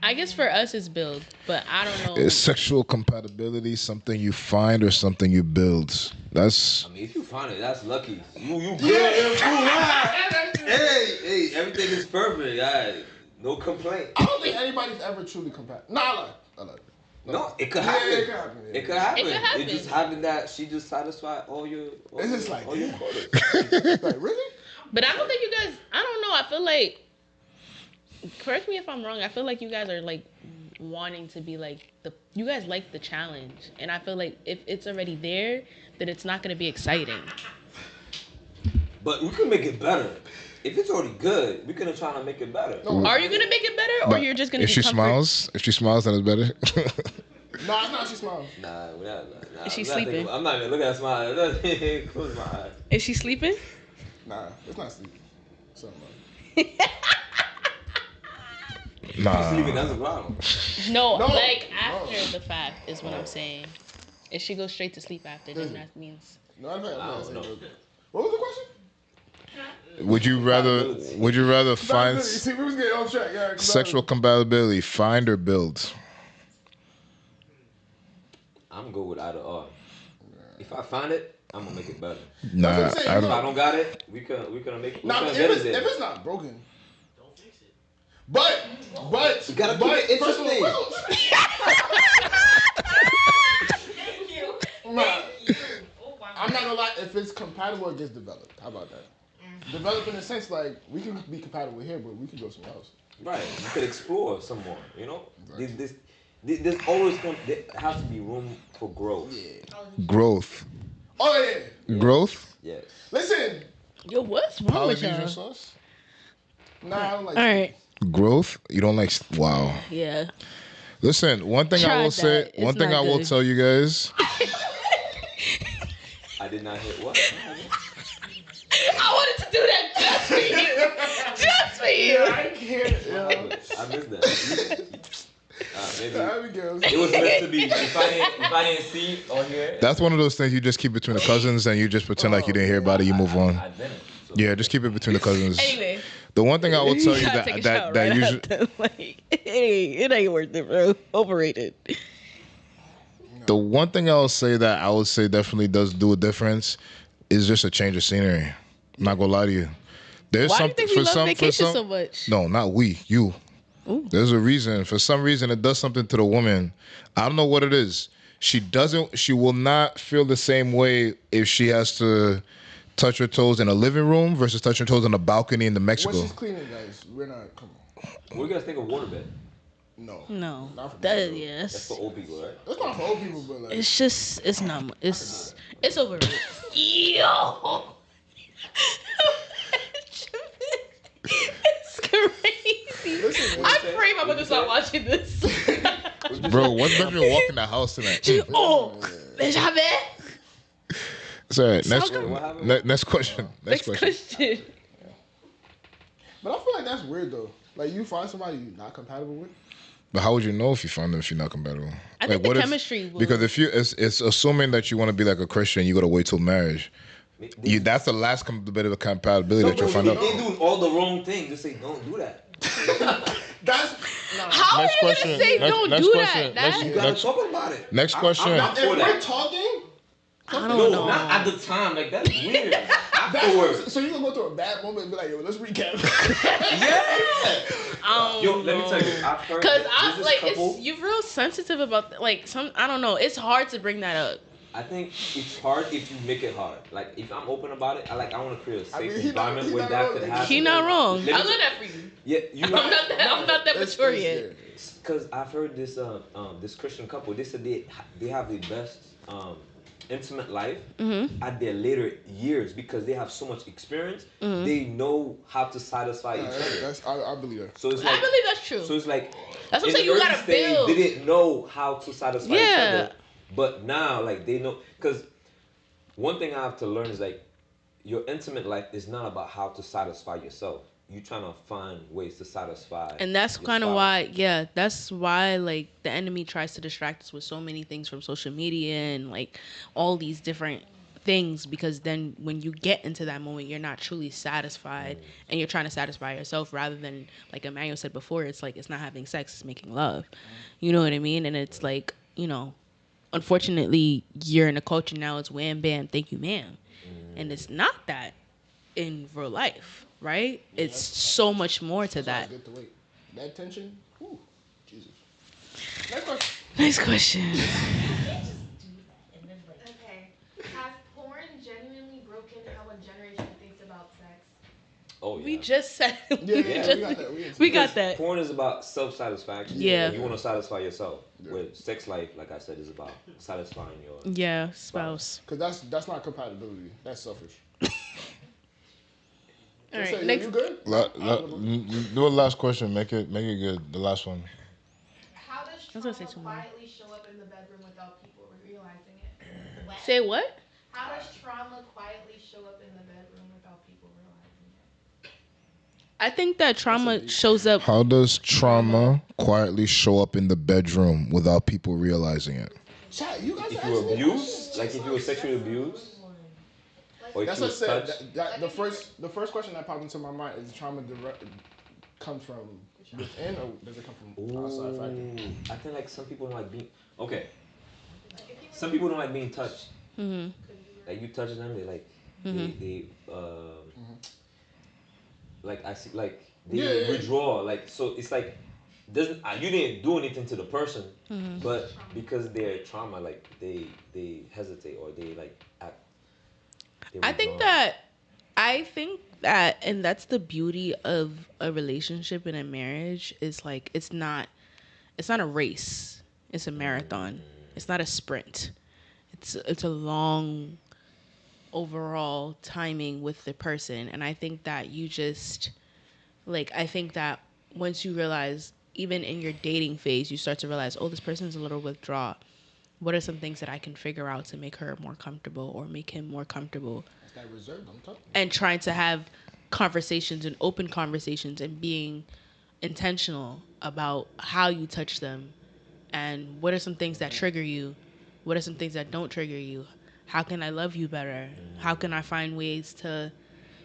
I guess for us it's build, but I don't know. Is sexual compatibility something you find or something you build? That's I mean, if you find it, that's lucky. You good. Hey, everything is perfect. No complaint. I don't think anybody's ever truly compatible. Nah, I lied. No, it could happen. Yeah, it could happen. Yeah. It could happen. It could happen. It just happened that she just satisfied all your. It's just like, all your damn. quotas. Like, really? But I don't think you guys. I don't know. I feel like. Correct me if I'm wrong. I feel like you guys are like wanting to be like you guys like the challenge, and I feel like if it's already there, then it's not gonna be exciting. But we can make it better. If it's already good, we're gonna try to make it better. No, Are you gonna make it better, or but you're just gonna? if be she comfort- smiles, then it's better. Nah, it's not. She smiles. Nah, we're not. Nah, Is she I'm not sleeping? I'm not even looking at smile. Close my eyes. Is she sleeping? Nah, it's not sleeping. Something like Sleeping, Nah, that's a problem. No, No. like after the fact is what I'm saying. If she goes straight to sleep after, then that means. no, I'm not I don't saying know. that. What was the question? would you rather find See, we was getting off track. Yeah, sexual compatibility find or build? I'm good with either or. If I find it, I'm gonna make it better. Nah, That's what I'm saying, I If I don't. don't got it, we can make it. We Nah, can if get it's, it if there. it's not broken. But You gotta keep it first of all, interesting. Thank you. Nah, Thank you. Oh, wow. I'm not gonna lie. If it's compatible, it gets developed. How about that? Develop in the sense like we can be compatible here, but we can go somewhere else. Right. You could explore some more. You know, there's always there has to be room for growth. Growth. Oh yeah. Growth. Yes. Listen, Yo, what's wrong with Polynesian y'all? sauce. Nah, I don't like. All right. Growth. You don't like. Wow. Yeah. Listen, one thing I Tried will say. that. It's One thing I not will good. tell you guys. I did not hit what? I wanted to do that just for you. Just for you. I can't. Yeah. I missed that. Maybe Abigail. it was meant to be. If I didn't see or hear it, That's one of those things you just keep between the cousins and you just pretend like you didn't hear about it. You move on. I didn't. So Yeah, just keep it between the cousins. Anyway. The one thing I will tell you gotta take a that shot that right usually after. Like, it ain't worth it, bro. Overrated. the one thing I will say that I would say definitely does do a difference is just a change of scenery. I'm not gonna lie to you. There's Why do you something think we for love vacation some. so much? No, not we. You. Ooh. There's a reason. For some reason, it does something to the woman. I don't know what it is. She will not feel the same way if she has to touch her toes in a living room versus touch her toes on a balcony in the When Mexico. she's cleaning, guys, we're not. Come on. what do you guys think of waterbed? No. No. Not for That me. That's yes. for old people, right? It's not for old people, but like. It's just it's not it's overrated. Yo. It's crazy. Listen, I pray my mother's not watching this. Bro, what's Benjamin walking the house tonight? Benjamin. Sorry, next, What happened? next question. Next question. But I feel like that's weird though. Like you find somebody you're not compatible with. But how would you know if you found them if you're not compatible? I think the chemistry will. Because if it's assuming that you want to be like a Christian, you got to wait till marriage. That's the last bit of a compatibility that you'll find out. They doing all the wrong things. Just say, don't do that. That's how are you gonna say don't do that? You gotta talk about it. Next question. If we're talking. I don't know. Not at the time. Like that's weird. Afterwards. So you gonna go through a bad moment and be like, yo, let's recap. Yeah. Yo, let me tell you. I've heard. Because you're real sensitive about I don't know. It's hard to bring that up. I think it's hard if you make it hard. Like if I'm open about it, I want to create a safe environment where that could happen. He's not wrong. I love that for you. Yeah, you. I'm not that mature yet. Because I've heard this this Christian couple. They said they have the best intimate life at their later years because they have so much experience. They know how to satisfy each other. I believe that. So it's I believe that's true. So it's like that's what I'm saying. You gotta build. They didn't know how to satisfy each other, but now like they know. Because one thing I have to learn is like your intimate life is not about how to satisfy yourself. You're trying to find ways to satisfy. And that's kind of why, that's why like the enemy tries to distract us with so many things from social media and like all these different things, because then when you get into that moment, you're not truly satisfied and you're trying to satisfy yourself rather than, like Emmanuel said before, it's like it's not having sex, it's making love. You know what I mean? And it's like, you know, unfortunately, you're in a culture now, it's wham, bam, thank you, ma'am. And it's not that in real life. Right? Yeah, it's so much more to that. Good to wait. That tension? Ooh, Jesus. Next question. Okay. Has porn genuinely broken how a generation thinks about sex? Oh, yeah. We just said we got that. Porn is about self-satisfaction. Yeah. You want to satisfy yourself. With sex life, like I said, is about satisfying your spouse. Because that's not compatibility. That's selfish. All right, say, next. You good? Do a last question. Make it good. The last one. How does trauma quietly show up in the bedroom without people realizing it? Say what? How does trauma quietly show up in the bedroom without people realizing it? I think that trauma shows up. How does trauma quietly show up in the bedroom without people realizing it? Chat, you guys if you abuse, like if you were sexually abused. That's what I said. The first question that popped into my mind is trauma comes from within or does it come from outside factor? I think like some people don't like being some people don't like being touched. Like you touch them, they like they like I see like they withdraw. Like so it's like you didn't do anything to the person, but because they're trauma, like they hesitate or they like act. I think that, and that's the beauty of a relationship and a marriage, is like it's not a race, it's a marathon. It's not a sprint. It's a long overall timing with the person. And I think that I think that once you realize, even in your dating phase, you start to realize, oh, this person's a little withdrawn. What are some things that I can figure out to make her more comfortable or make him more comfortable? That reserved, I'm talking. And trying to have conversations and open conversations and being intentional about how you touch them and what are some things that trigger you? What are some things that don't trigger you? How can I love you better? How can I find ways to,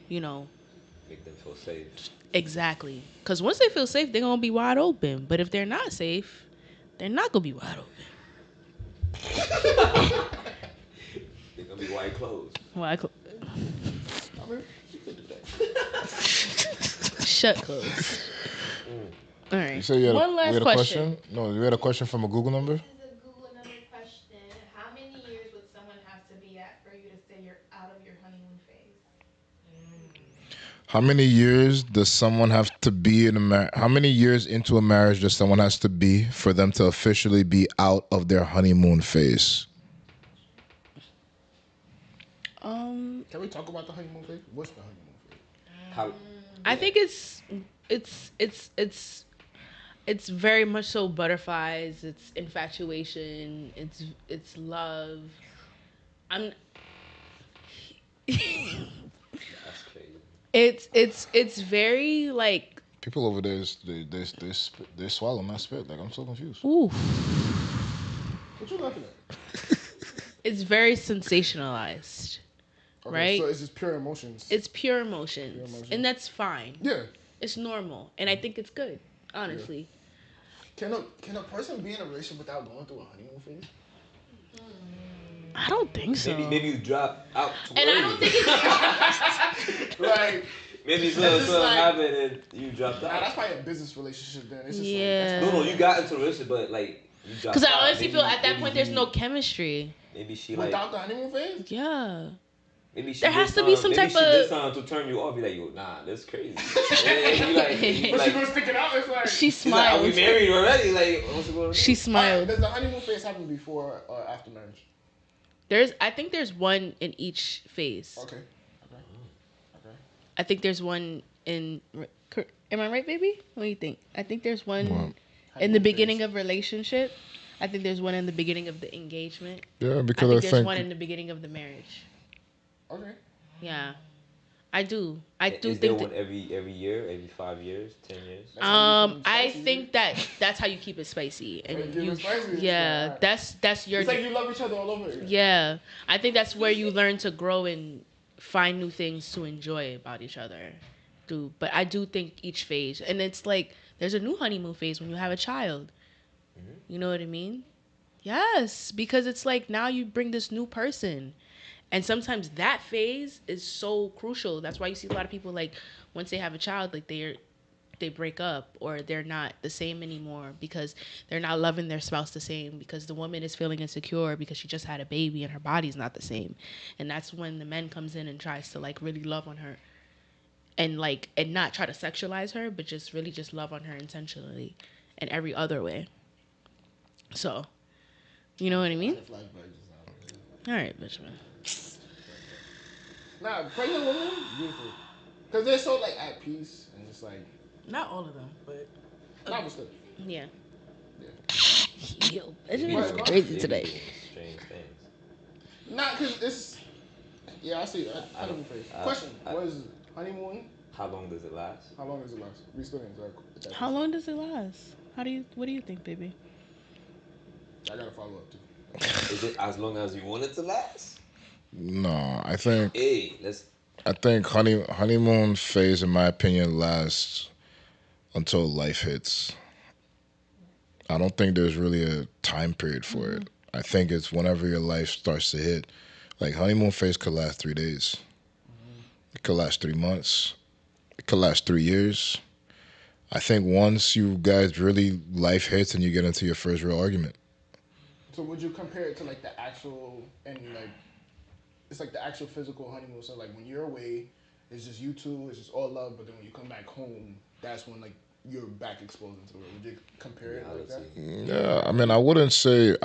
make them feel safe? Exactly. Because once they feel safe, they're going to be wide open. But if they're not safe, they're not going to be wide open. They're gonna be white clothes. Shut clothes. All right. You said you had One last question. No, you had a question from a Google number? This is a Google number question. How many years would someone have to be at for you to say you're out of your honeymoon phase? How many years does someone have to be in a marriage? How many years into a marriage does someone has to be for them to officially be out of their honeymoon phase? Can we talk about the honeymoon phase? What's the honeymoon phase? I think it's very much so butterflies. It's infatuation. It's love. I'm. That's crazy. It's very like. People over there, they swallow my spit. Like I'm so confused. Ooh. What you laughing at? It's very sensationalized. Okay, right? So it's just pure emotions. It's pure emotions. And that's fine. Yeah. It's normal. And I think it's good, honestly. Yeah. Can a person be in a relationship without going through a honeymoon phase? I don't think so. Maybe you drop out too and early. I don't think it's like maybe something happened and you dropped out. Nah, that's probably a business relationship then. It's just yeah. like no, you got into a relationship, but like you dropped out. Because I honestly feel at that point there's no chemistry. Maybe she without the honeymoon phase. Yeah. Maybe she there has to be some type she did something to turn you off. Be like, yo, nah, that's crazy. But she was sticking out. It's like she smiled. Like, are we married already? Like, what's going on? She smiled. Does the honeymoon phase happen before or after marriage? I think there's one in each phase. Okay. I think there's one in. Am I right, baby? What do you think? I think there's one in the beginning of relationship. I think there's one in the beginning of the engagement. Yeah, because I think there's one in the beginning of the marriage. Okay. Yeah, I do. I do Is think there one every year, every 5 years, 10 years? I think that's how you keep it spicy, and that's your. It's like you love each other all over again. Yeah, I think that's where you learn to grow and find new things to enjoy about each other. But I do think each phase, and it's like there's a new honeymoon phase when you have a child. Mm-hmm. You know what I mean? Yes, because it's like now you bring this new person. And sometimes that phase is so crucial. That's why you see a lot of people like once they have a child, like they break up or they're not the same anymore because they're not loving their spouse the same because the woman is feeling insecure because she just had a baby and her body's not the same. And that's when the man comes in and tries to like really love on her and not try to sexualize her, but just really just love on her intentionally in every other way. So, you know what I mean? All right, bitch, man. Nah, pregnant women, beautiful. Because they're so, like, at peace. And it's like... Not all of them, but... Not but still. Yeah. Yo, Benjamin is crazy today. Strange things. Nah, because it's... Yeah, I see. I don't face. Question. Was honeymoon... How long does it last? How long does it last? We still in How long does it last? What do you think, baby? I gotta follow up, too. Is it as long as you want it to last? No, I think. I think honeymoon phase, in my opinion, lasts until life hits. I don't think there's really a time period for it. I think it's whenever your life starts to hit. Like honeymoon phase could last 3 days. It could last 3 months. It could last 3 years. I think once you guys really life hits and you get into your first real argument. So would you compare it to like the actual and like it's like the actual physical honeymoon? So like when you're away, it's just you two, it's just all love. But then when you come back home, that's when like you're back exposed into it. Would you compare it like that? Yeah, I mean, I wouldn't say,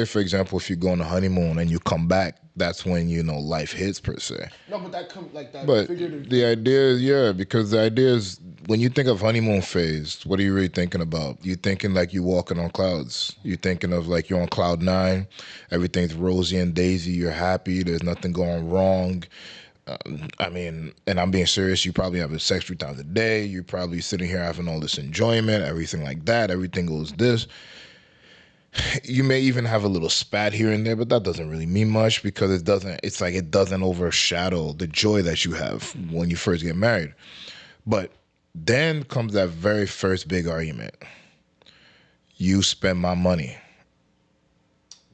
for example, if you go on a honeymoon and you come back, that's when life hits per se. No, but that. But the idea is because the idea is when you think of honeymoon phase, what are you really thinking about? You're thinking like you're walking on clouds. You're thinking of like you're on cloud 9, everything's rosy and daisy. You're happy. There's nothing going wrong. I mean, and I'm being serious, you probably having sex 3 times a day. You're probably sitting here having all this enjoyment, everything like that. Everything goes this. You may even have a little spat here and there, but that doesn't really mean much because it doesn't overshadow the joy that you have when you first get married. But then comes that very first big argument. You spend my money.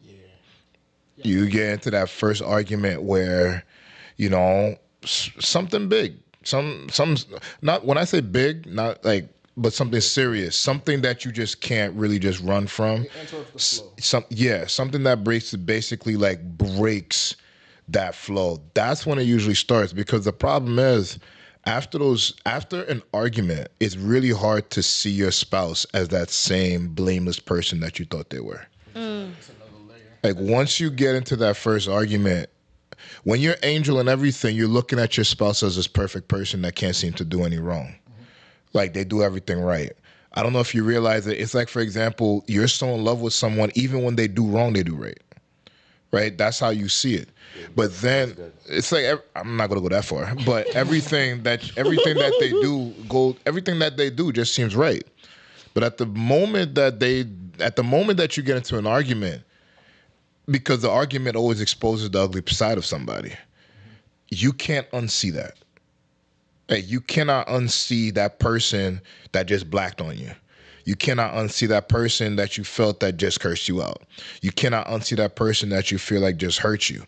Yeah. You get into that first argument where something big, some not when I say big, not like, but something serious, something that you just can't really just run from. Something that basically like breaks that flow. That's when it usually starts because the problem is after an argument, it's really hard to see your spouse as that same blameless person that you thought they were. Like once you get into that first argument, when you're angel and everything, you're looking at your spouse as this perfect person that can't seem to do any wrong. Like they do everything right. I don't know if you realize it. It's like, for example, you're so in love with someone, even when they do wrong, they do right. Right? That's how you see it. But then it's like, I'm not gonna go that far. But everything that they do just seems right. But at the moment that you get into an argument, because the argument always exposes the ugly side of somebody, you can't unsee that. Hey, you cannot unsee that person that just blacked on you. You cannot unsee that person that you felt that just cursed you out. You cannot unsee that person that you feel like just hurt you.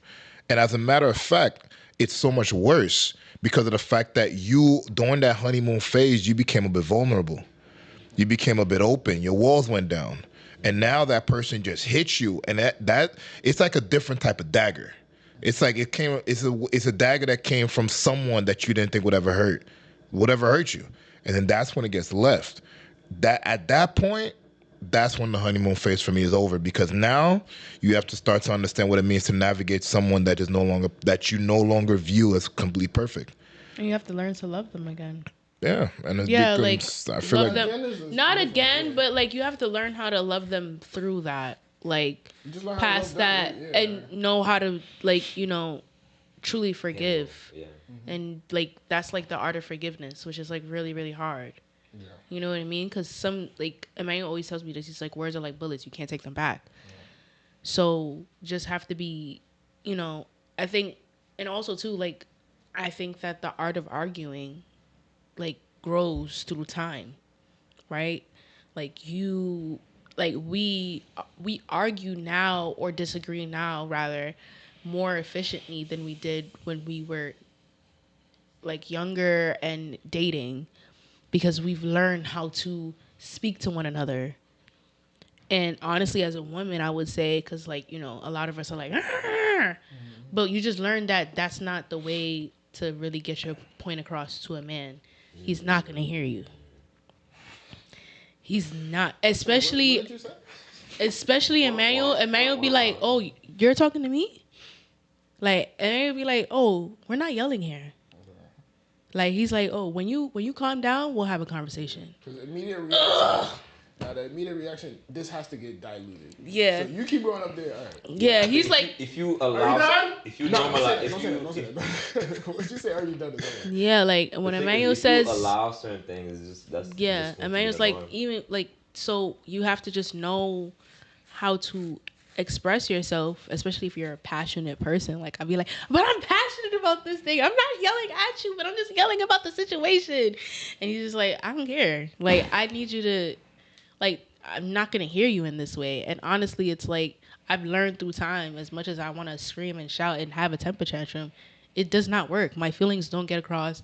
And as a matter of fact, it's so much worse because of the fact that you, during that honeymoon phase, you became a bit vulnerable. You became a bit open. Your walls went down. And now that person just hits you. And that it's like a different type of dagger. It's like it's a dagger that came from someone that you didn't think would ever hurt you. And then that's when it gets left. At that point, that's when the honeymoon phase for me is over, because now you have to start to understand what it means to navigate someone that you no longer view as completely perfect. And you have to learn to love them again. Yeah, and it becomes, like I feel love like them. Not again, but like you have to learn how to love them through that. Like past that, and know how to, like, you know, truly forgive. Yeah. And like that's like the art of forgiveness, which is like really, really hard. Yeah. You know what I mean? Because some, like, Emmanuel always tells me this. He's like, words are like bullets. You can't take them back. Yeah. So just have to be, you know, I think, and also too, like, I think that the art of arguing, like, grows through time, right? Like we argue now, or disagree now rather, more efficiently than we did when we were like younger and dating, because we've learned how to speak to one another. And honestly, as a woman, I would say, because, like, you know, a lot of us are like, but you just learn that that's not the way to really get your point across to a man. He's not going to hear you. He's not, especially Emmanuel. Emmanuel be like, oh, you're talking to me? Like, Emmanuel be like, oh, we're not yelling here. Like, he's like, oh, when you calm down, we'll have a conversation. Because immediate reaction, the immediate reaction, this has to get diluted. Yeah. So you keep going up there, all right. Yeah, he's like, if you allow, if you normalize, don't say that. What you say? Are you done? Yeah, like when Emmanuel says, you allow certain things, it's just that's Emmanuel's like, even like, so you have to just know how to express yourself, especially if you're a passionate person. Like, I'd be like, but I'm passionate about this thing. I'm not yelling at you, but I'm just yelling about the situation. And he's just like, I don't care. Like, I need you to, like, I'm not going to hear you in this way. And honestly, it's like, I've learned through time, as much as I want to scream and shout and have a temper tantrum, it does not work. My feelings don't get across.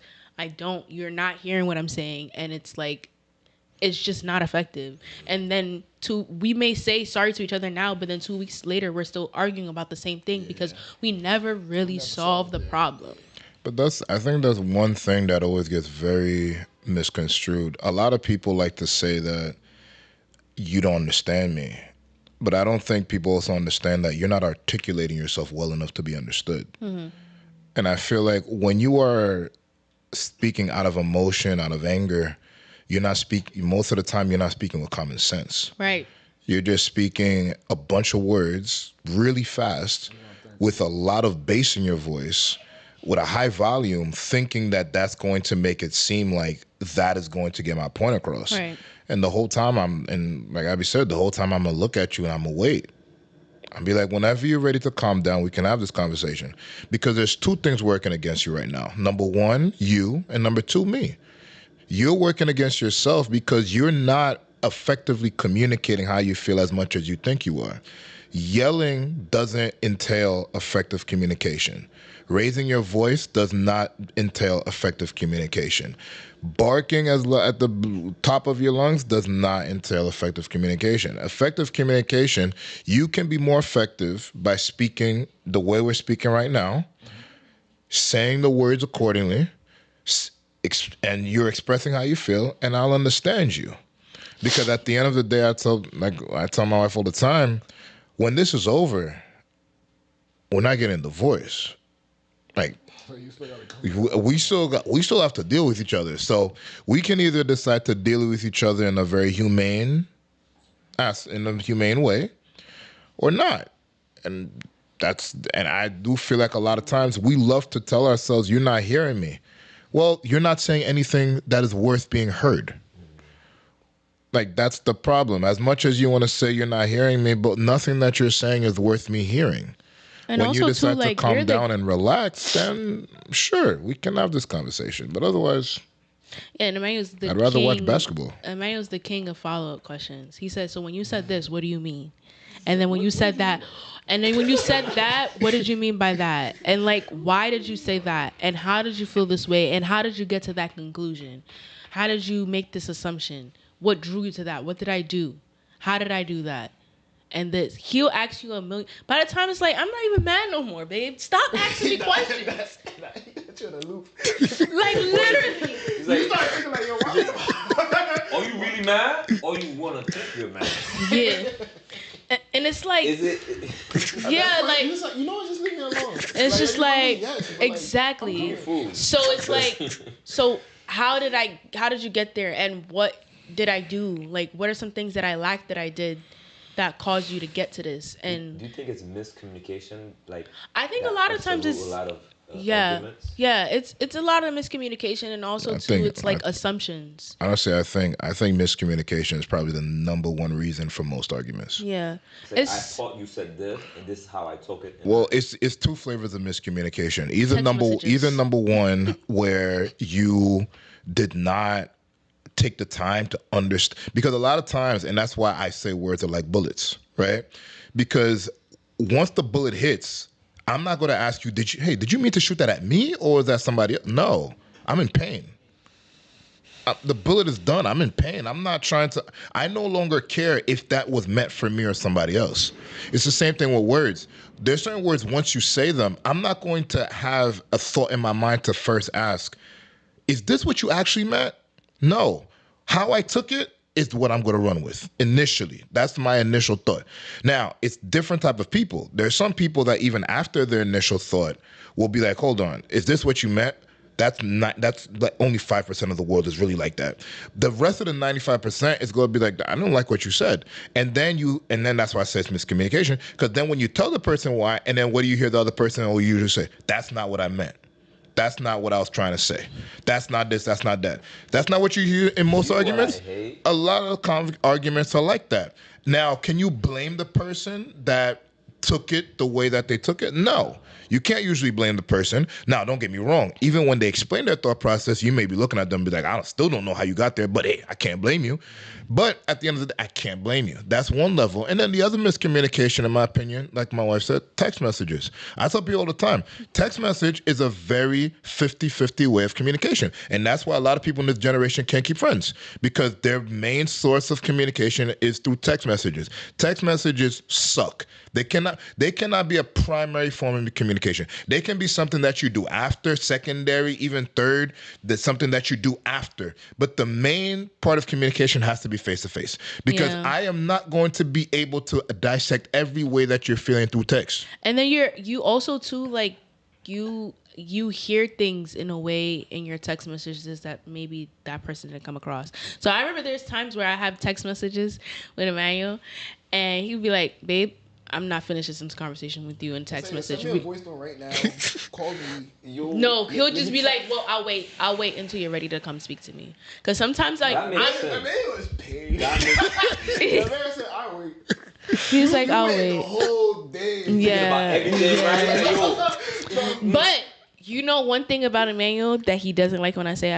You're not hearing what I'm saying. And it's like, it's just not effective. And then we may say sorry to each other now, but then 2 weeks later, we're still arguing about the same thing because we never really solved the problem. But I think that's one thing that always gets very misconstrued. A lot of people like to say that you don't understand me, but I don't think people also understand that you're not articulating yourself well enough to be understood. Mm-hmm. And I feel like when you are speaking out of emotion, out of anger, most of the time you're not speaking with common sense. Right. You're just speaking a bunch of words really fast with a lot of bass in your voice, with a high volume, thinking that that's going to make it seem like that is going to get my point across. Right. And the whole time like Abby said, the whole time I'm going to look at you and I'm going to wait. I'll be like, whenever you're ready to calm down, we can have this conversation. Because there's two things working against you right now. Number one, you, and number two, me. You're working against yourself because you're not effectively communicating how you feel as much as you think you are. Yelling doesn't entail effective communication. Raising your voice does not entail effective communication. Barking at the top of your lungs does not entail effective communication. Effective communication, you can be more effective by speaking the way we're speaking right now, saying the words accordingly, and you're expressing how you feel, and I'll understand you. Because at the end of the day, I tell my wife all the time, when this is over, we're not getting a divorce. Like, So you still gotta come we still have to deal with each other. So we can either decide to deal with each other in a very humane way, or not. And I do feel like a lot of times we love to tell ourselves, "You're not hearing me." Well, you're not saying anything that is worth being heard. Like, that's the problem. As much as you want to say you're not hearing me, but nothing that you're saying is worth me hearing. And When you also, too, decide to like, calm down and relax, then sure, we can have this conversation. But otherwise, and Emmanuel's the I'd rather king, watch basketball. Emmanuel's the king of follow-up questions. He said, so when you said this, what do you mean? And then when you said that, and then when you said that, what did you mean by that? And, like, why did you say that? And how did you feel this way? And how did you get to that conclusion? How did you make this assumption? What drew you to that? What did I do? How did I do that? And this, he'll ask you a million. By the time it's like, I'm not even mad no more, babe. Stop asking me questions. You're in a loop. Like, literally. He's like, You start thinking like, yo, why? are you really mad? Or you want to think you're mad? Yeah. And it's like, Is it? yeah, like, He's like, you know what, just leave me alone. it's just like, yes, but, exactly. Fool. So it's like, so how did you get there? And what did I do? Like, what are some things that I lacked that I did that caused you to get to this? And do you think it's miscommunication? Like, I think a lot of times it's a lot of arguments? It's a lot of miscommunication, and also it's like assumptions. Honestly, I think miscommunication is probably the number one reason for most arguments. Yeah, I thought you said this, and this is how I took it. Well, it's two flavors of miscommunication. Either Text number one, where you did not take the time to understand, because a lot of times, and that's why I say words are like bullets, right? Because once the bullet hits, I'm not going to ask you, did you mean to shoot that at me, or is that somebody else? No, I'm in pain. The bullet is done. I'm in pain. I'm not trying to, I no longer care if that was meant for me or somebody else. It's the same thing with words. There's certain words, once you say them, I'm not going to have a thought in my mind to first ask, is this what you actually meant? No. How I took it is what I'm going to run with initially. That's my initial thought. Now, it's different type of people. There's some people that even after their initial thought will be like, hold on, is this what you meant? That's like only 5% of the world is really like that. The rest of the 95% is going to be like, I don't like what you said. And then that's why I say it's miscommunication. Because then when you tell the person why, and then what do you hear the other person will usually say? That's not what I meant. That's not what I was trying to say. That's not this, that's not that. That's not what you hear in most arguments. A lot of arguments are like that. Now, can you blame the person that took it the way that they took it? No. You can't usually blame the person. Now, don't get me wrong. Even when they explain their thought process, you may be looking at them and be like, I still don't know how you got there, but hey, I can't blame you. But at the end of the day, I can't blame you. That's one level. And then the other miscommunication, in my opinion, like my wife said, text messages. I tell people all the time, text message is a very 50-50 way of communication. And that's why a lot of people in this generation can't keep friends, because their main source of communication is through text messages. Text messages suck. They cannot be a primary form of communication. They can be something that you do after, secondary, even third. That's something that you do after. But the main part of communication has to be face-to-face, because I am not going to be able to dissect every way that you're feeling through text. And then you also too, like, you hear things in a way in your text messages that maybe that person didn't come across. So I remember there's times where I have text messages with Emmanuel, and he'd be like, babe, I'm not finishing this conversation with you in text message. Send me a voice note right now. Call me. No, he'll just be like, well, I'll wait until you're ready to come speak to me. Because sometimes, like, The man was paid. The man said, I'll wait. He's like, I'll wait. The whole day. But you know one thing about Emmanuel that he doesn't like when I say,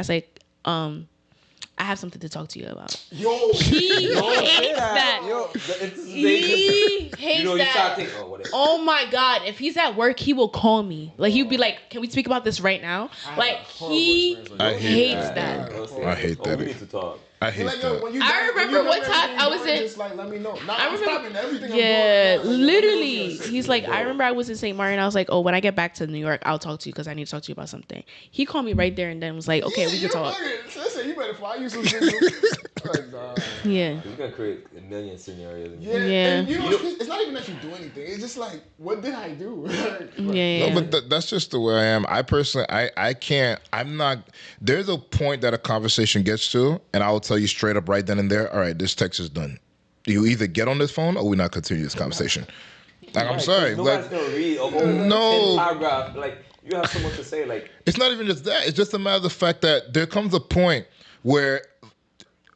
I have something to talk to you about. He hates that. He hates that. Oh my God. If he's at work, he will call me. Like, he'll be like, can we speak about this right now? Like, he hates that. I hate that. We need to talk. I hate that. I remember one time I was in. Just like, let me know. I remember. Yeah, literally. He's like, I remember I was in St. Martin. I was like, oh, when I get back to New York, I'll talk to you because I need to talk to you about something. He called me right there and then was like, okay, we can talk. Listen, you better fly you some signals. Like, nah. Yeah. You're gonna create a million scenarios. Yeah, and you know, it's not even that you do anything. It's just like, what did I do? Yeah. No, but that's just the way I am. I personally, I can't. I'm not. There's a point that a conversation gets to, and I will tell you straight up right then and there. All right, this text is done. You either get on this phone or we not continue this conversation. Like, I'm sorry. Nobody's Like, gonna read a whole 10 paragraph. Like, you have so much to say. Like, it's not even just that. It's just a matter of the fact that there comes a point where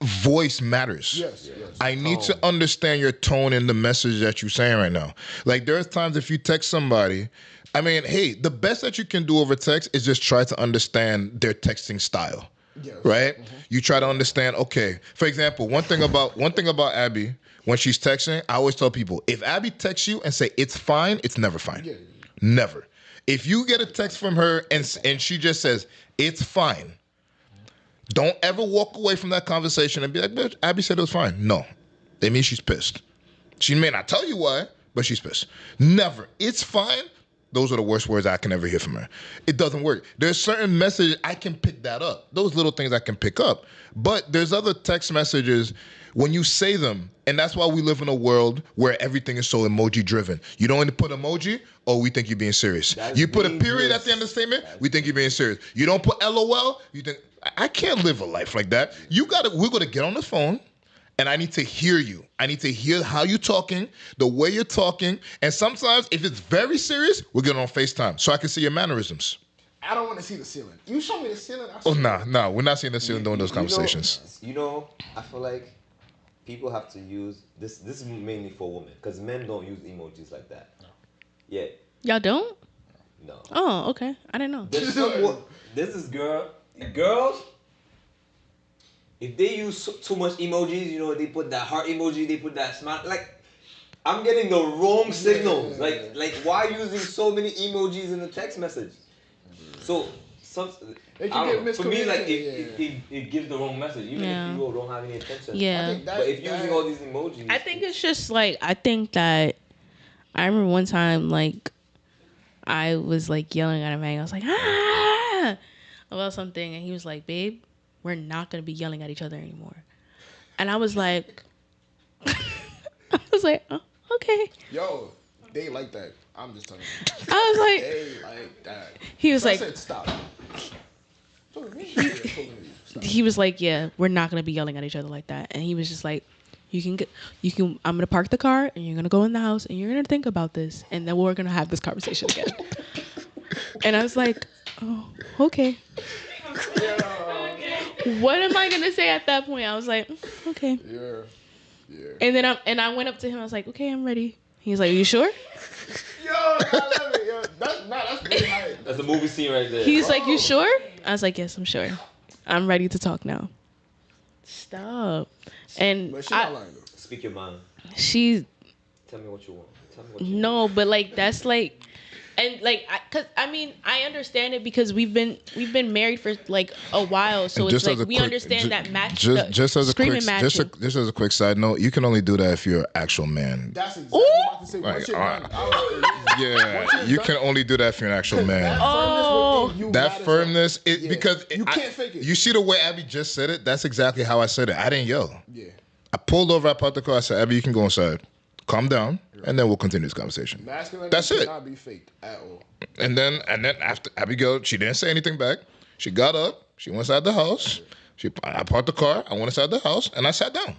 voice matters. Yes. I need to understand your tone and the message that you're saying right now. Like, there's times if you text somebody, I mean, hey, the best that you can do over text is just try to understand their texting style. Yes. Right? Mm-hmm. You try to understand, okay, for example, one thing about Abby, when she's texting, I always tell people, if Abby texts you and say it's fine, it's never fine. Yeah. Never. If you get a text from her and she just says it's fine, don't ever walk away from that conversation and be like, bitch, Abby said it was fine. No. That means she's pissed. She may not tell you why, but she's pissed. Never. It's fine. Those are the worst words I can ever hear from her. It doesn't work. There's certain messages I can pick that up. Those little things I can pick up. But there's other text messages when you say them, and that's why we live in a world where everything is so emoji driven. You don't put emoji, oh, we think you're being serious. You put a period at the end of the statement, we think you're being serious. You don't put LOL, you think, I can't live a life like that. We're gonna get on the phone. And I need to hear you. I need to hear how you're talking, the way you're talking. And sometimes, if it's very serious, we'll get on FaceTime so I can see your mannerisms. I don't want to see the ceiling. You show me the ceiling. Nah. We're not seeing the ceiling during those conversations. I feel like people have to use this. This is mainly for women because men don't use emojis like that. No. Yeah. Y'all don't? No. Oh, okay. I didn't know. This is girls. If they use too much emojis, they put that heart emoji, they put that smile. Like, I'm getting the wrong signals. Like why using so many emojis in the text message? So, for me, like, it gives the wrong message, even if people don't have any attention. Yeah. But if you're using all these emojis, I think it's just like I remember one time like I was like yelling at a man. I was like about something, and he was like, "Babe, we're not going to be yelling at each other anymore." And I was like, oh, okay. Yo, they like that. I'm just telling you. I was like, they like that. He was like, I said, stop. He was like, yeah, we're not going to be yelling at each other like that. And he was just like, I'm going to park the car and you're going to go in the house and you're going to think about this. And then we're going to have this conversation again. And I was like, oh, okay. What am I gonna say at that point? I was like, okay. Yeah. And then I went up to him. I was like, okay, I'm ready. He's like, are you sure? Yo, I love it. Yo, that's really high. That's a movie scene right there. He's like, you sure? I was like, yes, I'm sure. I'm ready to talk now. Stop. And but she's not lying though. Speak your mind. Tell me what you want. No, but like that's like. And like, I understand it because we've been married for like a while, so it's like we understand that match. Just as a quick side note, you can only do that if you're an actual man. That's exactly what I'm about to say. You can only do that if you're an actual man. That firmness, because you can't fake it. You see the way Abby just said it. That's exactly how I said it. I didn't yell. Yeah. I pulled over. I parked the car. I said, Abby, you can go inside. Calm down, and then we'll continue this conversation. That's it. Not be faked at all. And then after Abigail, she didn't say anything back. She got up. She went inside the house. I parked the car. I went inside the house, and I sat down.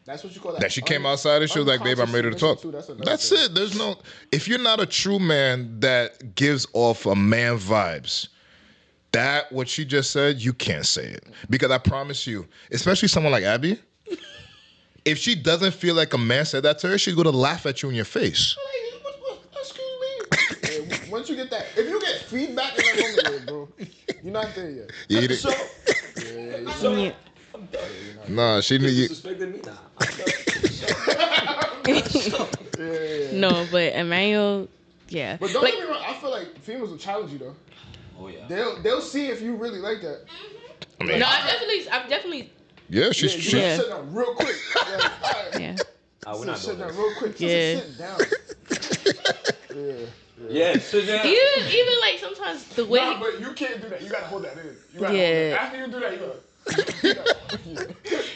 That's what you call that. Then she came outside and she was like, "Babe, I'm ready to talk." That's it. There's no. If you're not a true man that gives off a man vibes, what she just said, you can't say it because I promise you, especially someone like Abby. If she doesn't feel like a man said that to her, she's going to laugh at you in your face. Excuse me. Once you get that, if you get feedback in that moment, bro, you're not there yet. Nah, she need you. No, but Emmanuel, yeah. But don't get me wrong, I feel like females will challenge you though. Oh yeah. They'll see if you really like that. I mean, no, I'm definitely. Yeah, she's sit down real quick. Yeah. We're not sit doing down real quick. Yeah. Sit down. Yeah, sit down. Even like sometimes the way. Nah, but you can't do that. You gotta hold that in. You gotta hold that. After you do that, you gotta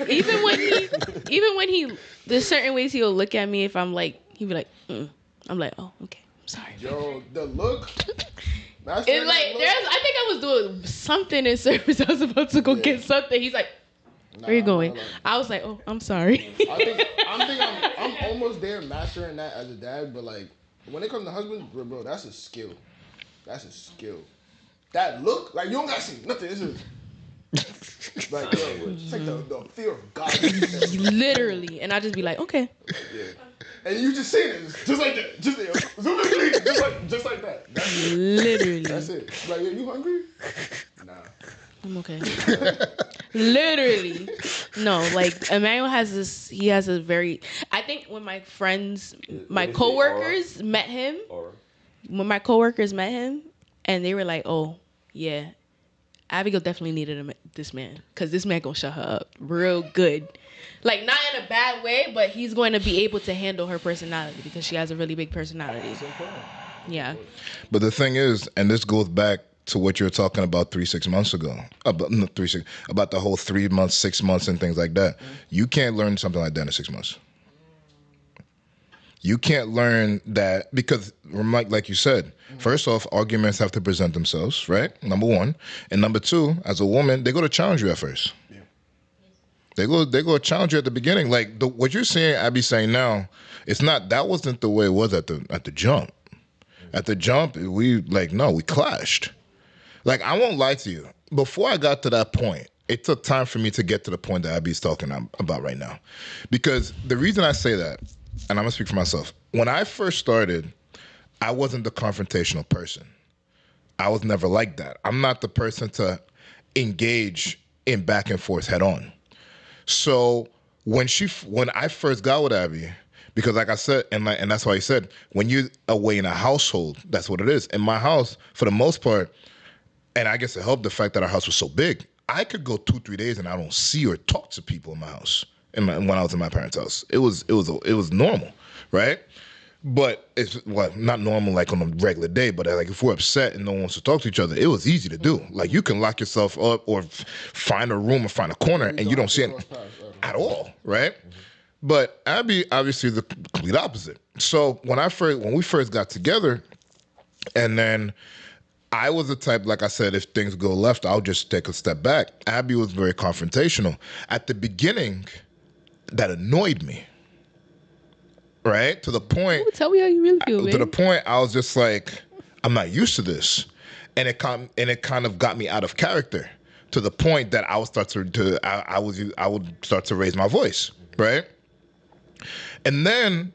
even when he, there's certain ways he'll look at me if I'm like, he'll be like, I'm like, oh, okay, I'm sorry. Yo, the look. It's like I think I was doing something in service. I was about to go get something. He's like, where you going? I was like, oh, I'm sorry. I'm almost there mastering that as a dad, but like when it comes to husbands, bro, that's a skill. That's a skill. That look, like you don't gotta see nothing. It's just like, yo, it's like the fear of God. Literally, and I just be like, okay. Yeah. And you just say this, just like that, just like that. That's literally. That's it. Like, are you hungry? Nah. I'm okay. Literally. No, like Emmanuel has this. He has a very. I think when my friends, my coworkers met him. When my coworkers met him, and they were like, "Oh, yeah, Abigail definitely needed this man, because this man gonna shut her up real good." Like, not in a bad way, but he's going to be able to handle her personality because she has a really big personality. Yeah. But the thing is, and this goes back to what you were talking about 6 months ago, about the whole 3 months, 6 months, and things like that. You can't learn something like that in 6 months. You can't learn that because, like you said, first off, arguments have to present themselves, right? Number one. And number two, as a woman, they go to challenge you at first. Yeah. They go challenge you at the beginning. Like what you're saying, Abby saying now, that wasn't the way it was at the jump. At the jump, we clashed. Like, I won't lie to you. Before I got to that point, it took time for me to get to the point that Abby's talking about right now. Because the reason I say that, and I'm going to speak for myself, when I first started, I wasn't the confrontational person. I was never like that. I'm not the person to engage in back and forth head on. So when I first got with Abby, because like I said, and that's why I said, when you're away in a household, that's what it is. In my house, for the most part, and I guess it helped the fact that our house was so big, I could go 2-3 days and I don't see or talk to people in my house. When I was in my parents' house, it was normal, right? But it's not normal like on a regular day. But like if we're upset and no one wants to talk to each other, it was easy to do. Like you can lock yourself up or find a room or find a corner and you don't see it at all, right? But Abby obviously is the complete opposite. So when we first got together, and then I was the type, like I said, if things go left, I'll just take a step back. Abby was very confrontational. At the beginning, that annoyed me. Right? To the point... Ooh, tell me how you really feel, man. To the point, I was just like, I'm not used to this. And it kind of got me out of character. To the point that I would start I would start to raise my voice. Right? And then,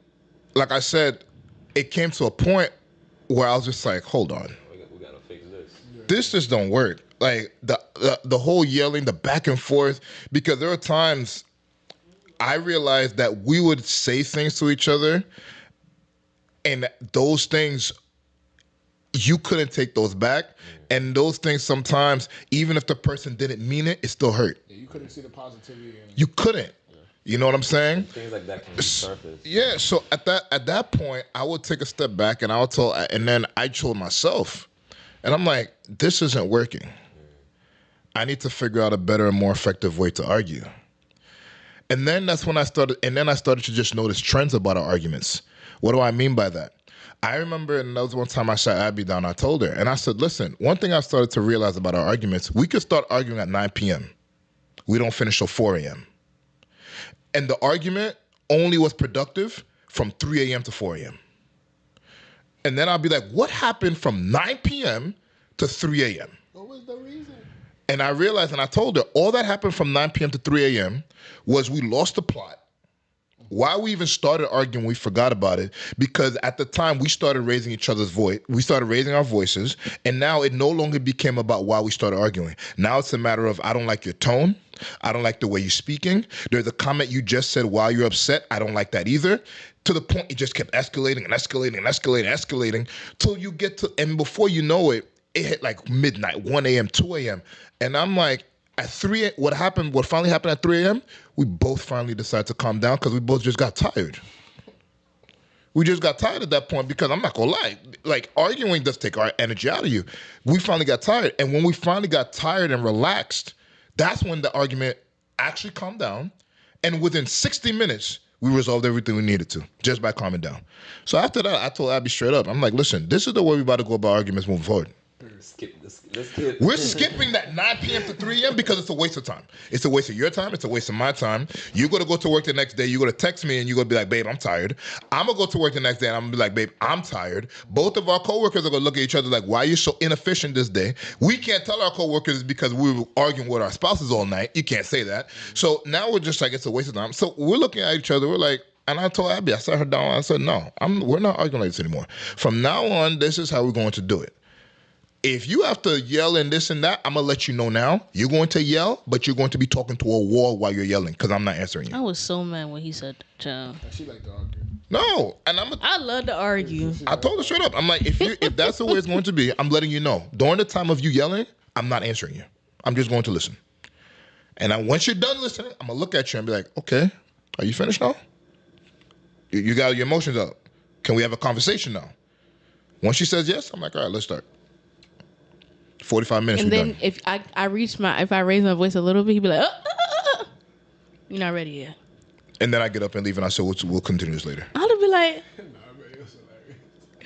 like I said, it came to a point where I was just like, hold on. We gotta fix this. This just don't work. Like the whole yelling, the back and forth, because there are times I realized that we would say things to each other, and those things, you couldn't take those back. And those things sometimes, even if the person didn't mean it, it still hurt. Yeah, you couldn't see the positivity. You couldn't. You know what I'm saying? Things like that can be surfaced. Yeah, so at that point, I would take a step back and and then I told myself, and I'm like, this isn't working. I need to figure out a better and more effective way to argue. And then that's when I started to just notice trends about our arguments. What do I mean by that? I remember, and that was one time I sat Abby down, I told her, and I said, listen, one thing I started to realize about our arguments, we could start arguing at 9 p.m. We don't finish till 4 a.m. And the argument only was productive from 3 a.m. to 4 a.m. And then I'll be like, what happened from 9 p.m. to 3 a.m.? What was the reason? And I realized, and I told her, all that happened from 9 p.m. to 3 a.m. was we lost the plot. Why we even started arguing, we forgot about it, because at the time we started raising each other's voice. We started raising our voices, and now it no longer became about why we started arguing. Now it's a matter of, I don't like your tone. I don't like the way you're speaking. There's a comment you just said while you're upset. I don't like that either. To the point it just kept escalating and escalating and escalating and escalating till you get to, and before you know it, it hit like midnight, 1 a.m., 2 a.m. And I'm like, at 3, what finally happened at 3 a.m., we both finally decided to calm down because we both just got tired. We just got tired at that point because I'm not going to lie. Like, arguing does take our energy out of you. We finally got tired. And when we finally got tired and relaxed, That's when the argument actually calmed down. And within 60 minutes, we resolved everything we needed to just by calming down. So after that, I told Abby straight up, I'm like, listen, this is the way we're about to go about arguments moving forward. We're skipping that 9 p.m. to 3 a.m. because it's a waste of time. It's a waste of your time. It's a waste of my time. You're going to go to work the next day. You're going to text me and you're going to be like, babe, I'm tired. I'm going to go to work the next day and I'm going to be like, babe, I'm tired. Both of our coworkers are going to look at each other like, why are you so inefficient this day? We can't tell our coworkers because we were arguing with our spouses all night. You can't say that. So now we're just like, it's a waste of time. So we're looking at each other. We're like, and I told Abby, I sat her down. I said, no, we're not arguing like this anymore. From now on, this is how we're going to do it. If you have to yell and this and that, I'm going to let you know now. You're going to yell, but you're going to be talking to a wall while you're yelling because I'm not answering you. I was so mad when he said, child. She like to argue. No. I love to argue. I told her straight up. I'm like, if that's the way it's going to be, I'm letting you know. During the time of you yelling, I'm not answering you. I'm just going to listen. And once you're done listening, I'm going to look at you and be like, okay, are you finished now? You got your emotions up. Can we have a conversation now? Once she says yes, I'm like, all right, let's start. 45 minutes. And then if I raise my voice a little bit, he'd be like, you're not ready yet. And then I get up and leave, and I said, we'll continue this later. I'll be like,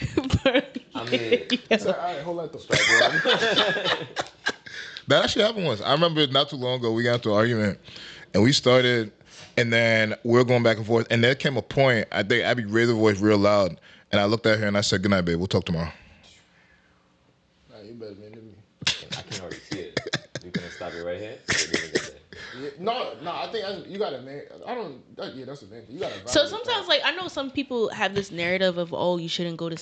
I mean, all right, hold on. That actually happened once. I remember not too long ago, we got into an argument, and we started, and then we were going back and forth, and there came a point, I think Abby raised her voice real loud, and I looked at her and I said, good night, babe, we'll talk tomorrow. Nah, you better man than me. I can already see it. You gonna stop it right here? Yeah, no, I think you got to man. That's the main thing. You got to. So sometimes, like, I know some people have this narrative of, oh, you shouldn't go to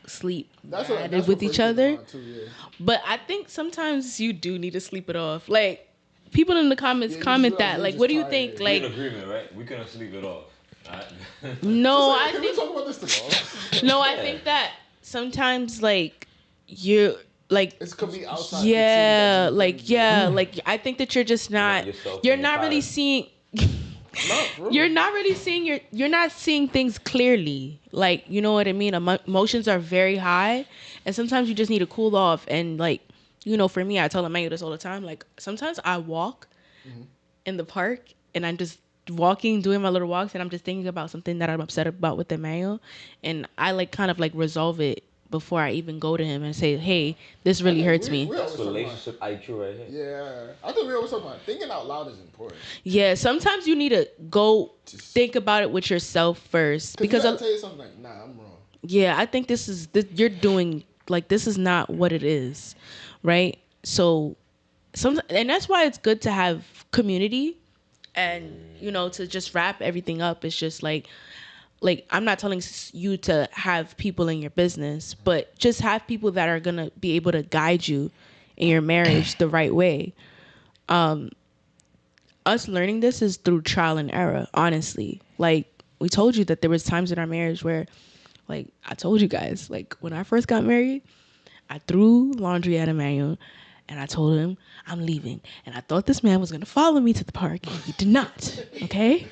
sleep that's with each other. Too, yeah. But I think sometimes you do need to sleep it off. Like, people in the comments comment that. Like, what do you think? We're Like, in agreement, right? We couldn't sleep it off. No, I Can think. we talk about this tomorrow? No, I think that sometimes, like, you. Like, it could be outside. Like I think that you're just not. You're not really seeing. You're not really seeing you're not seeing things clearly. Like, you know what I mean? Emotions are very high, and sometimes you just need to cool off. And, like, you know, for me, I tell Emmanuel this all the time. Like, sometimes I walk in the park, and I'm just walking, doing my little walks, and I'm just thinking about something that I'm upset about with Emmanuel, and I, like, kind of, like, resolve it before I even go to him and say, hey, this really hurts me. That's relationship IQ right here. Yeah. I think we always talk about thinking out loud is important. Yeah, sometimes you need to go think about it with yourself first. Because I'll tell you something like, nah, I'm wrong. Yeah, I think you're doing, like, this is not what it is, right? So, and that's why it's good to have community and, you know, to just wrap everything up. It's just like, I'm not telling you to have people in your business, but just have people that are going to be able to guide you in your marriage the right way. Us learning this is through trial and error, honestly. Like, we told you that there was times in our marriage where, like, I told you guys, like, when I first got married, I threw laundry at Emmanuel, and I told him, I'm leaving. And I thought this man was going to follow me to the park, and he did not, okay?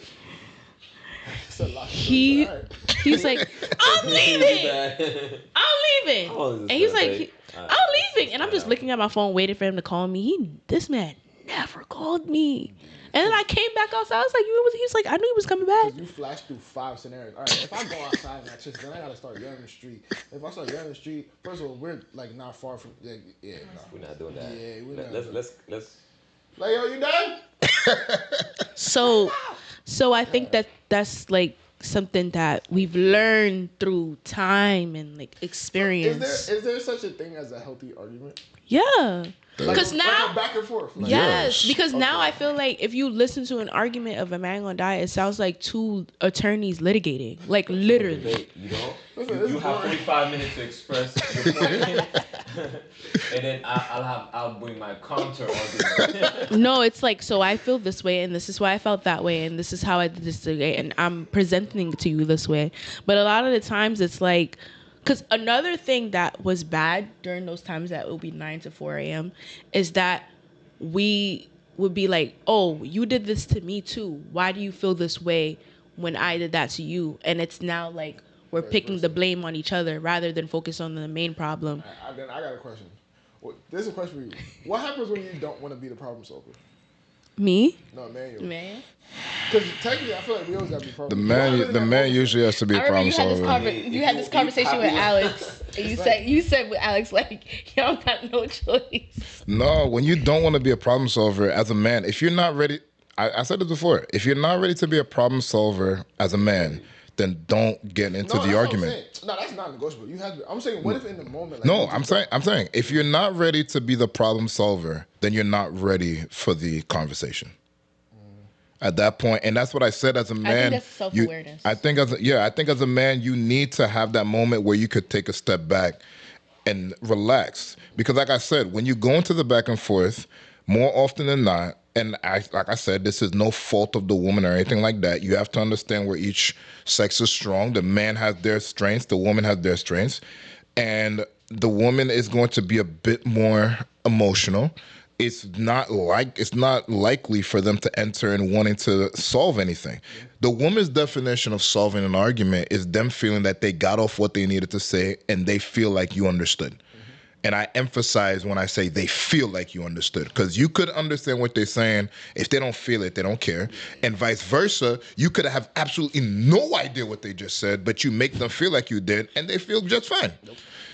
He's like, I'm leaving. And he's like, I'm leaving. And I'm just looking at my phone, waiting for him to call me. This man never called me. And then I came back outside. I was like, he was like, I knew he was coming back. You flashed through 5 scenarios. All right, if I go outside and I chase, then I gotta start yelling in the street. If I start yelling in the street, first of all, we're like not far from. Yeah, no. We're not doing that. Yeah, we're not. Let's. Like, yo, you done? So I think that's like something that we've learned through time and, like, experience. Is there such a thing as a healthy argument? Yeah. Because now, like back and forth. Like, yes, because now I feel like if you listen to an argument of a man gonna die, it sounds like two attorneys litigating, like, literally. You know, you have 45 minutes to express your point, and then I'll bring my counter argument. No, it's like, so I feel this way, and this is why I felt that way, and this is how I did this today, and I'm presenting it to you this way. But a lot of the times, it's like. Because another thing that was bad during those times that it would be 9 to 4 a.m. is that we would be like, oh, you did this to me too. Why do you feel this way when I did that to you? And it's now like we're picking the blame on each other rather than focus on the main problem. I got a question. There's a question for you. What happens when you don't want to be the problem solver? Me? No, Manuel. Man. Because technically, I feel like we always gotta be problem. The man usually has to be a problem solver. You had this conversation with Alex. And you said with Alex, like, y'all got no choice. No, when you don't want to be a problem solver as a man, if you're not ready, I said it before, if you're not ready to be a problem solver as a man, then don't get into the argument. No, that's not negotiable. You have to, I'm saying, what if in the moment? Like, no, I'm saying, if you're not ready to be the problem solver, then you're not ready for the conversation. At that point, and that's what I said as a man. I think that's self-awareness. I think as a man, you need to have that moment where you could take a step back and relax. Because like I said, when you go into the back and forth, more often than not, and like I said, this is no fault of the woman or anything like that. You have to understand where each sex is strong. The man has their strengths, the woman has their strengths, and the woman is going to be a bit more emotional. It's not likely for them to enter in wanting to solve anything. The woman's definition of solving an argument is them feeling that they got off what they needed to say and they feel like you understood. And I emphasize when I say they feel like you understood, because you could understand what they're saying. If they don't feel it, they don't care. And vice versa, you could have absolutely no idea what they just said, but you make them feel like you did, and they feel just fine.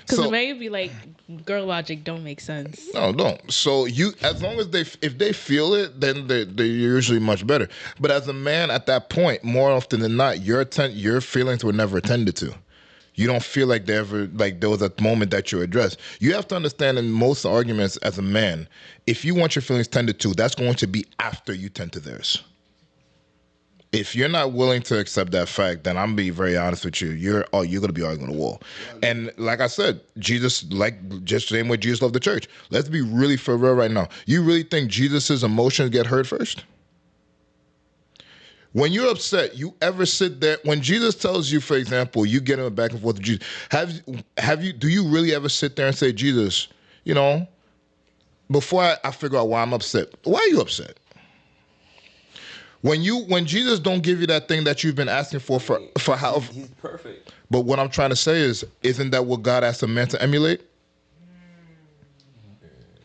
Because it may be like, girl logic don't make sense. No, don't. So as long as if they feel it, then they're usually much better. But as a man at that point, more often than not, your feelings were never attended to. You don't feel like there was a moment that you addressed. You have to understand in most arguments as a man, if you want your feelings tended to, that's going to be after you tend to theirs. If you're not willing to accept that fact, then I'm gonna be very honest with you. You're gonna be arguing the wall. And like I said, Jesus, just the same way Jesus loved the church. Let's be really for real right now. You really think Jesus's emotions get hurt first? When you're upset, you ever sit there when Jesus tells you, for example, you get in a back and forth with Jesus? Do you really ever sit there and say, Jesus, before I figure out why I'm upset, why are you upset? When Jesus don't give you that thing that you've been asking for how he's perfect. But what I'm trying to say is, isn't that what God asked a man to emulate?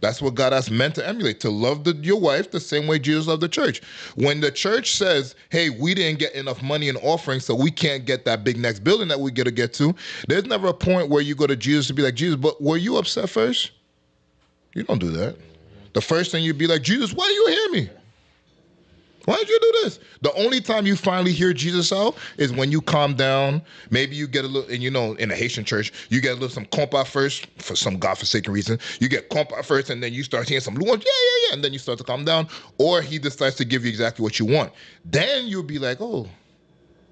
That's what God asked men to emulate, to love your wife the same way Jesus loved the church. When the church says, hey, we didn't get enough money in offering, so we can't get that big next building that we get to get to, there's never a point where you go to Jesus to be like, Jesus, but were you upset first? You don't do that. The first thing you'd be like, Jesus, why you hear me? Why did you do this? The only time you finally hear Jesus out is when you calm down. Maybe you get a little, and in a Haitian church, you get a little some compa first for some godforsaken reason. You get compa first, and then you start hearing some louange, yeah, and then you start to calm down. Or he decides to give you exactly what you want. Then you'll be like, oh,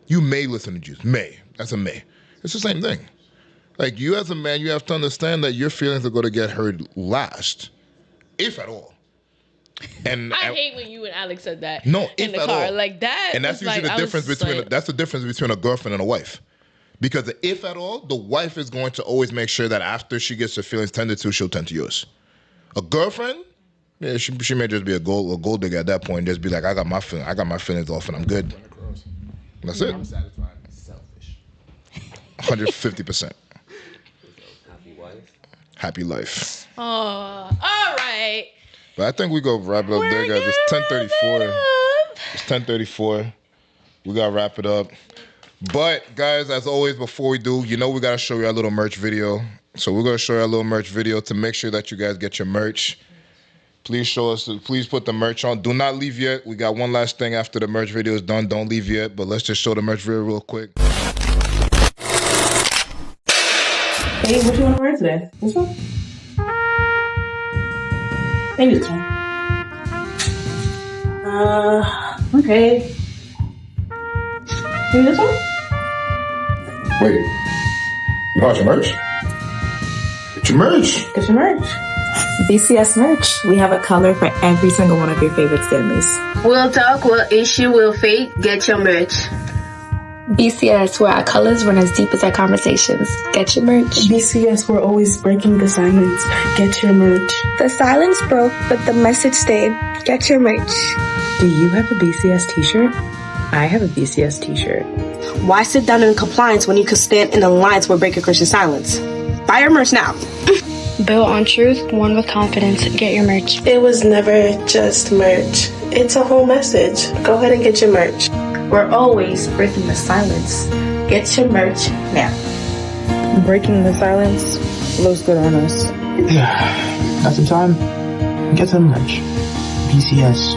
you may listen to Jesus. May. That's a may. It's the same thing. Like you as a man, you have to understand that your feelings are going to get hurt last, if at all. And I hate when you and Alex said that. No, in the car, like that. And that's usually the difference between that's the difference between a girlfriend and a wife. Because if at all, the wife is going to always make sure that after she gets her feelings tended to, she'll tend to yours. A girlfriend, yeah, she may just be a gold digger at that point. Just be like, I got my feelings off, and I'm good. That's it. I'm satisfied. Selfish. 150%. Happy wife. Happy life. Oh, all right. But I think we go wrap it up there, guys. It's 10:34. It's 10:34. We gotta wrap it up. But guys, as always, before we do, we gotta show you our little merch video. So we're gonna show you our little merch video to make sure that you guys get your merch. Please put the merch on. Do not leave yet. We got one last thing after the merch video is done. Don't leave yet, but let's just show the merch video real quick. Hey, what you want to wear today? This one? Maybe this one. Okay. Maybe this one? Wait. You bought your merch? Get your merch. Get your merch. BCS merch. We have a color for every single one of your favorite Stanleys. We'll talk, we'll issue, we'll fake. Get your merch. BCS, where our colors run as deep as our conversations. Get your merch. BCS, we're always breaking the silence. Get your merch. The silence broke, but the message stayed. Get your merch. Do you have a BCS t-shirt? I have a BCS t-shirt. Why sit down in compliance when you could stand in the lines where breaking Christian silence? Buy your merch now. Built on truth, one with confidence. Get your merch. It was never just merch. It's a whole message. Go ahead and get your merch. We're always breaking the silence. Get your merch now. Breaking the silence looks good on us. Yeah, got some time? Get some merch. BCS.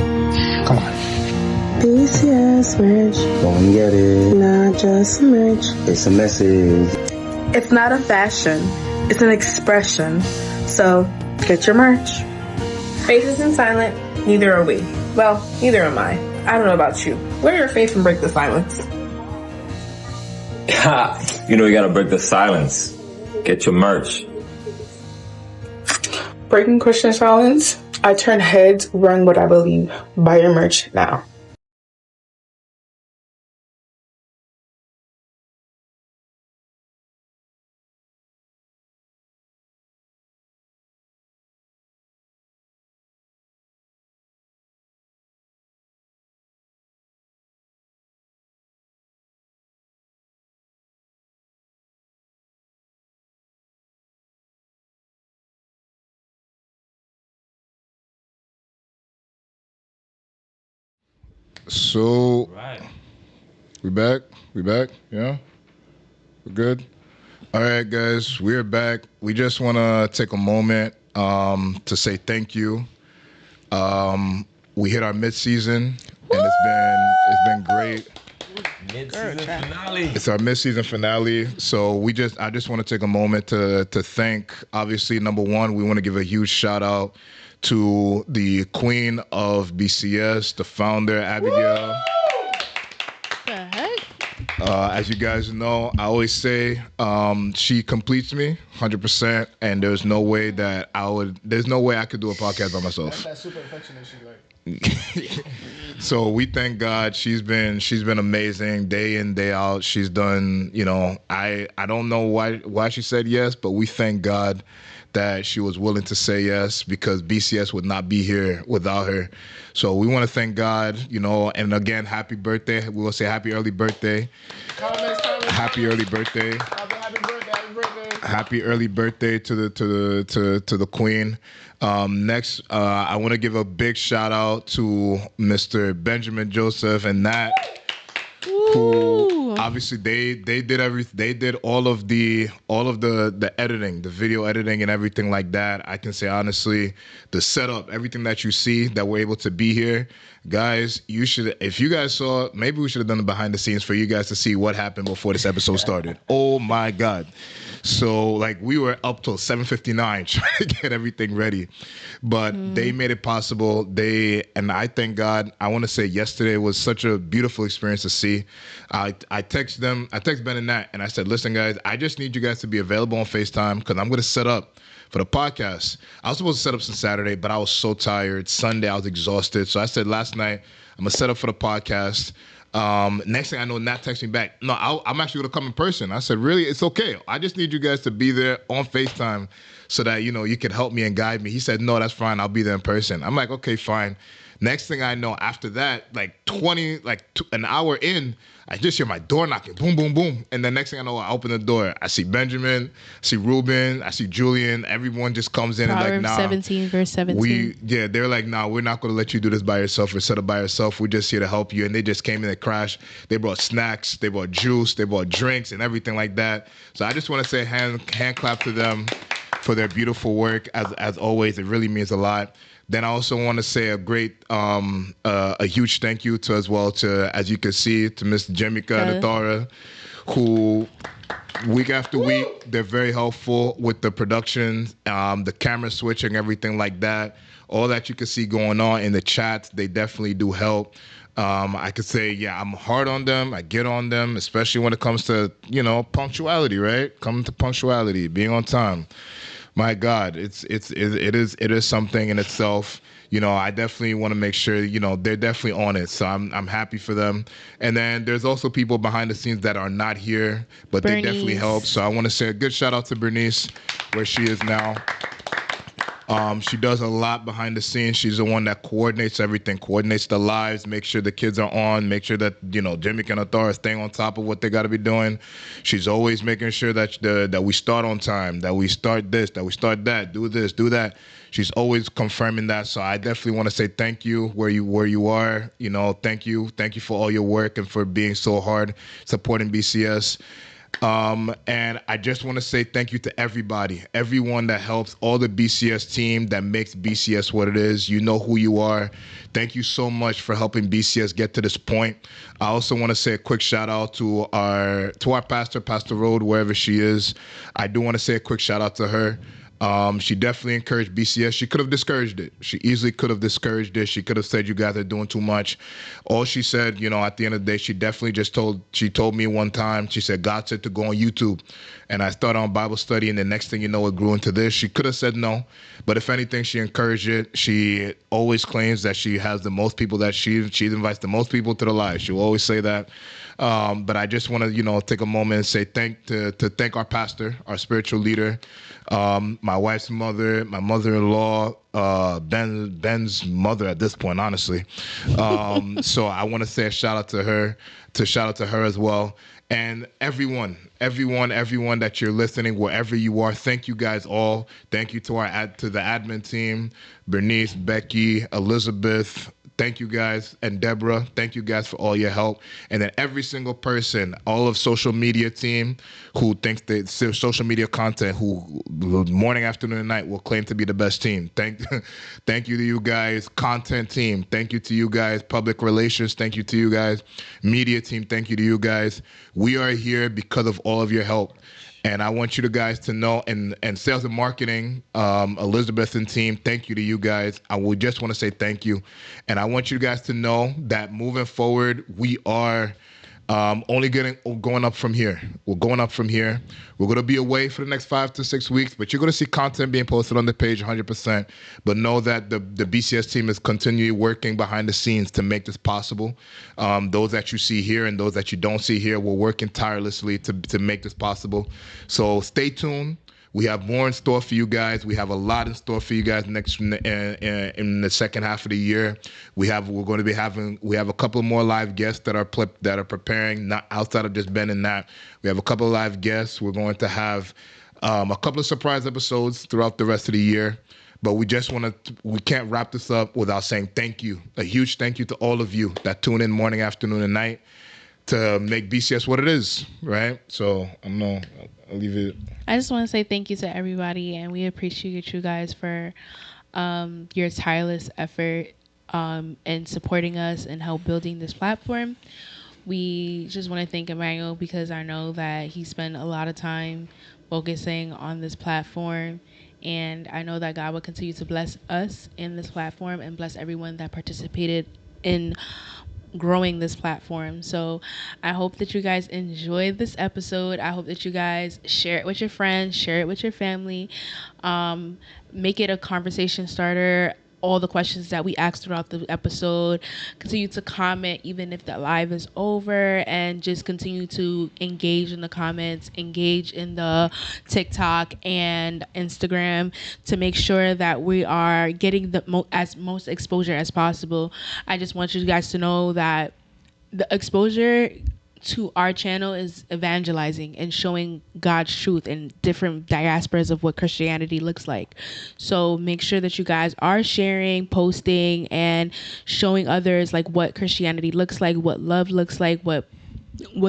Come on. BCS merch. Go and get it. Not just merch. It's a message. It's not a fashion. It's an expression. So, get your merch. Faith isn't silent. Neither are we. Well, neither am I. I don't know about you. Wear your faith and break the silence. You know you gotta break the silence. Get your merch. Breaking Christian silence. I turn heads, run what I believe. Buy your merch now. So, we back? Yeah? We're good? All right, guys, we're back. We just want to take a moment to say thank you. We hit our mid-season, and it's been great. Midseason finale. It's our mid-season finale. So I just want to take a moment to thank, obviously, number one, we want to give a huge shout out to the queen of BCS, the founder, Abigail. The heck? As you guys know, I always say she completes me 100%, and there's no way I could do a podcast by myself. That's that super affectionate she like. So we thank God. She's been amazing day in, day out. She's done, I don't know why she said yes, but we thank God that she was willing to say yes, because BCS would not be here without her. So we want to thank God, and again, happy birthday. We will say happy early birthday. Happy early birthday. Happy early birthday to the queen. Next, I want to give a big shout out to Mr. Benjamin Joseph and Nat, who obviously they did all of the editing, the video editing and everything like that. I can say honestly, the setup, everything that you see that we're able to be here, guys, if you guys saw, maybe we should have done the behind the scenes for you guys to see what happened before this episode started. Oh my God. So we were up till 7:59 trying to get everything ready, but they made it possible. And I thank God. I want to say yesterday was such a beautiful experience to see. I text Ben and Nat, and I said, listen guys, I just need you guys to be available on FaceTime because I'm going to set up for the podcast. I was supposed to set up since Saturday, but I was so tired. Sunday, I was exhausted. So I said last night, I'm going to set up for the podcast. Next thing I know, Nat texts me back. No, I'm actually going to come in person. I said, really? It's okay. I just need you guys to be there on FaceTime so that, you can help me and guide me. He said, no, that's fine. I'll be there in person. I'm like, okay, fine. Next thing I know, after that, an hour in, I just hear my door knocking, boom, boom, boom. And the next thing I know, I open the door. I see Benjamin, I see Ruben, I see Julian. Everyone just comes in Proverbs and 17, verse 17. They're like, nah, we're not going to let you do this by yourself or set up by yourself. We're just here to help you. And they just came in and crashed. They brought snacks, they brought juice, they brought drinks and everything like that. So I just want to say hand clap to them for their beautiful work. As always, it really means a lot. Then I also want to say a huge thank you to, as you can see, to Miss Jemica and Athara, who week after week, they're very helpful with the production, the camera switching, everything like that. All that you can see going on in the chats, they definitely do help. I could say, yeah, I'm hard on them. I get on them, especially when it comes to, punctuality, right? Coming to punctuality, being on time. My God, it is something in itself. I definitely want to make sure, they're definitely on it. So I'm happy for them. And then there's also people behind the scenes that are not here, but Bernice. They definitely help. So I want to say a good shout out to Bernice, where she is now. She does a lot behind the scenes. She's the one that coordinates everything, coordinates the lives, make sure the kids are on, make sure that, Jimmy and Athar are staying on top of what they got to be doing. She's always making sure that that we start on time, that we start this, that we start that, do this, do that. She's always confirming that. So I definitely want to say thank you where you are. Thank you for all your work and for being so hard supporting BCS. And I just want to say thank you to everyone that helps, all the BCS team that makes BCS what it is. You know who you are. Thank you so much for helping BCS get to this point. I also want to say a quick shout out to our pastor, Pastor Road, wherever she is. I do want to say a quick shout out to her. She definitely encouraged BCS. She could have discouraged it. She easily could have discouraged it. She could have said, you guys are doing too much. All she said, at the end of the day, she definitely she told me one time, she said, God said to go on YouTube. And I started on Bible study, and the next thing you know, it grew into this. She could have said no, but if anything, she encouraged it. She always claims that she has the most people, that she invites the most people to the live. She'll always say that. But I just want to, take a moment and say thank our pastor, our spiritual leader, my wife's mother, my mother-in-law, Ben's mother at this point, honestly. So I want to say a shout out to her as well. And everyone that you're listening, wherever you are, thank you guys all. Thank you to the admin team, Bernice, Becky, Elizabeth. Thank you guys, and Deborah, thank you guys for all your help. And then every single person, all of social media team who thinks that social media content, who morning, afternoon, and night will claim to be the best team. Thank you to you guys, content team. Thank you to you guys, public relations. Thank you to you guys, media team. Thank you to you guys. We are here because of all of your help. And I want you guys to know, and sales and marketing, Elizabeth and team, thank you to you guys. I would just want to say thank you. And I want you guys to know that moving forward, we are only going up from here. We're going up from here. We're going to be away for the next 5 to 6 weeks, but you're going to see content being posted on the page 100%. But know that the BCS team is continually working behind the scenes to make this possible. Those that you see here and those that you don't see here, we're working tirelessly to make this possible. So stay tuned. We have more in store for you guys. We have a lot in store for you guys next in the second half of the year. We have a couple more live guests that are preparing, not outside of just Ben and Nat. We have a couple of live guests. We're going to have a couple of surprise episodes throughout the rest of the year. But we can't wrap this up without saying thank you. A huge thank you to all of you that tune in morning, afternoon, and night to make BCS what it is, right? So I'll leave it. I just want to say thank you to everybody, and we appreciate you guys for your tireless effort in supporting us and help building this platform. We just want to thank Emmanuel because I know that he spent a lot of time focusing on this platform, and I know that God will continue to bless us in this platform and bless everyone that participated in growing this platform. So I hope that you guys enjoyed this episode. I hope that you guys share it with your friends, share it with your family, make it a conversation starter. All the questions that we asked throughout the episode, continue to comment even if the live is over, and just continue to engage in the comments, engage in the TikTok and Instagram to make sure that we are getting the most exposure as possible. I just want you guys to know that the exposure to our channel is evangelizing and showing God's truth and different diasporas of what Christianity looks like. So make sure that you guys are sharing, posting, and showing others like what Christianity looks like, what love looks like, what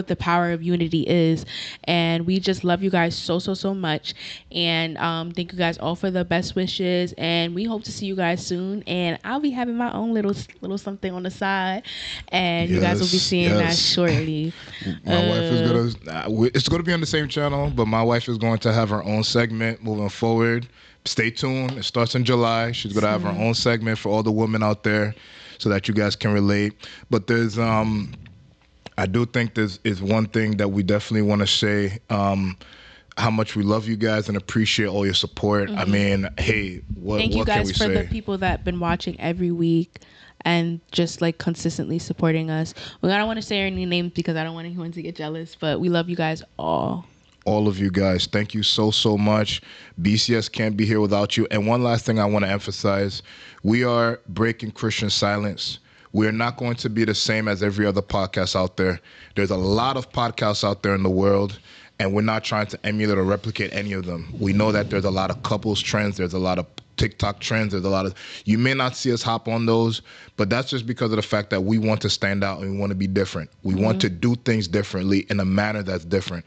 the power of unity is. And we just love you guys so much, and thank you guys all for the best wishes, and we hope to see you guys soon. And I'll be having my own little something on the side, and you guys will be seeing that shortly. My wife is it's gonna be on the same channel, but my wife is going to have her own segment moving forward. Stay tuned. It starts in July. She's gonna have her own segment for all the women out there so that you guys can relate. But there's I do think there's one thing that we definitely want to say, how much we love you guys and appreciate all your support. I mean, hey, thank you guys for the people that have been watching every week and just like consistently supporting us. I don't want to say any names because I don't want anyone to get jealous, but we love you guys all. all of you guys. Thank you so much. BCS can't be here without you. And one last thing I want to emphasize, we are breaking Christian silence. We are not going to be the same as every other podcast out there. There's a lot of podcasts out there in the world, and we're not trying to emulate or replicate any of them. We know that there's a lot of couples trends. There's a lot of TikTok trends. There's a lot of, you may not see us hop on those, but that's just because of the fact that we want to stand out and we want to be different. We want to do things differently in a manner that's different.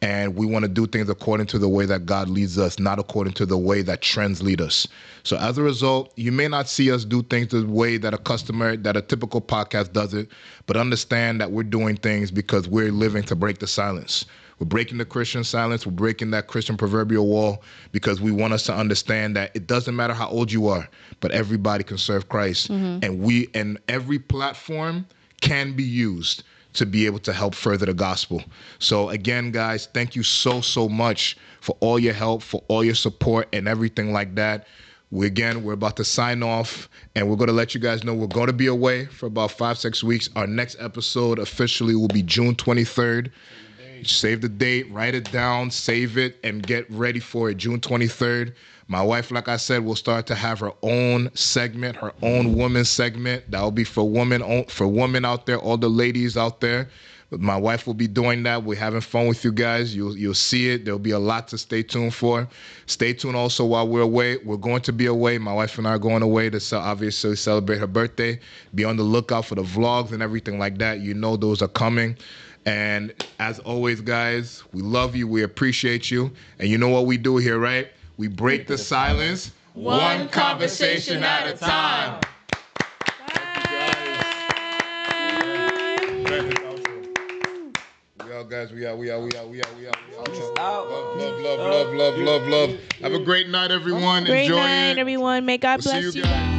And we want to do things according to the way that God leads us, not according to the way that trends lead us. So as a result, you may not see us do things the way that a typical podcast does it, but understand that we're doing things because we're living to break the silence. We're breaking the Christian silence. We're breaking that Christian proverbial wall because we want us to understand that it doesn't matter how old you are, but everybody can serve Christ. And every platform can be used to be able to help further the gospel. So again, guys, thank you so much for all your help, for all your support and everything like that. We're about to sign off, and we're going to let you guys know we're going to be away for about 5-6 weeks. Our next episode officially will be June 23rd. Save the date, write it down, save it, and get ready for it. June 23rd. My wife, like I said, will start to have her own segment, her own woman segment. That will be for women out there, all the ladies out there. But my wife will be doing that. We're having fun with you guys. You'll see it. There'll be a lot to stay tuned for. Stay tuned also while we're away. We're going to be away. My wife and I are going away to obviously celebrate her birthday. Be on the lookout for the vlogs and everything like that. You know those are coming. And as always, guys, we love you. We appreciate you. And you know what we do here, right? We break the silence one conversation at a time. We out, guys. We out. Love. Have a great night, everyone. Great Enjoy night, it. everyone. May God bless you guys.